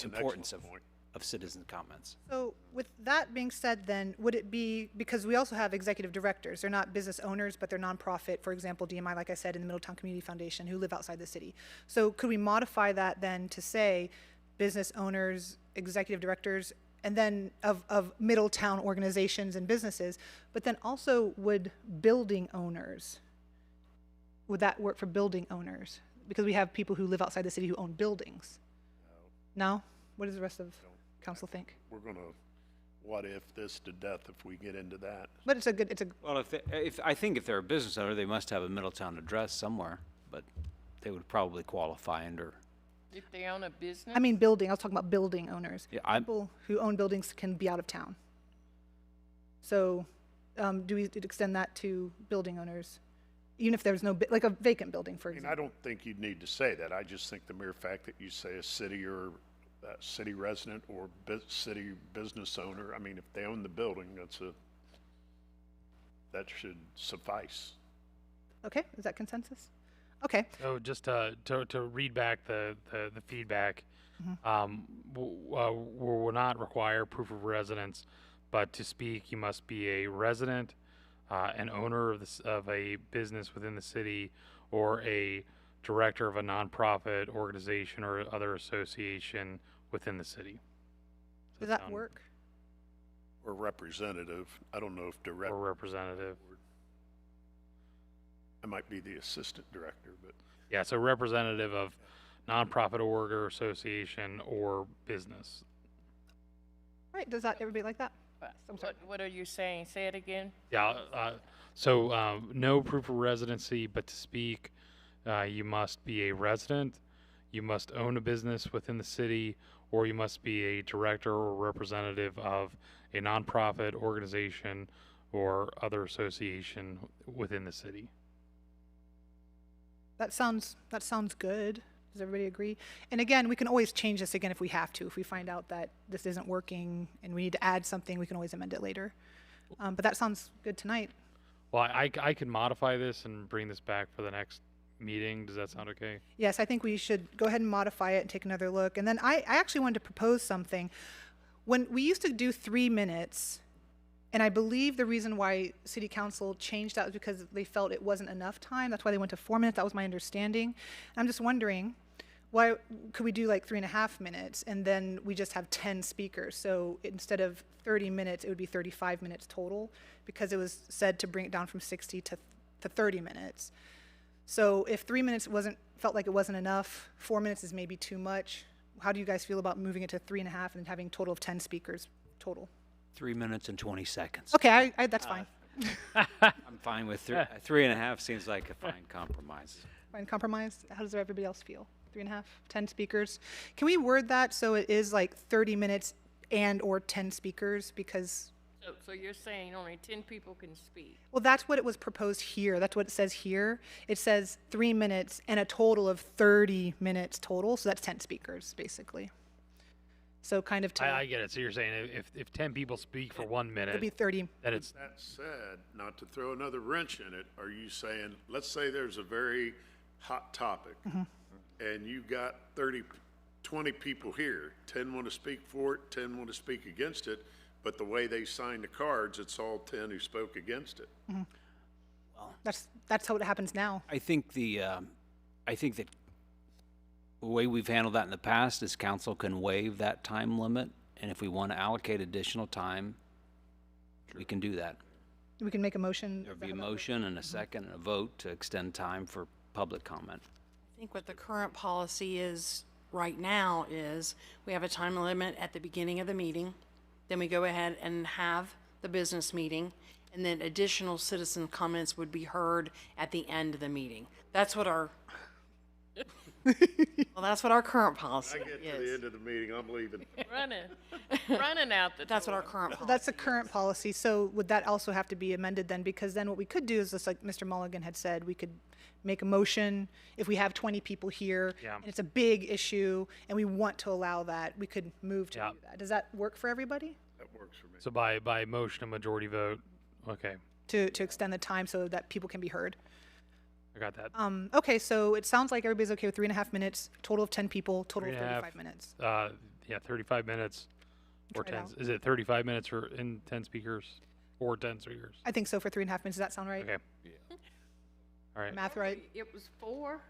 importance of citizen comments. So with that being said, then, would it be, because we also have executive directors, they're not business owners, but they're nonprofit, for example, DMI, like I said, in the Middletown Community Foundation, who live outside the city. So could we modify that then to say business owners, executive directors, and then of Middletown organizations and businesses, but then also would building owners, would that work for building owners? Because we have people who live outside the city who own buildings. No? What does the rest of council think? We're going to what if this to death if we get into that. But it's a good, Well, I think if they're a business owner, they must have a Middletown address somewhere, but they would probably qualify under. If they own a business? I mean building, I was talking about building owners. Yeah, People who own buildings can be out of town. So do we extend that to building owners? Even if there's no, like a vacant building, for example. I don't think you'd need to say that. I just think the mere fact that you say a city or city resident or city business owner, I mean, if they own the building, that should suffice. Okay, is that consensus? Okay. So just to read back the feedback, will not require proof of residence, but to speak, you must be a resident, an owner of a business within the city, or a director of a nonprofit organization or other association within the city. Does that work? Or representative. I don't know if direct. Or representative. I might be the assistant director, but. Yeah, so representative of nonprofit org or association or business. Right, does that everybody like that? What are you saying? Say it again. Yeah, so no proof of residency, but to speak, you must be a resident, you must own a business within the city, or you must be a director or representative of a nonprofit organization or other association within the city. That sounds good. Does everybody agree? And again, we can always change this again if we have to. If we find out that this isn't working and we need to add something, we can always amend it later. But that sounds good tonight. Well, I could modify this and bring this back for the next meeting. Does that sound okay? Yes, I think we should go ahead and modify it and take another look. And then I actually wanted to propose something. When we used to do 3 minutes, and I believe the reason why City Council changed that was because they felt it wasn't enough time. That's why they went to 4 minutes. That was my understanding. I'm just wondering, why could we do like 3.5 minutes and then we just have 10 speakers? So instead of 30 minutes, it would be 35 minutes total, because it was said to bring it down from 60 to 30 minutes. So if 3 minutes felt like it wasn't enough, 4 minutes is maybe too much. How do you guys feel about moving it to 3.5 and having a total of 10 speakers total? 3 minutes and 20 seconds. Okay, that's fine. I'm fine with 3.5. Seems like a fine compromise. Fine compromise. How does everybody else feel? 3.5, 10 speakers. Can we word that so it is like 30 minutes and or 10 speakers? Because So you're saying only 10 people can speak? well, that's what it was proposed here. That's what it says here. It says 3 minutes and a total of 30 minutes total. So that's 10 speakers, basically. So kind of I get it. So you're saying if 10 people speak for 1 minute, it'll be 30. then it's That said, not to throw another wrench in it, are you saying, let's say there's a very hot topic, and you got 20 people here, 10 want to speak for it, 10 want to speak against it, but the way they signed the cards, it's all 10 who spoke against it. Well, that's how it happens now. I think that the way we've handled that in the past is council can waive that time limit, and if we want to allocate additional time, we can do that. We can make a motion. There'll be a motion and a second and a vote to extend time for public comment. I think what the current policy is right now is we have a time limit at the beginning of the meeting, then we go ahead and have the business meeting, and then additional citizen comments would be heard at the end of the meeting. That's what our that's what our current policy I get to is. the end of the meeting, I'm leaving. running out the That's what door. our current policy. That's the current policy. So would that also have to be amended then? Because then what we could do is just like Mr. Mulligan had said, we could make a motion if we have 20 people here Yeah. and it's a big issue and we want to allow that, we could move to Yeah. do that. Does that work for everybody? That works for me. so by motion, a majority vote. Okay, To extend the time so that people can be heard. I got that. Okay, so it sounds like everybody's okay with 3.5 minutes, total of 10 people, total of 3.5, 35 minutes. Yeah, 35 minutes or Try it 10. out. Is it 35 minutes or in 10 speakers or 10 speakers? I think so for 3.5 minutes. Does that sound right? Okay. All right. Math right? It was 4?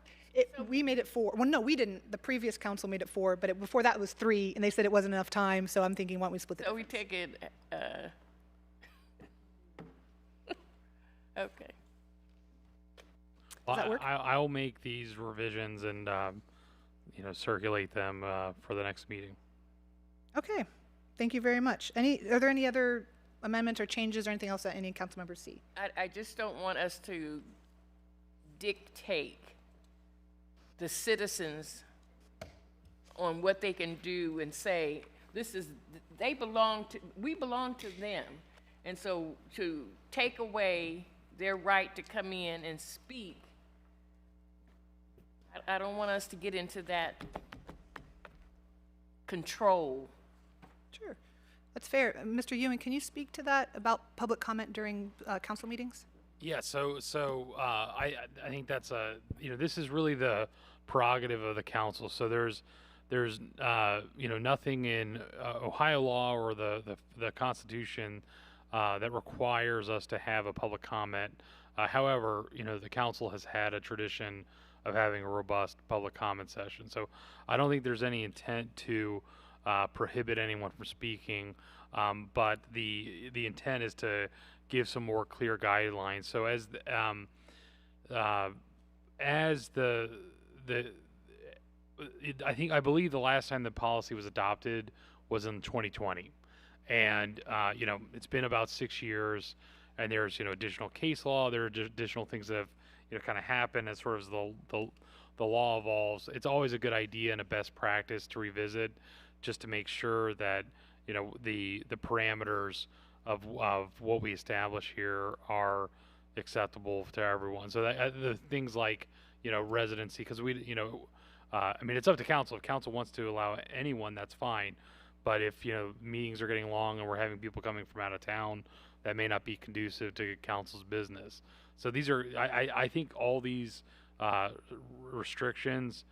We made it 4. Well, no, we didn't. The previous council made it 4, but before that it was 3, and they said it wasn't enough time, so I'm thinking, why don't we split it? So we take it, okay. Does that work? I'll make these revisions and circulate them for the next meeting. Okay, thank you very much. Are there any other amendments or changes or anything else that any council members see? I just don't want us to dictate the citizens on what they can do and say, we belong to them. And so to take away their right to come in and speak, I don't want us to get into that control. Sure, that's fair. Mr. Ewing, can you speak to that about public comment during council meetings? Yeah, so I think that's this is really the prerogative of the council. So there's nothing in Ohio law or the Constitution that requires us to have a public comment. However, the council has had a tradition of having a robust public comment session. So I don't think there's any intent to prohibit anyone from speaking, but the intent is to give some more clear guidelines. So I believe the last time the policy was adopted was in 2020, and it's been about 6 years, and there's additional case law, there are additional things that have kind of happened as sort of the law evolves. It's always a good idea and a best practice to revisit, just to make sure that the parameters of what we establish here are acceptable to everyone. So that the things like residency, because it's up to council. If council wants to allow anyone, that's fine. But if meetings are getting long and we're having people coming from out of town, that may not be conducive to council's business. So these are, I think all these restrictions,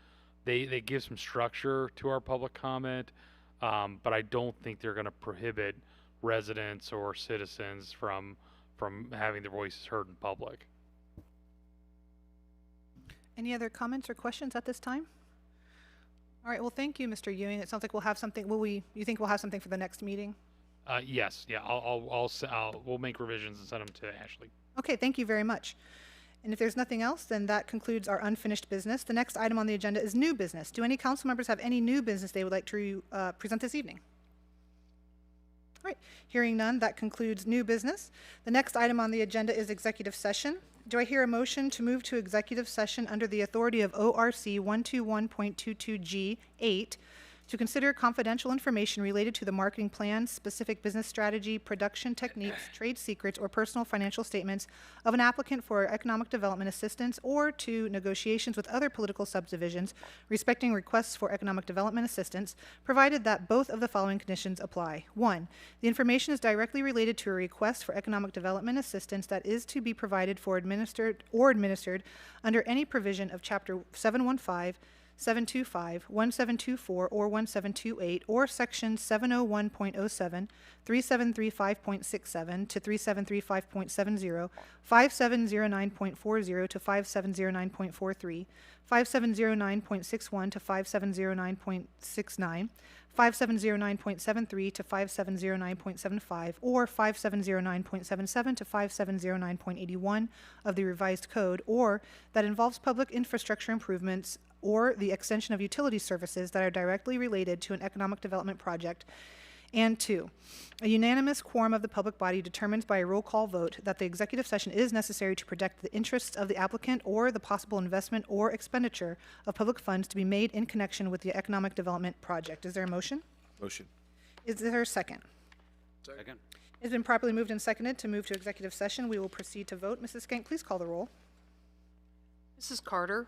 they give some structure to our public comment, but I don't think they're going to prohibit residents or citizens from having their voices heard in public. Any other comments or questions at this time? All right, well, thank you, Mr. Ewing. It sounds like we'll have something, you think we'll have something for the next meeting? Yes, yeah, we'll make revisions and send them to Ashley. Okay, thank you very much. And if there's nothing else, then that concludes our unfinished business. The next item on the agenda is new business. Do any council members have any new business they would like to present this evening? All right, hearing none, that concludes new business. The next item on the agenda is executive session. Do I hear a motion to move to executive session under the authority of ORC 121.22G8 to consider confidential information related to the marketing plan, specific business strategy, production techniques, trade secrets, or personal financial statements of an applicant for economic development assistance, or to negotiations with other political subdivisions respecting requests for economic development assistance, provided that both of the following conditions apply. 1, the information is directly related to a request for economic development assistance that is to be provided for administered under any provision of Chapter 715, 725, 1724, or 1728, or Section 701.07, 3735.67 to 3735.70, 5709.40 to 5709.43, 5709.61 to 5709.69, 5709.73 to 5709.75, or 5709.77 to 5709.81 of the revised code, or that involves public infrastructure improvements or the extension of utility services that are directly related to an economic development project. And 2, a unanimous quorum of the public body determines by a roll call vote that the executive session is necessary to protect the interests of the applicant or the possible investment or expenditure of public funds to be made in connection with the economic development project. Is there a motion? Motion. Is there a second? Second. It's been properly moved and seconded to move to executive session. We will proceed to vote. Mrs. Skank, please call the roll. Mrs. Carter?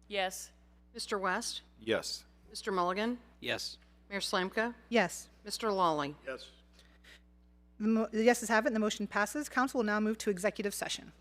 Yes. Mr. West? Yes. Mr. Mulligan? Yes. Mayor Slamka? Yes. Mr. Lawley? Yes. The yeses have it and the motion passes. Council will now move to executive session.